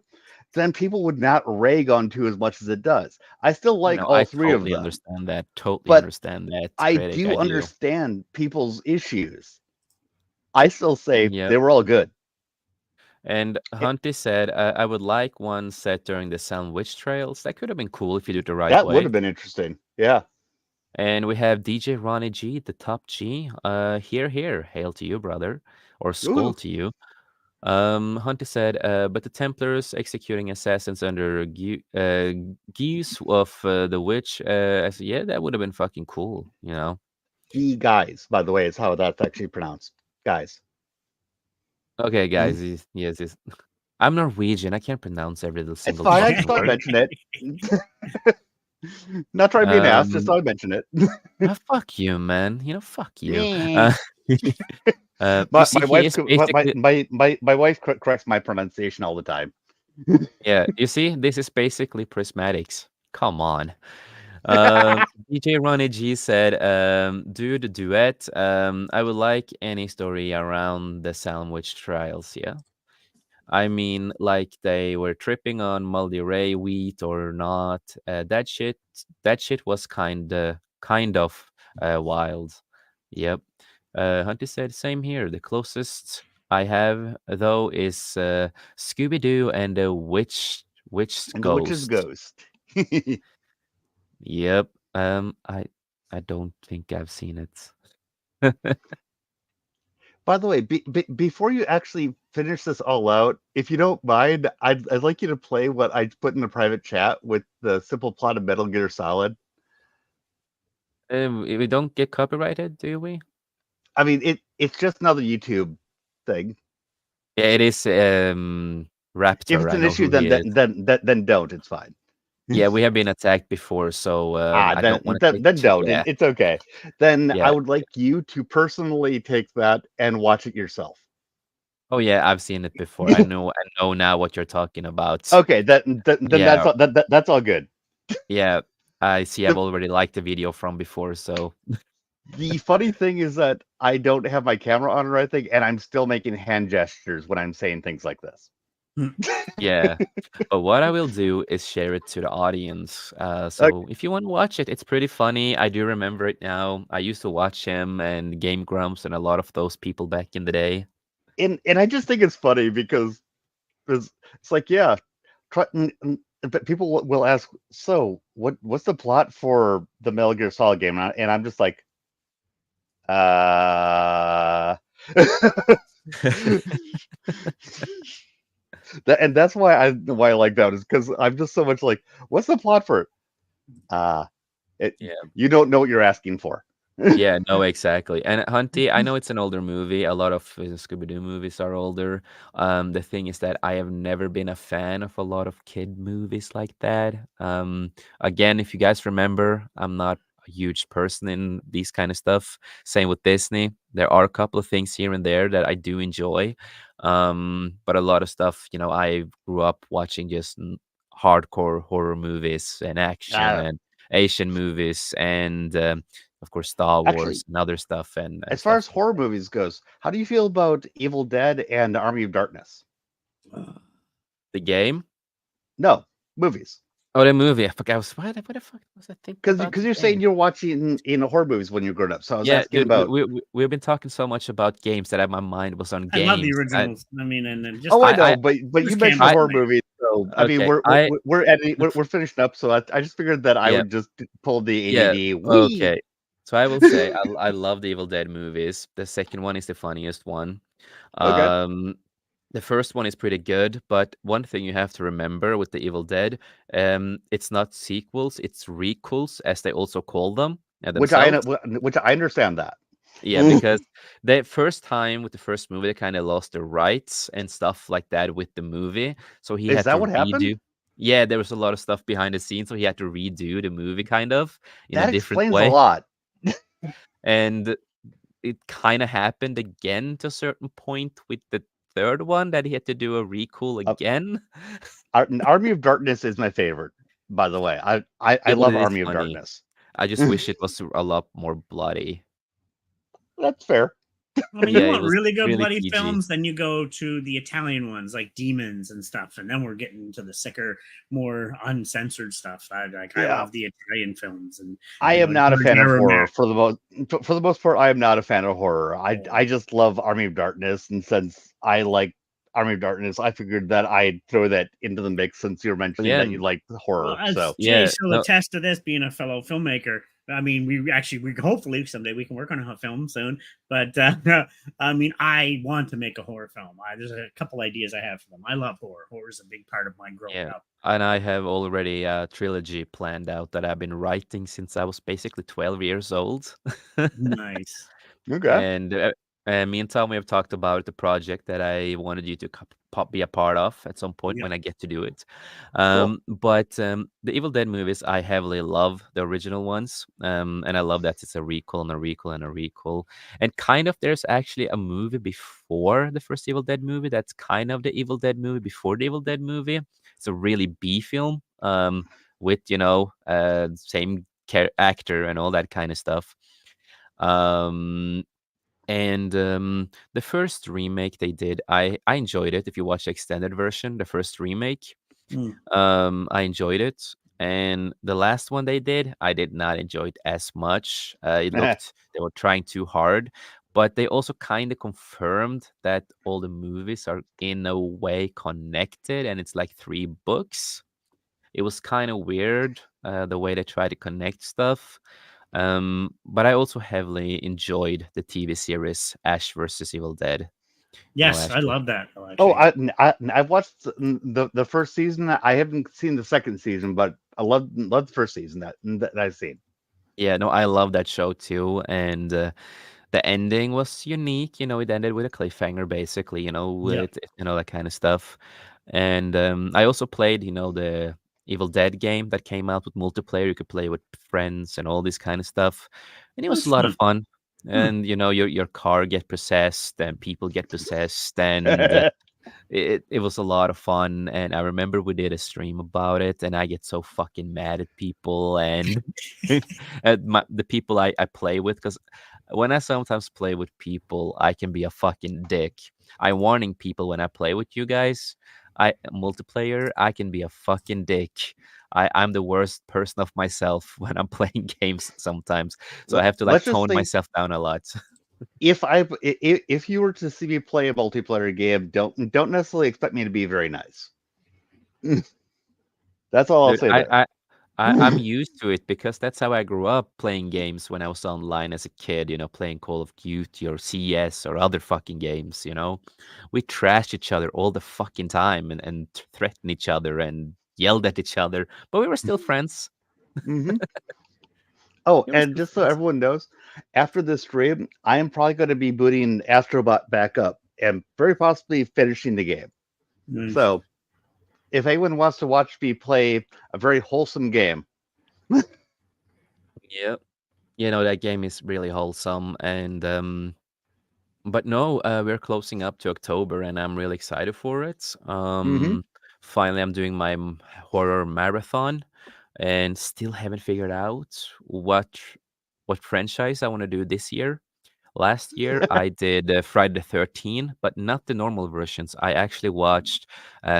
then people would not rag on 2 as much as it does. I still like No, all I 3 of totally them, understand that. Totally but understand that I critic. do I do. understand people's issues. I still say Yep. they were all good. And Hunty said, I would like one set during the Salem Witch Trails. That could have been cool if you do it the right That would way. have been interesting. Yeah. And we have DJ Ronnie G, the top G. Here. Hail to you, brother. Or skull Ooh, to you. Hunter said, but the Templars executing assassins under Geese of the Witch. I said, yeah, that would have been fucking cool, you know? the guys, by the way, is how that's actually pronounced. Guys. Okay, Mhm. guys. Yes, yes. I'm Norwegian. I can't pronounce every little It's single fine. I fucking just thought I'd word. mention it. Not trying to be an ass, just Um, thought I'd mention it. fuck you, man. You know, fuck you. Eh. You My see, he wife is basically my wife corrects my pronunciation all the time. yeah. You see, this is basically prismatics. Come on. Um, DJ Ronnie G said, do the duet. I would like any story around the Salem witch trials. Yeah. I mean, like they were tripping on multi-ray wheat or not. That shit was kind of wild. Yep. Hunter said, same here. The closest I have though is Scooby Doo and the witch And the witch's ghost. ghost. Yep. I don't think I've seen it. By the way, before you actually finish this all out, if you don't mind, I'd like you to play what I put in the private chat with the simple plot of Metal Gear Solid. We don't get copyrighted, do we? I mean, it's just another YouTube thing. Yeah, it is If Raptor. it's I an know issue, who he is. then don't. It's fine. Yeah, we have been attacked before, so I don't want to take Then too. don't. Yeah, It's okay. Then I yeah. would like you to personally take that and watch it yourself. Oh yeah, I've seen it before. I know now what you're talking about. Okay, then Yeah, that's all good. yeah. I see. I've The already liked the video from before, so the funny thing is that I don't have my camera on or anything, and I'm still making hand gestures when I'm saying things like this. yeah. But what I will do is share it to the audience. Like, So if you want to watch it, it's pretty funny. I do remember it now. I used to watch him and Game Grumps and a lot of those people back in the day. and I just think it's funny because it's like, yeah, but people will ask, so what's the plot for the Metal Gear Solid game? And I'm just like, uh and that's why I like that is because I'm just so much like, what's the plot for it? Uh Yeah. you don't know what you're asking for. Yeah, no, exactly. And Hunty, I know it's an older movie. A lot of Scooby-Doo movies are older. The thing is that I have never been a fan of a lot of kid movies like that. Again, if you guys remember, I'm not a huge person in these kind of stuff. Same with Disney. There are a couple of things here and there that I do enjoy. But a lot of stuff, I grew up watching just hardcore horror movies and action Uh, and Asian movies and of course, Star Actually, Wars and other stuff and as far stuff as like horror that. movies goes, how do you feel about Evil Dead and Army of Darkness? The game? No, movies. Oh, the movie. I forgot. What the fuck was I thinking about Because you're saying today? you're watching horror movies when you're growing up, so I was Yeah, asking dude, about. we've been talking so much about games that my mind was on I love the games. originals. I mean, and then just Oh, I I know, but you Bruce mentioned Campbell's I horror great. movies, so I mean okay. we're editing, we're finishing up, so I just figured that I Yeah, would just pull the yeah. ADD. Wee. Okay. So I will say I love the Evil Dead movies. The second one is the funniest one. Okay. Um, the first one is pretty good, but one thing you have to remember with the Evil Dead, it's not sequels, it's requels, as they also call them Which I themselves. know, which I understand that. Yeah, because the first time with the first movie, they kind of lost the rights and stuff like that with the movie, so he Is had that to what happened? redo. Yeah, there was a lot of stuff behind the scenes, so he had to redo the movie kind of in a That different explains a way, lot. and it kind of happened again to a certain point with the third one that he had to do a recall Uh, again. Army of Darkness is my favorite, by the way. I But love it is Army of funny. Darkness. I just wish it was a lot more bloody. That's fair. I mean, you Yeah, it want was really good really bloody PG. films, then you go to the Italian ones like Demons and stuff, and then we're getting into the sicker, more uncensored stuff. I Yeah. love the Italian films, and I am not a George fan of horror Aramat. for the most part. I am not a fan of horror. I Oh, just love Army of Darkness, and since I like Army of Darkness, I figured that I'd throw that into the mix since you were mentioning Yeah, that you like well, horror. as So yeah, Chase will no, attest to this, being a fellow filmmaker. I mean, we hopefully someday we can work on a film soon. But I mean, I want to make a horror film. There's a couple ideas I have for them. I love horror. Horror is a big part of my growing yeah. up. And I have already a trilogy planned out that I've been writing since I was basically 12 years old. Nice. okay, And me and Tommy have talked about the project that I wanted you to be a part of at some point Yeah. when I get to do it. cool. But the Evil Dead movies, I heavily love the original ones, and I love that it's a recall and a recall and a recall. And kind of, there's actually a movie before the first Evil Dead movie that's kind of the Evil Dead movie before the Evil Dead movie. It's a really B film, with same actor and all that kind of stuff. Um, and the first remake they did, I enjoyed it. If you watch the extended version, the first remake, Mm. I enjoyed it. And the last one they did, I did not enjoy it as much. It looked they were trying too hard, but they also kind of confirmed that all the movies are in a way connected, and it's like three books. It was kind of weird the way they try to connect stuff. But I also heavily enjoyed the TV series Ash versus Evil Dead. You know, Yes, Ash. I love that. Oh, Oh, actually, I've watched the first season. I haven't seen the second season, but I love the first season that I've seen. Yeah, no, I love that show too. And the ending was unique. You know, it ended with a cliffhanger, basically. You know, yeah. with that kind of stuff. And I also played, the Evil Dead game that came out with multiplayer. You could play with friends and all this kind of stuff, and it was That's a lot of fun. fun. Hmm. And your car get possessed, and people get possessed, and it was a lot of fun. And I remember we did a stream about it, and I get so fucking mad at people and the people I play with, because when I sometimes play with people, I can be a fucking dick. I'm warning people when I play with you guys. I multiplayer, I can be a fucking dick. I'm the worst person of myself when I'm playing games sometimes. So I have to like Let's just tone say myself down a lot. if you were to see me play a multiplayer game, don't necessarily expect me to be very nice. That's all I'll Dude, say there. I'm used to it because that's how I grew up playing games when I was online as a kid, playing Call of Duty or CS or other fucking games. We trashed each other all the fucking time and threatened each other and yelled at each other, but we were still friends. hmm Oh, We were and still just so friends. everyone knows, after this stream, I am probably going to be booting Astrobot back up and very possibly finishing the game. Nice. So if anyone wants to watch me play a very wholesome game, Yeah. That game is really wholesome and but no, we're closing up to October and I'm really excited for it. hmm Finally I'm doing my horror marathon and still haven't figured out what franchise I want to do this year. Last year, I did Friday the 13th, but not the normal versions. I actually watched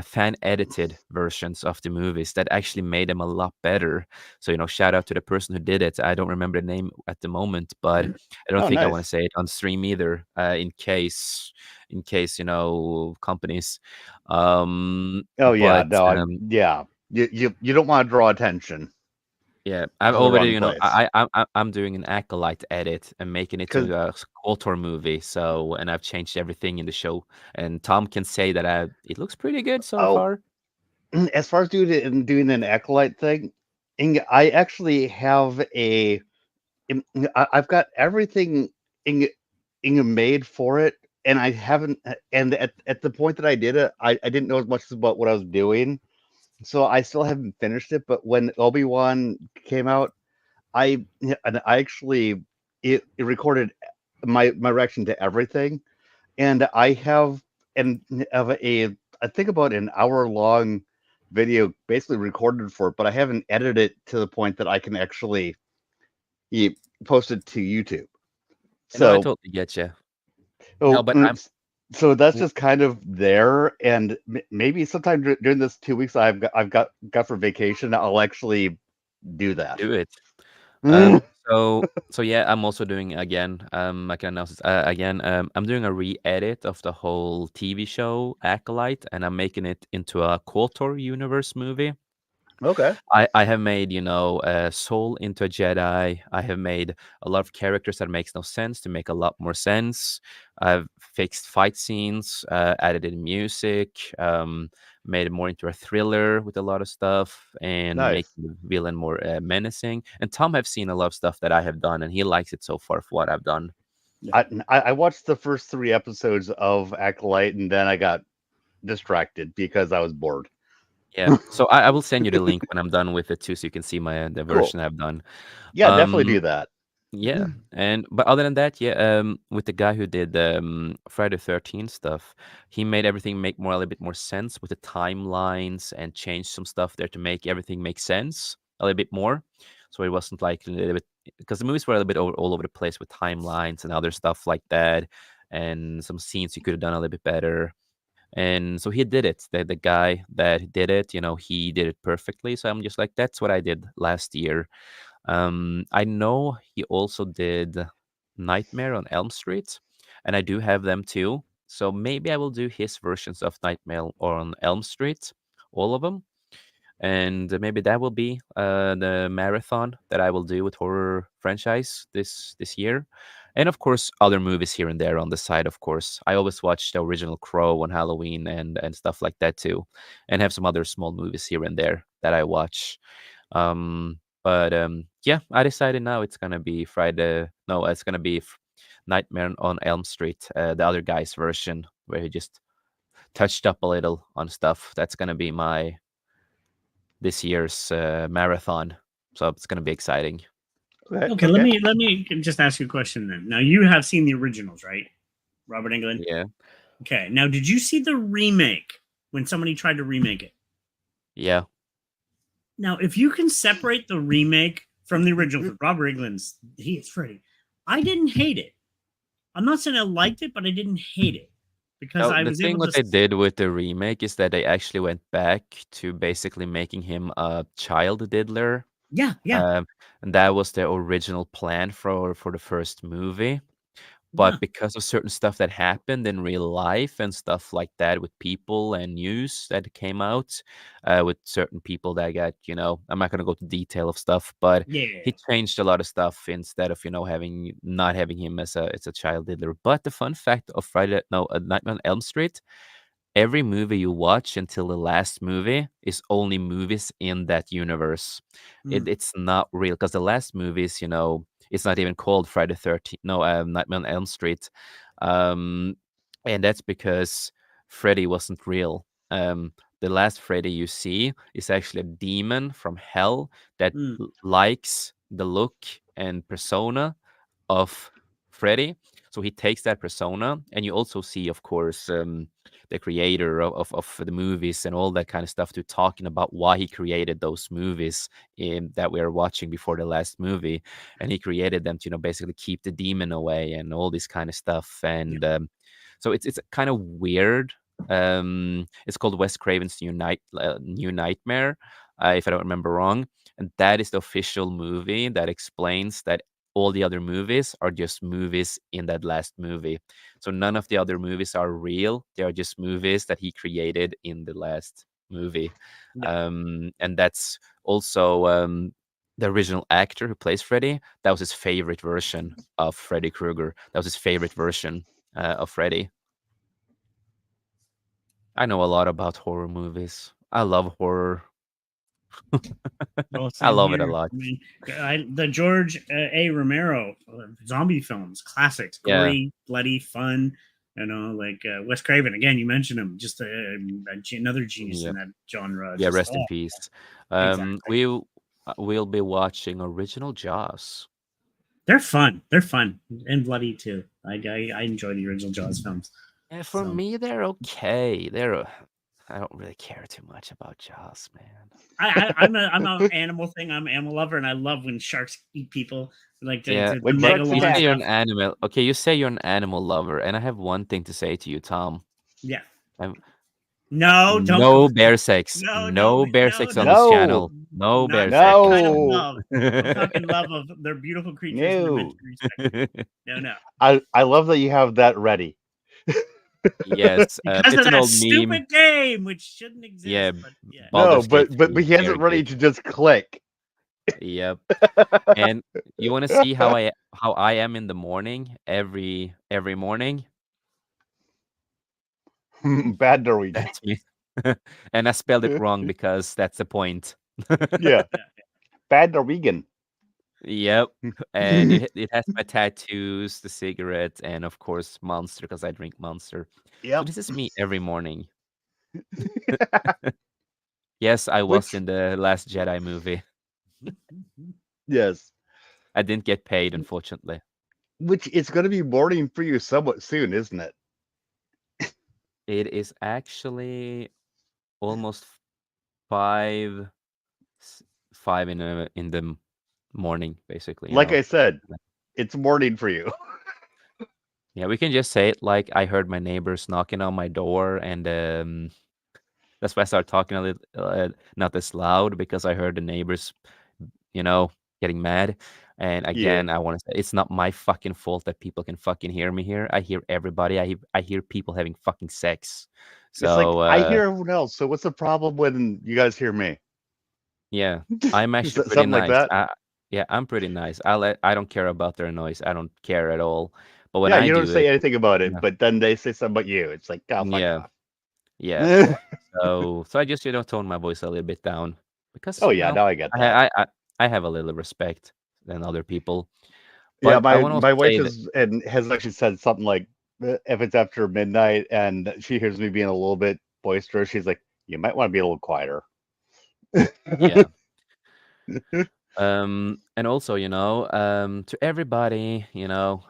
fan edited versions of the movies that actually made them a lot better. So, shout out to the person who did it. I don't remember the name at the moment, but I don't Oh, think I want to nice. say it on stream either, in case, companies. Um, Oh yeah, but no, yeah. You don't want to draw attention Yeah, I've to the already, wrong place. I'm doing an acolyte edit and making it Because to a author movie. So, and I've changed everything in the show. And Tom can say that it looks pretty good so oh, far. as far as doing an acolyte thing, I actually have I've got everything in, made for it, and I haven't. And at the point that I did it, I didn't know as much about what I was doing, so I still haven't finished it. But when Obi-Wan came out, I actually it recorded my reaction to everything, and I have I think about an hour long video basically recorded for it, but I haven't edited it to the point that I can actually eh, post it to YouTube. No, I So totally get you. No, oh, but I'm so that's w- just kind of there, and maybe sometime during this 2 weeks I've got for vacation, I'll actually do that. do it. So yeah, I'm also doing again. I can announce this again. I'm doing a re-edit of the whole TV show Acolyte, and I'm making it into a KOTOR universe movie. Okay, I have made, Soul into a Jedi. I have made a lot of characters that makes no sense to make a lot more sense. I've fixed fight scenes, added in music, made it more into a thriller with a lot of stuff, and nice. making the villain more menacing. And Tom have seen a lot of stuff that I have done, and he likes it so far for what I've done. I watched the first 3 episodes of Acolyte, and then I got distracted because I was bored. Yeah, so I will send you the link when I'm done with it too, so you can see the Cool. version I've done. Yeah, definitely Um, do that. Yeah, and but other than that, yeah, with the guy who did Friday 13 stuff, he made everything make a little bit more sense with the timelines and changed some stuff there to make everything make sense a little bit more. So it wasn't like a little bit because the movies were a little bit all over the place with timelines and other stuff like that, and some scenes you could have done a little bit better. And so he did it. The guy that did it, he did it perfectly. So I'm just like, that's what I did last year. I know he also did Nightmare on Elm Street, and I do have them too. So maybe I will do his versions of Nightmare on Elm Street, all of them, and maybe that will be the marathon that I will do with horror franchise this year. And of course, other movies here and there on the side. Of course, I always watch the original Crow on Halloween and stuff like that too, and have some other small movies here and there that I watch. But yeah, I decided now it's gonna be Friday. No, it's gonna be Nightmare on Elm Street, the other guy's version, where he just touched up a little on stuff. That's gonna be my this year's marathon. So it's gonna be exciting. Okay, Okay, let okay. me let me just ask you a question then. Now you have seen the originals, right? Robert Englund. Yeah, Okay. Now, did you see the remake when somebody tried to remake it? yeah. Now, if you can separate the remake from the original, for Robert Englund's he is Freddy, I didn't hate it. I'm not saying I liked it, but I didn't hate it because Now I the was thing able what to. they did with the remake is that they actually went back to basically making him a child diddler. Yeah, yeah, Um, and that was the original plan for the first movie. yeah, But because of certain stuff that happened in real life and stuff like that with people and news that came out, with certain people that got, I'm not gonna go to detail of stuff, but yeah. he changed a lot of stuff instead of, not having him as a child diddler. But the fun fact of Nightmare on Elm Street, every movie you watch until the last movie is only movies in that universe. Mm, It's not real because the last movies, it's not even called Friday 13th. No, Nightmare on Elm Street, um, and that's because Freddy wasn't real. The last Freddy you see is actually a demon from hell that mm, likes the look and persona of Freddy. So he takes that persona, and you also see, of course, the creator of the movies and all that kind of stuff to talking about why he created those movies that we are watching before the last movie, and he created them to basically keep the demon away and all this kind of stuff. Yeah. And so it's kind of weird. It's called Wes Craven's New Nightmare, if I don't remember wrong, and that is the official movie that explains that all the other movies are just movies in that last movie. So none of the other movies are real. They are just movies that he created in the last movie. Yeah. And that's also the original actor who plays Freddy. That was his favorite version of Freddy Krueger. That was his favorite version of Freddy. I know a lot about horror movies. I love horror. Well, I same love it a here. lot. I mean, the George A. Romero zombie films, classics, Yeah. gory, bloody, fun. Like Wes Craven. Again, you mentioned him, just another genius Yeah. in that genre. Yeah, Just rest in peace. exactly. We'll be watching original Jaws. They're fun. They're fun and bloody too. I enjoy the original Jaws films. And for So me, they're okay. I don't really care too much about Jaws, man. I'm a animal thing. I'm an animal lover, and I love when sharks eat people. Like Yeah, the When sharks you megalon say attack. you're an stuff. animal. Okay, you say you're an animal lover, and I have one thing to say to you, Tom. Yeah. Um, No, don't go no there. bear sex. No, No bear no, sex on no. this No, channel. No Not bear that sex. kind of no, love. I'm talking love of they're beautiful creatures and they're meant to no. be respected. No, no. I love that you have that ready. Yes, Because it's of an that old meme. stupid game, which shouldn't Yeah, exist, but yeah. No, Baldur's Gate but 3. he has Very it ready good. to just click. Yep. And you want to see how I am in the morning every morning? Bad Norwegian. That's me. And I spelled it wrong because that's the point. Yeah, Yeah. bad Norwegian. Yep. And it has my tattoos, the cigarettes, and of course Monster because I drink Monster. So Yep. this is me every morning. Yes, I was Which in the Last Jedi movie. yes, I didn't get paid, unfortunately. which it's going to be morning for you somewhat soon, isn't it? It is actually almost 5 s- 5 in the morning, basically, Like I said, it's morning for you. Yeah, we can just say it like I heard my neighbors knocking on my door, and that's why I started talking a little, not as loud because I heard the neighbors, you know, getting mad. And Yeah, again, I want to say it's not my fucking fault that people can fucking hear me here. I hear everybody. I hear people having fucking sex. it's like So I hear everyone else. So what's the problem when you guys hear me? yeah, I'm actually pretty Something like nice. that. Yeah, I'm pretty nice. I don't care about their noise. I don't care at all. But when Yeah, I you don't do say it, anything about it, yeah, but then they say something about you. It's like, oh, fuck yeah, off. yeah. So I just tone my voice a little bit down because Oh yeah, now I get that. I have a little respect than other people. Yeah, But I my want to also my wife say that has actually said something like, if it's after midnight and she hears me being a little bit boisterous, she's like, you might want to be a little quieter. yeah. And also, to everybody,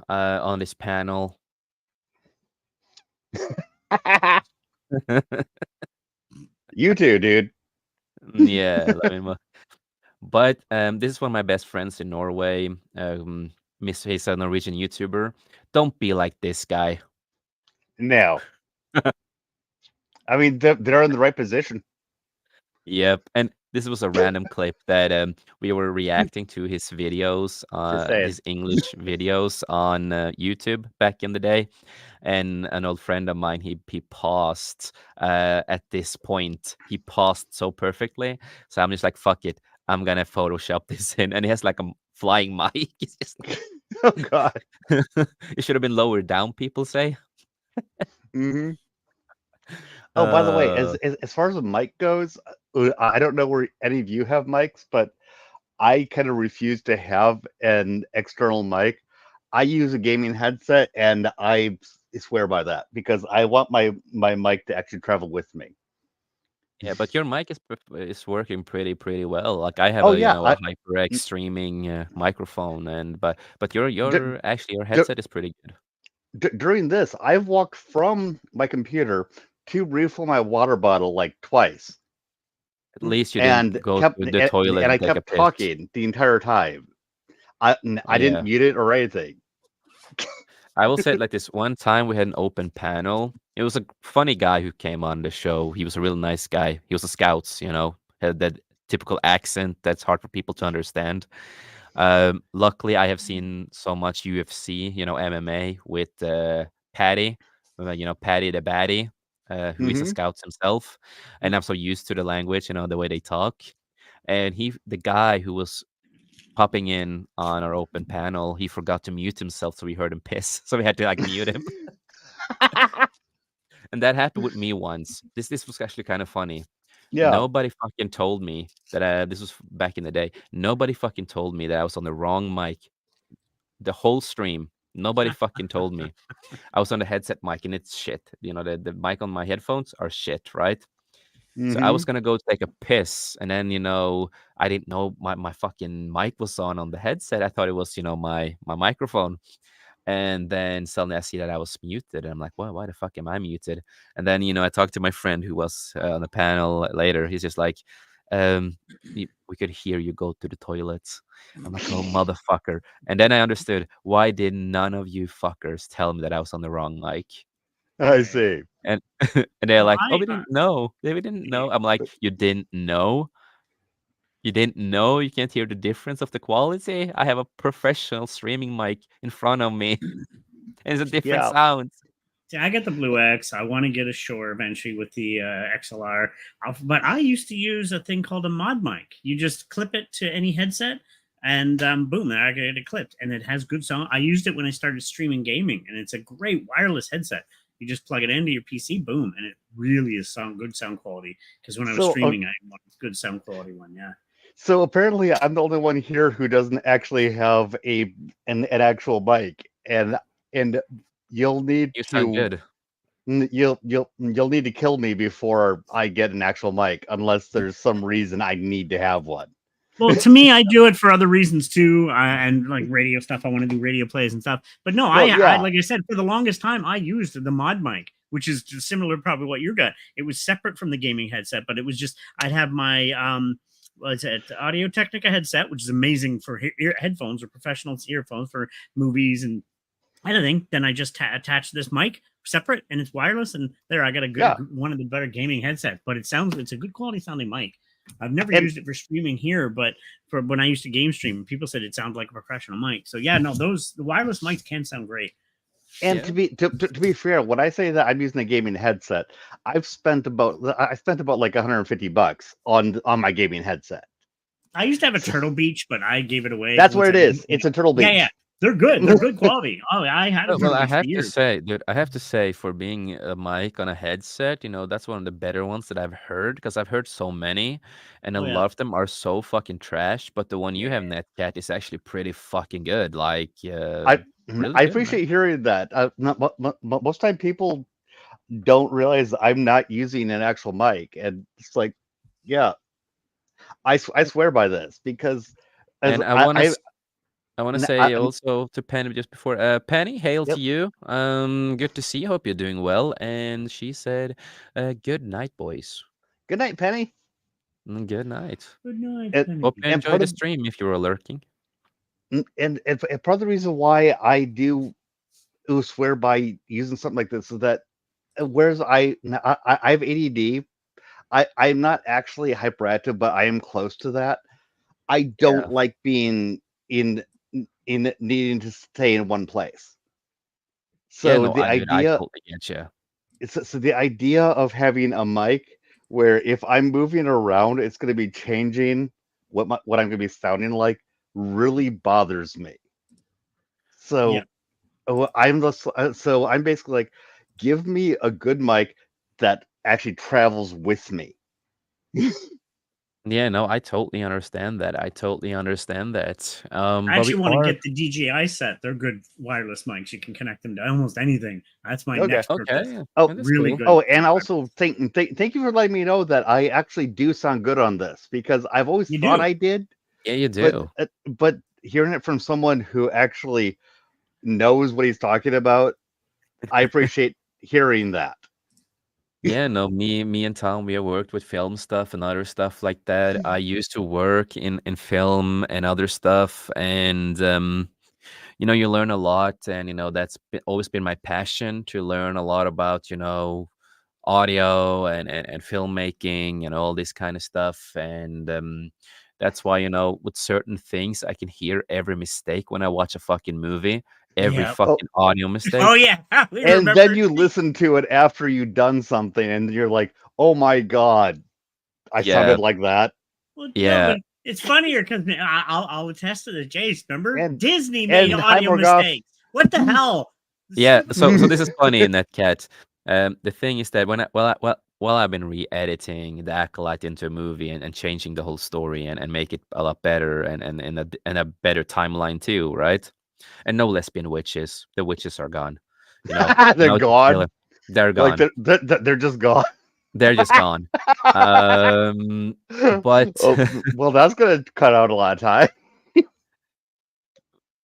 on this panel. You too, dude. Yeah, I mean, but this is one of my best friends in Norway. He's a Norwegian YouTuber. Don't be like this guy. No, I mean they're in the right position. Yep, and this was a random clip that we were reacting to his videos, Just saying. his English videos on YouTube back in the day, and an old friend of mine he paused at this point. He paused so perfectly, so I'm just like, fuck it, I'm gonna Photoshop this in, and he has like a flying mic. It's just Oh God. it should have been lower down. People say. Hmm. Oh, by the way, Uh, as far as the mic goes, I don't know where any of you have mics, but I kind of refuse to have an external mic. I use a gaming headset, and I swear by that because I want my mic to actually travel with me. Yeah, but your mic is working pretty well. Like I have Oh a yeah, a HyperX streaming microphone, and but d- your actually your d- headset is pretty good. during this, I've walked from my computer to refill my water bottle like twice, At least you didn't and go kept to the toilet and I and take a kept piss. talking the entire time. I didn't Yeah. mute it or anything. I will say it like this. One time we had an open panel. It was a funny guy who came on the show. He was a real nice guy. He was a scouts, had that typical accent that's hard for people to understand. Luckily, I have seen so much UFC, MMA with Patty, Patty the Batty, who is a Hmm. scout himself, and I'm so used to the language, the way they talk. And the guy who was popping in on our open panel, he forgot to mute himself, so we heard him piss. So we had to like mute him. And that happened with me once. This was actually kind of funny. Yeah. Nobody fucking told me that this was back in the day. Nobody fucking told me that I was on the wrong mic the whole stream. Nobody fucking told me. I was on the headset mic and it's shit. The mic on my headphones are shit, right? So I Hmm. was gonna go take a piss, and then I didn't know my fucking mic was on the headset. I thought it was my microphone, and then suddenly I see that I was muted, and I'm like, why the fuck am I muted? And then I talked to my friend who was on the panel later. He's just like, um, we could hear you go to the toilets. I'm like, oh motherfucker. And then I understood why did none of you fuckers tell me that I was on the wrong mic? I Right. see. And and they're Well, like, "Oh, I we didn't know. We didn't yeah. know." I'm like, "You didn't know? You didn't know? You can't hear the difference of the quality? I have a professional streaming mic in front of me, and it's a different Yeah. sound." See, I get the Blue X. I want to get a Shure eventually with the XLR. But I used to use a thing called a mod mic. You just clip it to any headset, and boom, there I get it clipped, and it has good sound. I used it when I started streaming gaming, and it's a great wireless headset. You just plug it into your PC, boom, and it really is good sound quality. Because when I was So streaming, I wanted good sound quality one. Yeah. so apparently I'm the only one here who doesn't actually have an actual mic, and you'll need You sound to good. you'll need to kill me before I get an actual mic, unless there's some reason I need to have one. Well, to me, I do it for other reasons too, and like radio stuff. I want to do radio plays and stuff. But no, Well, I yeah, like I said, for the longest time, I used the mod mic, which is similar to probably what you got. It was separate from the gaming headset, but it was just I'd have my what's it, Audio Technica headset, which is amazing for headphones or professional earphones for movies and anything. Then I just attach this mic separate, and it's wireless, and there I got a good yeah, one of the better gaming headsets. But it's a good quality sounding mic. I've never and used it for streaming here, but for when I used to game stream, people said it sounds like a professional mic. So yeah, no, the wireless mics can sound great. and Yeah. to be fair, when I say that I'm using a gaming headset, I spent about like $150 on my gaming headset. I used to have a So Turtle Beach, but I gave it away that's once where I it moved. is. It's a Turtle Yeah, yeah, Beach. they're good. They're good quality. Oh, I had a Well, Turtle I Beach for have to years. say, dude, I have to say, for being a mic on a headset, that's one of the better ones that I've heard because I've heard so many, and a Oh yeah, lot of them are so fucking trash. But the one you yeah. have, Netcat, is actually pretty fucking good. Like, I really I good, man. appreciate hearing that. Most time people don't realize I'm not using an actual mic, and it's like, yeah, I swear by this because as And I want to I say also to Penny just before, Penny, hail to yep. you. Good to see you. Hope you're doing well. And she said, good night, boys. Good night, Penny. Good night. Good night, And, Hope Penny. you and enjoy part the of stream if you were lurking. and part of the reason why I do swear by using something like this is that whereas I have ADD, I'm not actually hyperactive, but I am close to that. I don't Yeah. like being in needing to stay in one place. Yeah, So no, the dude, I idea totally get you. so the idea of having a mic where if I'm moving around, it's going to be changing what I'm going to be sounding like really bothers me. Yeah. So so I'm basically like, give me a good mic that actually travels with me. Yeah, no, I totally understand that. I totally understand that. I But we actually want to are get the DJI set. They're good wireless mics. You can connect them to almost anything. That's my Okay. next okay. purchase. Yeah, Oh, yeah, that's Really cool. good. oh, and also thank you for letting me know that I actually do sound good on this because I've always You thought do. I did, Yeah, you but do. but hearing it from someone who actually knows what he's talking about, I appreciate hearing that. Yeah, no, me and Tom, we have worked with film stuff and other stuff like that. I used to work in film and other stuff, and you learn a lot, and that's always been my passion to learn a lot about audio and filmmaking and all this kind of stuff, and that's why with certain things I can hear every mistake when I watch a fucking movie, every Yeah. Oh, fucking audio Oh mistake. yeah, we and then remember. you listen to it after you've done something, and you're like, "Oh my god, I Yeah, sounded like that." Well, no, yeah. but it's funnier because I'll attest to the Jace. Remember, And Disney made and hi audio Morgoth. mistakes. What the hell? The Yeah, stupid. so this is funny in that cat. The thing is that while I've been re-editing the Acolyte into a movie and changing the whole story and make it a lot better and a better timeline too, right? And no lesbian witches. The witches are gone. They're Now it's a thriller. gone. They're Like gone. they're just gone. They're just gone. But Oh, well, that's gonna cut out a lot of time.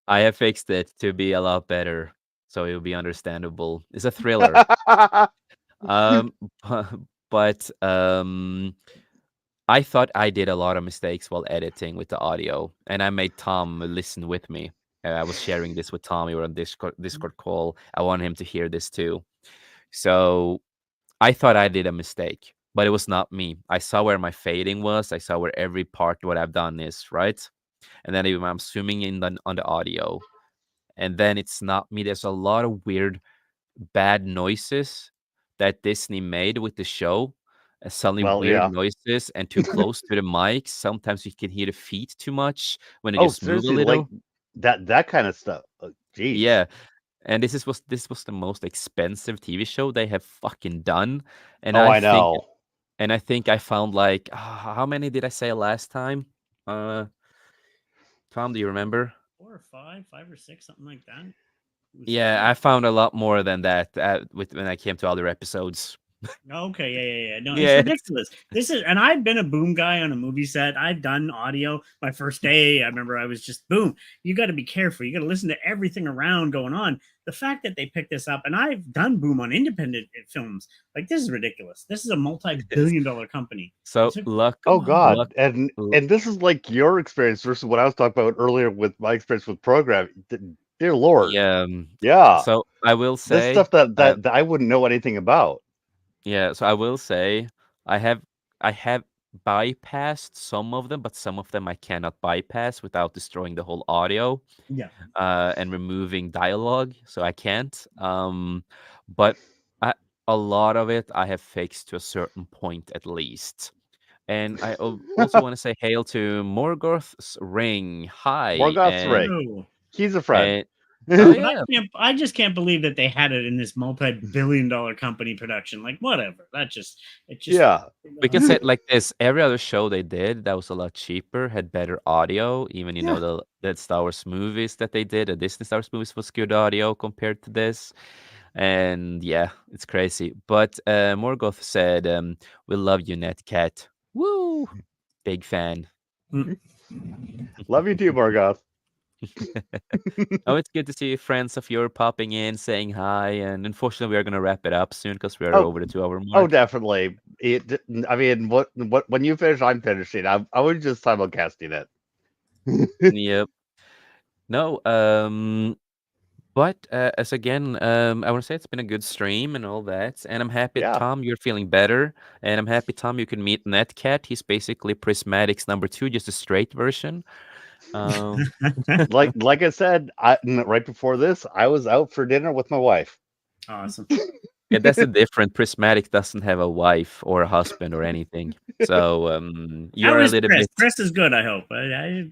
I have fixed it to be a lot better, so it'll be understandable. It's a thriller. Um, but I thought I did a lot of mistakes while editing with the audio, and I made Tom listen with me. I was sharing this with Tom. We were on Discord call. I wanted him to hear this too. So I thought I did a mistake, but it was not me. I saw where my fading was. I saw where every part what I've done is, right? And then even I'm zooming in on the audio, and then it's not me. There's a lot of weird bad noises that Disney made with the show. Suddenly Well, weird yeah. noises and too close to the mic. Sometimes you can hear the feet too much when they Oh, just move a seriously, like little. that kind of stuff. Jeez. Yeah, and this was the most expensive TV show they have fucking done, and Oh, I I think know. and I think I found like how many did I say last time? Uh, Tom, do you remember? 4 or 5, 5 or 6, something like that. It was Yeah, I found a lot more than that with when I came to other episodes. okay, yeah. No, it's Yeah, ridiculous. This is, and I've been a boom guy on a movie set. I've done audio. My first day, I remember I was just boom. You got to be careful. You got to listen to everything around going on. The fact that they picked this up, and I've done boom on independent films. Like this is ridiculous. This is a it is. multi-billion-dollar company. So It's a, luck, Oh come on. God. luck. And this is like your experience versus what I was talking about earlier with my experience with programming. Dear Lord. Yeah. Yeah. So I will This say, stuff that I wouldn't know anything about. yeah. So I will say, I have I have bypassed some of them, but some of them I cannot bypass without destroying the whole audio, Yeah. and removing dialogue. So I can't. But I, a lot of it I have fixed to a certain point at least. And I also want to say hail to Morgoth's Ring. Hi, Morgoth's and ring. No. He's a friend. and oh But yeah, I just can't believe that they had it in this multi-billion-dollar company production. Like whatever. It just. Yeah. we can say it like this: every other show they did that was a lot cheaper had better audio. Even Yeah. the Star Wars movies that they did, the Disney Star Wars movies was good audio compared to this. And yeah, it's crazy. But Morgoth said, "We love you, Netcat. Woo, big fan." Mm. Love you too, Morgoth. Oh, it's good to see friends of yours popping in, saying hi, and unfortunately, we are gonna wrap it up soon because we are Oh, over the 2 hour oh, mark. definitely. I mean, what when you finish, I'm finishing. I was just simulcasting it. Yep. No, but as again, I want to say it's been a good stream and all that, and I'm happy, Yeah. Tom, you're feeling better, and I'm happy, Tom, you can meet Netcat. He's basically Prismatic's number two, just a straight version. Um, Like I said, right before this, I was out for dinner with my wife. Awesome. yeah, that's the difference. Prismatic doesn't have a wife or a husband or anything, so How you're a is little Chris? bit. Chris is good, I hope.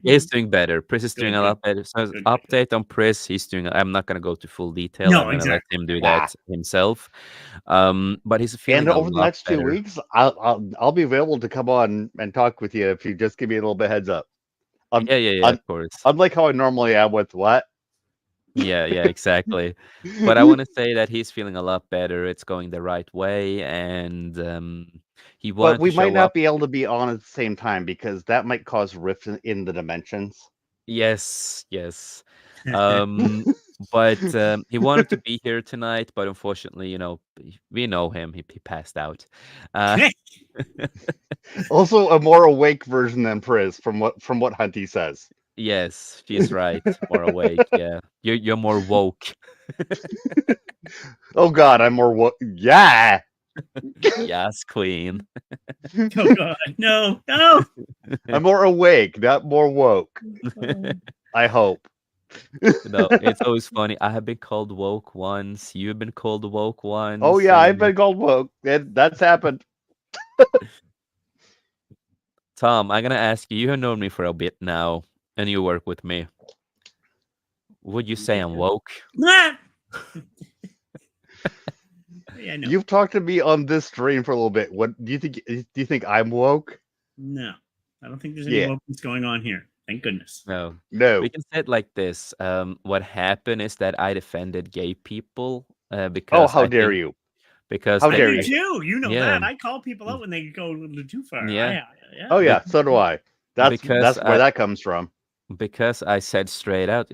He's doing better. Pris is doing Good, a good, lot better. So good, good, good. update on Pris, he's doing. I'm not gonna go to full detail. I'm No, gonna let exactly. him do Yeah. that himself. But he's And feeling a over the lot next two better. weeks, I'll be available to come on and talk with you if you just give me a little bit heads up. Um, Yeah, un, of course. unlike how I normally am with what. Yeah, exactly. But I want to say that he's feeling a lot better. It's going the right way, and he But wanted to we might show up. not be able to be on at the same time because that might cause rifts in the dimensions. Yes. Um, But he wanted to be here tonight, but unfortunately, we know him. He passed out. Uh, Also, a more awake version than Priz, from what Hunty says. yes, she's right. More awake. Yeah, you're more woke. Oh God, I'm more yeah. Yes, queen. Oh God, no, no. I'm more awake, not more woke. I hope. It's always funny. I have been called woke once. You've been called woke Oh once. yeah, I've been called woke. That's happened. Tom, I'm gonna ask you. You have known me for a bit now, and you work with me. Would you say I'm woke? Ah! Yeah, no, You've talked to me on this stream for a little bit. What do you think? Do you think I'm woke? no. I don't think there's any Yeah. wokeness going on here. Thank goodness. No. No. We can say it like this. What happened is that I defended gay people Oh, because how I dare think you? because How I dare do you? too. You know yeah, that. I call people out when they go a little too far. yeah. Yeah. Oh yeah, Be- so do I. That's because where I that comes from. because I said straight out,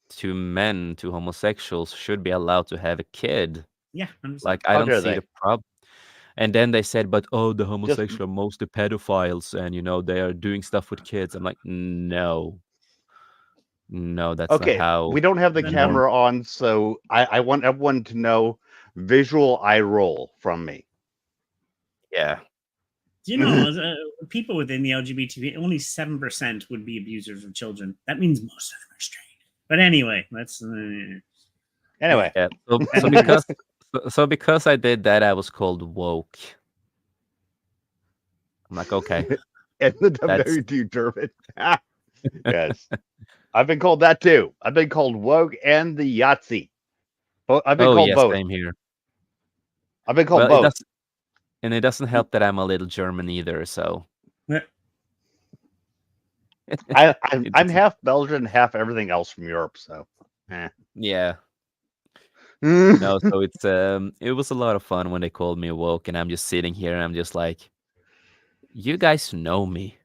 two men, two homosexuals should be allowed to have a kid. Yeah, 100%. Like I How don't dare see they? the problem. And then they said, but oh, the Just homosexual are mostly pedophiles, and they are doing stuff with kids. I'm like, no, no, that's not okay. how We don't have the the norm. camera on, so I want everyone to know visual eye roll from me. Yeah, Do you know people within the LGBT, only 7% would be abusers of children. That means most of them are straight. But anyway, let's. Anyway, yeah. So because I did that, I was called woke. I'm like, okay, and the that's WT Dermot. Yes, I've been called that too. I've been called woke and the Yahtzee. I've been oh called yeah, both. same here. I've been called Well, both. it doesn't help that I'm a little German either. So I'm it I'm doesn't. half Belgian, half everything else from Europe. So, Yeah. no, No, so it was a lot of fun when they called me woke, and I'm just sitting here and I'm just like, you guys know me.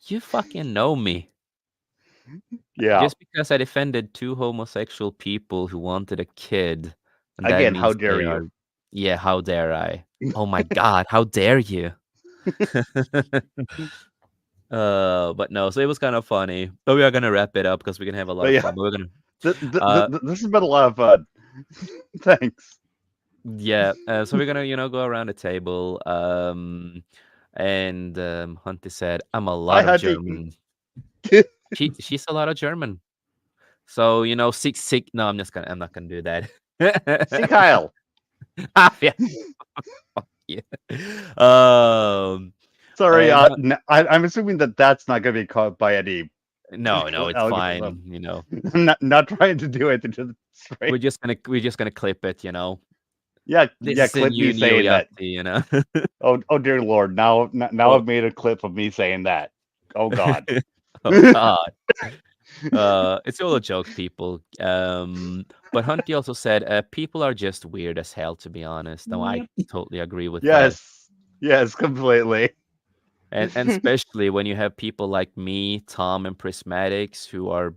You fucking know me. yeah. Just because I defended two homosexual people who wanted a kid, and that Again, how means dare they you? are, yeah, how dare I? Oh my God, how dare you? But no, so it was kind of funny. But we are gonna wrap it up because we can have a lot But of yeah, fun. But we're gonna, this has been a lot of fun. Thanks. yeah. So we're gonna, go around the table. And Hunty said, "I'm a Bye, lot of Hutty. German." She's a lot of German. So six. No, I'm not gonna do that. See Kyle. Ah, yeah. Yeah. Um. Sorry, And I'm assuming that that's not going to be caught by any no, it's algorithm. fine. I'm not trying to do it just We're straight. just gonna clip it. Yeah, This yeah. is a Clip me new saying that. Yachty. Oh dear Lord! Now Oh, I've made a clip of me saying that. Oh God. oh God. It's all a joke, people. But Hunty also said, people are just weird as hell, to be honest. No, I Yep. totally agree with that. Yes, completely. And especially when you have people like me, Tom, and Prismatics who are,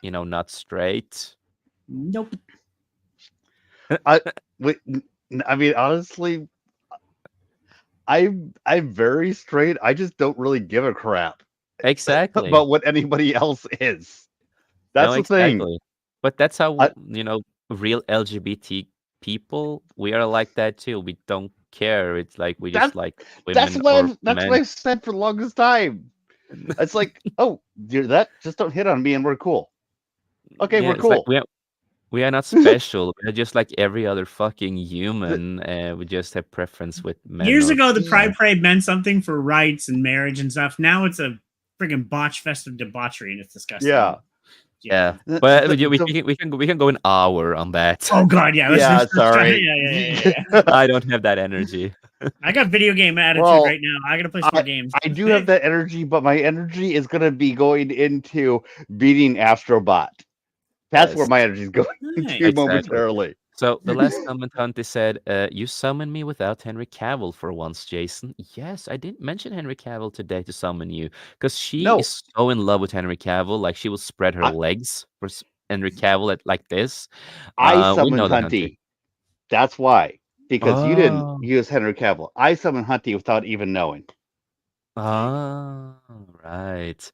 not straight. Nope. I wait, I mean, honestly, I'm very straight. I just don't really give a crap Exactly. about what anybody else is. No, That's the thing. exactly. But that's how, I, real LGBT people, we are like that too. We don't care. It's like we that just like women or that's what men. I've said for the longest time. It's like, oh, you're that. Just don't hit on me, and we're cool. Okay, Yeah, we're it's like cool. we are not special. We're just like every other fucking The- human. We just have preference with men Years or ago, the Pride women. Parade meant something for rights and marriage and stuff. Now it's a friggin' botch fest of debauchery, and it's disgusting. yeah. Yeah, The- but the- we can go an hour on that. Oh God, yeah. Yeah, Let's try. sorry. Yeah. I don't have that energy. I got video game attitude Well, right now. I gotta play some more games. I do have that energy, but my energy is going to be going into beating Astrobot. That's where Yes, my energy is going Nice. into exactly. momentarily. So the last comment Hunty said, "You summoned me without Henry Cavill for once, Jason." Yes, I didn't mention Henry Cavill today to summon you because she No, is so in love with Henry Cavill. Like she will spread her I, legs Henry Cavill like this, I we know summoned the Hunty. Hunty. That's why. Because you didn't Oh, use Henry Cavill. I summoned Hunty without even knowing. oh, right.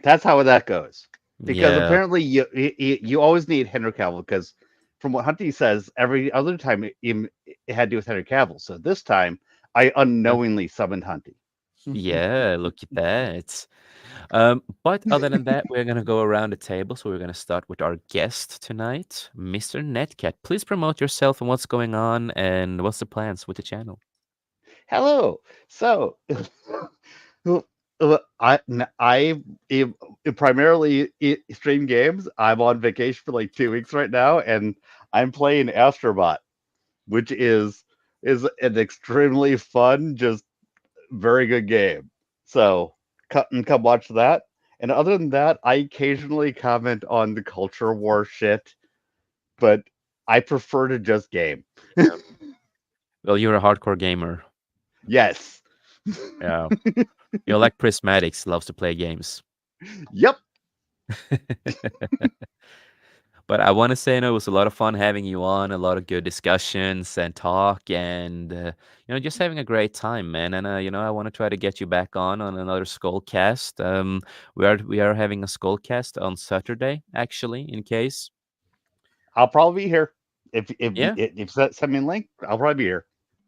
That's how that goes. Because Yeah, apparently you always need Henry Cavill because from what Hunty says, every other time it had to do with Henry Cavill. So this time I yeah, unknowingly summoned Hunty. yeah. Look at that. But other than that, we're gonna go around the table. So we're gonna start with our guest tonight, Mr. Netcat. Please promote yourself and what's going on and what's the plans with the channel. Hello. So I primarily stream games. I'm on vacation for like 2 weeks right now, and I'm playing Astrobot, which is an extremely fun, just very good game. So come watch that. And other than that, I occasionally comment on the culture war shit, but I prefer to just game. Yeah. Well, you're a hardcore gamer. Yes. Yeah. You're like Prismatics, loves to play games. Yep. But I want to say, it was a lot of fun having you on, a lot of good discussions and talk, and just having a great time, man. And I want to try to get you back on another Skullcast. We are having a Skullcast on Saturday, actually, in case. I'll probably be here. Yeah, If you send me a link, I'll probably be here.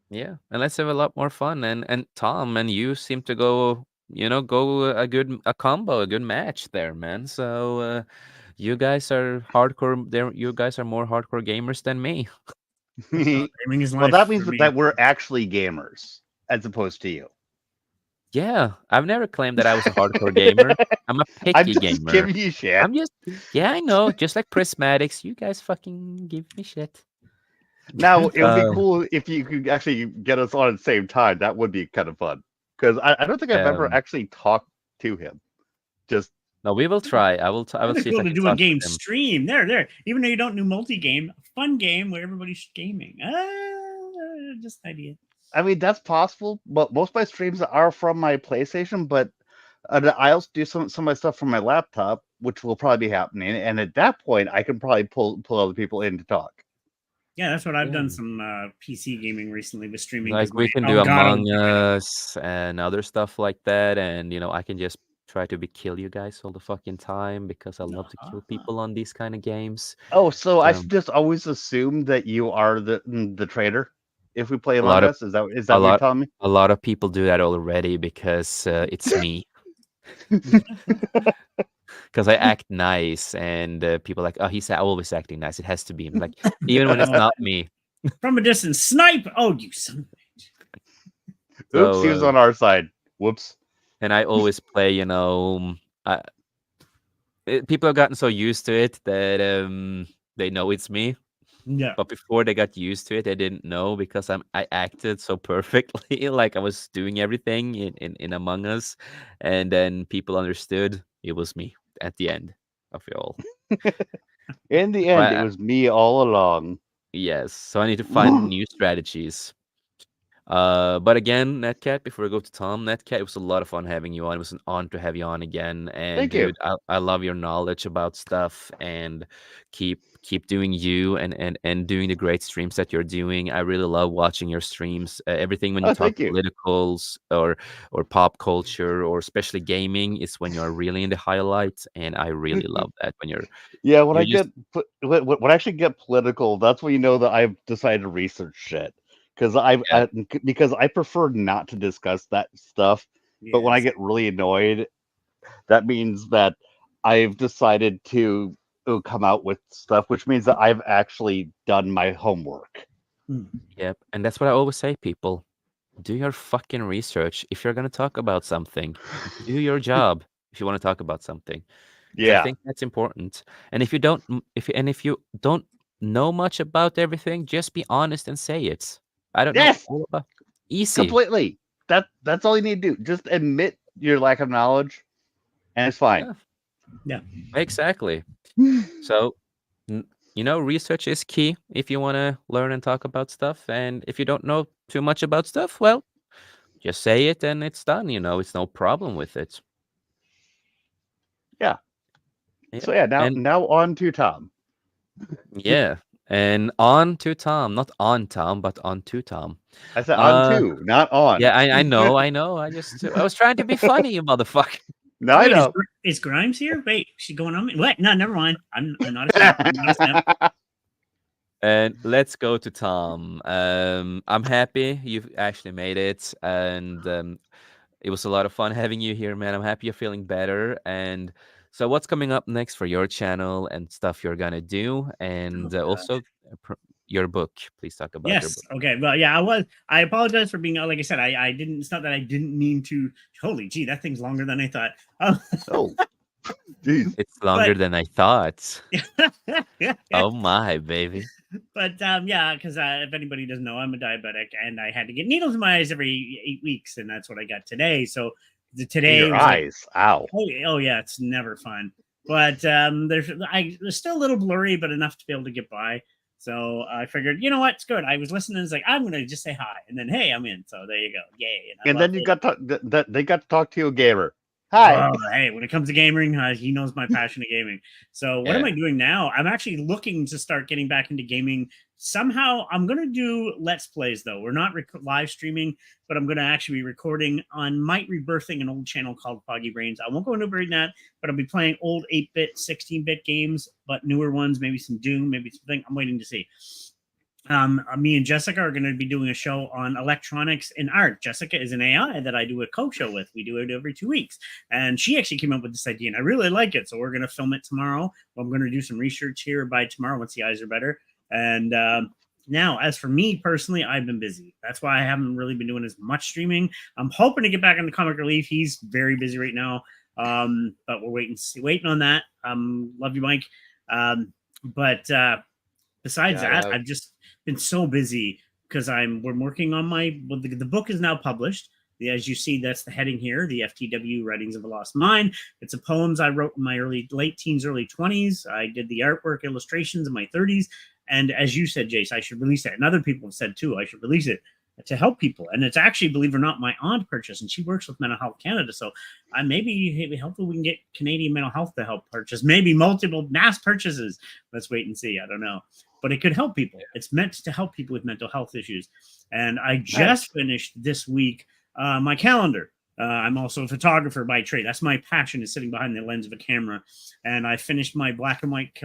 yeah, and let's have a lot more fun. And Tom and you seem to go a combo, a good match there, man. So you guys are hardcore. There, you guys are more hardcore gamers than me. Gaming is Well, life that for means me. that we're actually gamers as opposed to you. Yeah, I've never claimed that I was a hardcore gamer. I'm a I'm picky just gamer. giving you shit. I'm just Yeah, I know, just like Prismatics, you guys fucking give me shit. Now, it would be Uh, cool if you could actually get us on at the same time. That would be kind of fun. Because I don't think I've ever um, actually talked to him. Just, no, we will try. I will That'd see be if cool I to can do a talk with game him. stream. There. Even though you don't do multi-game, a fun game where everybody's gaming. Just an idea. I mean, that's possible. But most of my streams are from my PlayStation, but I also do some of my stuff from my laptop, which will probably be happening. And at that point, I can probably pull other people in to talk. Yeah, that's what I've Yeah. done some PC gaming recently with streaming because Like my we can do Elgato Among gave it up. Us and other stuff like that, and I can just try to be kill you guys all the fucking time because I love to kill Uh-huh. people on these kind of games. Oh, so I So should just always assume that you are the traitor if we play a lot Among of Us. Is a that what you're lot telling me? a lot of people do that already because it's me. Because I act nice, and people are like, oh, he's always acting nice. It has to be him. Like even when it's Oh, not me. from a distance, snipe! Oh, you son. Oops, So he was on our side. Whoops. and I always play. I, people have gotten so used to it that they know it's me. Yeah. But before they got used to it, they didn't know because I acted so perfectly, like I was doing everything in Among Us, and then people understood it was me at the end of it all. In the So end, it was me all along. yes, so I need to find new strategies. But again, Netcat, before we go to Tom, Netcat, it was a lot of fun having you on. It was an honor to have you on again. And Thank you. dude, I love your knowledge about stuff and keep doing you and doing the great streams that you're doing. I really love watching your streams. Everything when you Oh, talk thank you. politicals or pop culture or especially gaming is when you're really in the highlights, and I really love that when Yeah, when you're I just get when I actually get political, that's when you know that I've decided to research shit. Because yeah. because I prefer not to discuss that stuff. But when I Yes. get really annoyed, that means that I've decided to come out with stuff, which means that I've actually done my homework. Hmm. Yep, and that's what I always say, people. Do your fucking research. If you're gonna talk about something, do your job if you wanna talk about something, because I Yeah. think that's important. And if you don't know much about everything, just be honest and say it. I don't know Yes, all about easy. completely. That's all you need to do. Just admit your lack of knowledge, and it's fine. Yeah, Yeah. exactly. So, n research is key if you wanna learn and talk about stuff, and if you don't know too much about stuff, well, just say it and it's done, it's no problem with it. Yeah. Yep. So yeah, now And now on to Tom. yeah, and on to Tom, not on Tom, but on to Tom. I said on Uh, to, not on. yeah, I know, I know. I was trying to be funny, you motherfucker. No, I Wait, know. is Grimes here? Wait, she's going on me. What? No, never mind. I'm not a simp. I'm not a simp. And let's go to Tom. I'm happy you've actually made it, and it was a lot of fun having you here, man. I'm happy you're feeling better. And so, what's coming up next for your channel and stuff you're gonna do, and Oh god. also your book? Please talk about your Yes. book. Okay. Well, yeah, I was. I apologize for being. Like I said, I didn't. It's not that I didn't mean to. Holy gee, that thing's longer than I thought. Oh, jeez. It's longer But than I thought. yeah, Oh my, baby. but yeah, because if anybody doesn't know, I'm a diabetic, and I had to get needles in my eyes every 8 weeks, and that's what I got today. So In today your was like, eyes. Ow. oh yeah, it's never fun. But there's still a little blurry, but enough to be able to get by. So I figured, you know what, it's good. I was listening, it's like I'm gonna just say hi, and then hey, I'm in. So there you go, yay! And I And love then you it. got they got to talk to you, a gamer. Hi. Oh, hey, when it comes to gaming, he knows my passion of gaming. So, what am Yeah. I doing now? I'm actually looking to start getting back into gaming. Somehow, I'm going to do Let's Plays, though. We're not live streaming, but I'm going to actually be recording on Might Rebirthing, an old channel called Foggy Brains. I won't go into right now, but I'll be playing old 8-bit, 16-bit games, but newer ones, maybe some Doom, maybe something. I'm waiting to see. Me and Jessica are going to be doing a show on electronics and art. Jessica is an AI that I do a co-show with. We do it every 2 weeks, and she actually came up with this idea, and I really like it. So we're going to film it tomorrow. I'm going to do some research here by tomorrow once the eyes are better. And now, as for me personally, I've been busy. That's why I haven't really been doing as much streaming. I'm hoping to get back into Comic Relief. He's very busy right now, but we're waiting on that. Love you, Mike. But besides Shout that, out. I've just been so busy because we're working on the book is now published. As you see, that's the heading here, the FTW Writings of a Lost Mind. It's a poems I wrote in my late teens, early 20s. I did the artwork illustrations in my 30s. And as you said, Jace, I should release it. And other people have said too, I should release it to help people. And it's actually, believe it or not, my aunt purchased, and she works with Mental Health Canada. So maybe hopefully we can get Canadian Mental Health to help purchase, maybe multiple mass purchases. Let's wait and see. I don't know. But it could help people. It's meant to help people with mental health issues. And I just finished this week my calendar. I'm also a photographer by trade. That's my passion, is sitting behind the lens of a camera. And I finished my black and white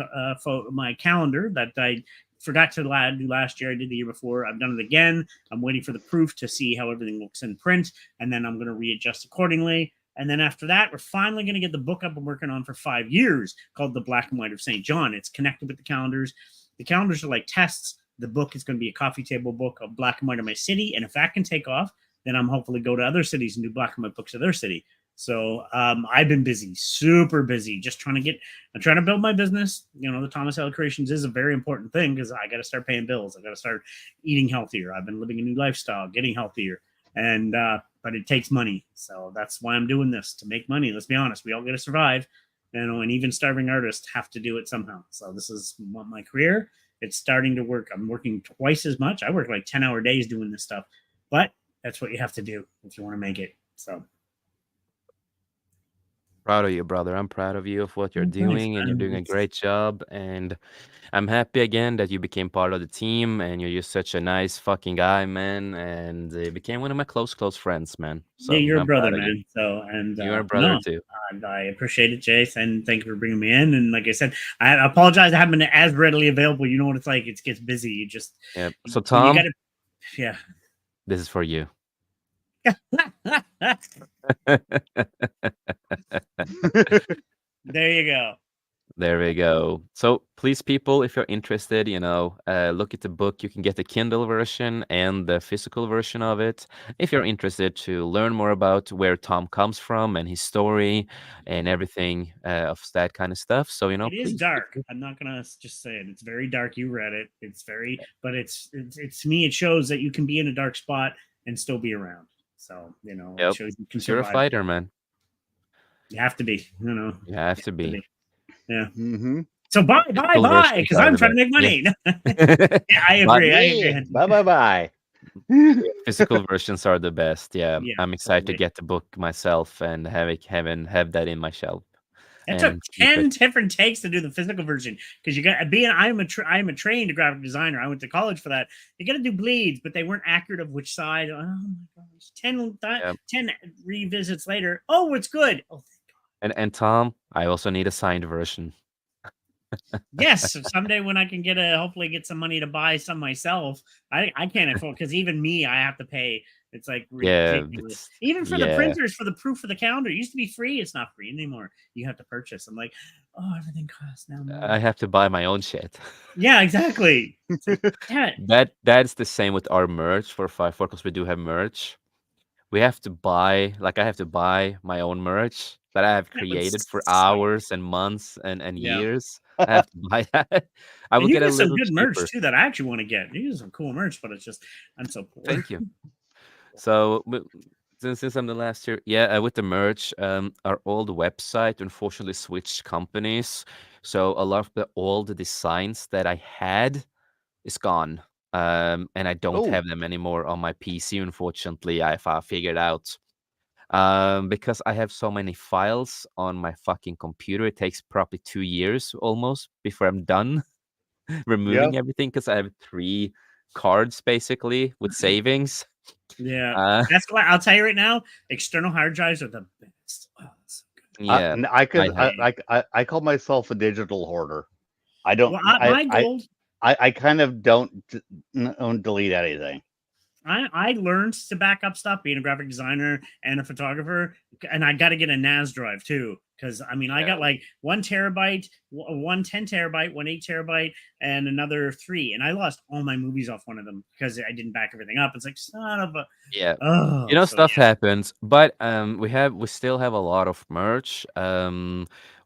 my calendar that I forgot to do last year. I did the year before. I've done it again. I'm waiting for the proof to see how everything looks in print, and then I'm going to readjust accordingly. And then after that, we're finally going to get the book I've been working on for 5 years called The Black and White of St. John. It's connected with the calendars. The calendars are like tests. The book is going to be a coffee table book of black and white of my city. And if that can take off, then I'm hopefully go to other cities and do black and white books of their city. So I've been busy, super busy, just trying to build my business. You know, the Thomas L Creations is a very important thing because I got to start paying bills. I got to start eating healthier. I've been living a new lifestyle, getting healthier, and but it takes money. So that's why I'm doing this, to make money. Let's be honest, we all got to survive, you know, and even starving artists have to do it somehow. So this is my career. It's starting to work. I'm working twice as much. I work like 10-hour days doing this stuff, but that's what you have to do if you want to make it. So. Proud of you, brother. I'm proud of you of what you're Thanks, doing, and you're doing man. a great job. And I'm happy again that you became part of the team, and you're just such a nice fucking guy, man. And you became one of my close friends, man. Yeah, So you're a I'm brother, proud of you. man. So, and You're a brother no, too. I appreciate it, Jace, and thank you for bringing me in. And like I said, I apologize I haven't been as readily available. You know what it's like; it gets busy. You just Yeah. So you Tom, got to, yeah. this is for you. There you go. There we go. So please, people, if you're interested, look at the book. You can get the Kindle version and the physical version of it. If you're interested to learn more about where Tom comes from and his story and everything of that kind of stuff. So, It is please. dark. I'm not gonna just say it. It's very dark. You read it. It's very, but it's to me. It shows that you can be in a dark spot and still be around. So it Yep. shows you can You're a survive. fighter, man. You have to be. You have to be. Yeah. Mm-hmm. So bye, because I'm trying to make money. Yeah. Yeah, I agree. Bye. Physical versions are the best. Yeah. Yeah, I'm excited to totally. get the book myself and have that in my shelf. It took and keep 10 it. different takes to do the physical version because you got I'm a trained graphic designer. I went to college for that. You got to do bleeds, but they weren't accurate of which side. Oh my gosh! 10 revisits later. Oh, it's good. Oh, And Tom, I also need a signed version. yes. Someday when I can hopefully get some money to buy some myself, I can't afford because even me, I have to pay. It's like Yeah, ridiculous. it's Even for the yeah. printers, for the proof of the calendar, it used to be free. It's not free anymore. You have to purchase. I'm like, oh, everything costs now I more. have to buy my own shit. Yeah, exactly. It's like, damn it. That's the same with our merch for 5-4 because we do have merch. We have to buy, like, I have to buy my own merch that I have That would created for suck. hours and months and Yeah. years. I have to buy that. I will And you get a get some little good merch cheaper. too that I actually want to get. You get some cool merch, but it's just I'm so poor. Thank you. So since I'm the last year, yeah, with the merch, our old website unfortunately switched companies, so a lot of the old designs that I had is gone, and I don't Oh, have them anymore on my PC. Unfortunately, I figured out, because I have so many files on my fucking computer. It takes probably 2 years almost before I'm done yeah. removing everything because I have 3 cards basically with savings. Yeah, Uh, that's why I'll tell you right now. External hard drives are the best. Oh, that's so good. yeah, I I could have. I call myself a digital hoarder. I don't Well, my goal I kind of don't delete anything. I learned to back up stuff being a graphic designer and a photographer, and I got to get a NAS drive too. Because I mean, I got like 1 terabyte, one 10 terabyte, 1 8 terabyte, and another 3. And I lost all my movies off one of them because I didn't back everything up. It's like son of a Yeah. You oh, know, so stuff yeah. happens, but we still have a lot of merch.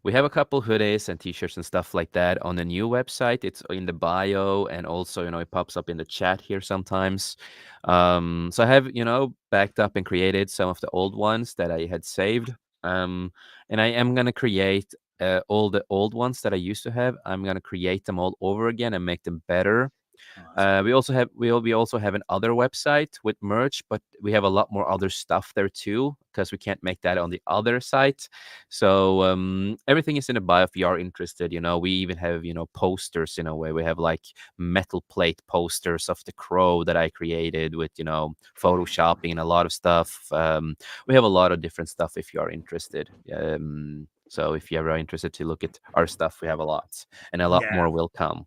We have a couple hoodies and t-shirts and stuff like that on the new website. It's in the bio, and also, it pops up in the chat here sometimes. So I have, backed up and created some of the old ones that I had saved. And I am gonna create all the old ones that I used to have. I'm gonna create them all over again and make them better. Awesome. We also have another website with merch, but we have a lot more other stuff there too because we can't make that on the other site. So everything is in the bio if you are interested. We even have posters in a way. We have like metal plate posters of the crow that I created with photoshopping and a lot of stuff. We have a lot of different stuff if you are interested. So if you are interested to look at our stuff, we have a lot, and a lot Yeah, more will come.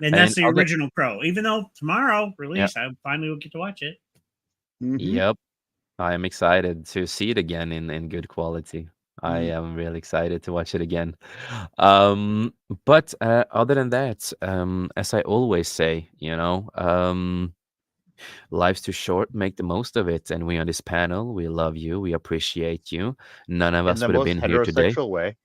and that's And the other original Pro. Even though tomorrow Yeah. release, I finally will get to watch it. Yep. I am excited to see it again in good quality. I Mhm. am really excited to watch it again. Um, but other than that, as I always say, life's too short, make the most of it. And we on this panel, we love you, we appreciate you. None of In us the would have most been here today heterosexual way.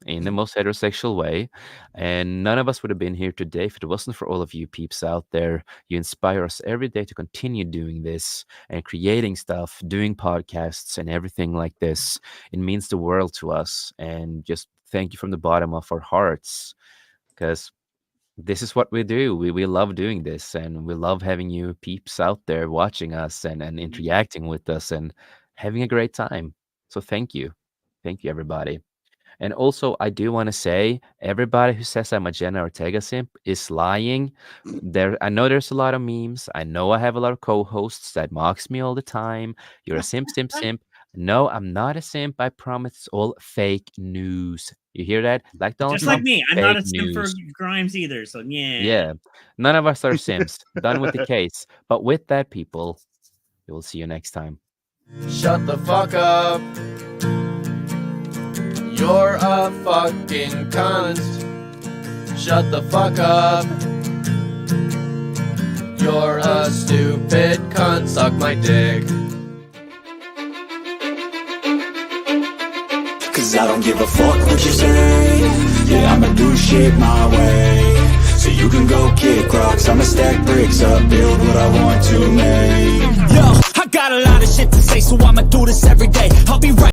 in the most heterosexual way. And none of us would have been here today if it wasn't for all of you peeps out there. You inspire us every day to continue doing this and creating stuff, doing podcasts and everything like this. It means the world to us. And just thank you from the bottom of our hearts because this is what we do. We love doing this, and we love having you peeps out there watching us and interacting with us and having a great time. So thank you. Thank you, everybody. And also, I do want to say, everybody who says I'm a Jenna Ortega simp is lying. I know there's a lot of memes. I know I have a lot of co-hosts that mocks me all the time. You're a simp, simp, simp. No, I'm not a simp. I promise. It's all fake news. You hear that? Like Donald Just like Trump, me, I'm not fake a simp for news. Grimes either. So yeah. Yeah, none of us are simps. Done with the case. But with that, people, we will see you next time. Shut the fuck up. You're a fucking cunt. Shut the fuck up. You're a stupid cunt. Suck my dick. Cause I don't give a fuck what you say. Yeah, I'ma do shit my way. So you can go kick rocks, I'ma stack bricks up, build what I want to make. Yo, I got a lot of shit to say, so I'ma do this every day. I'll be right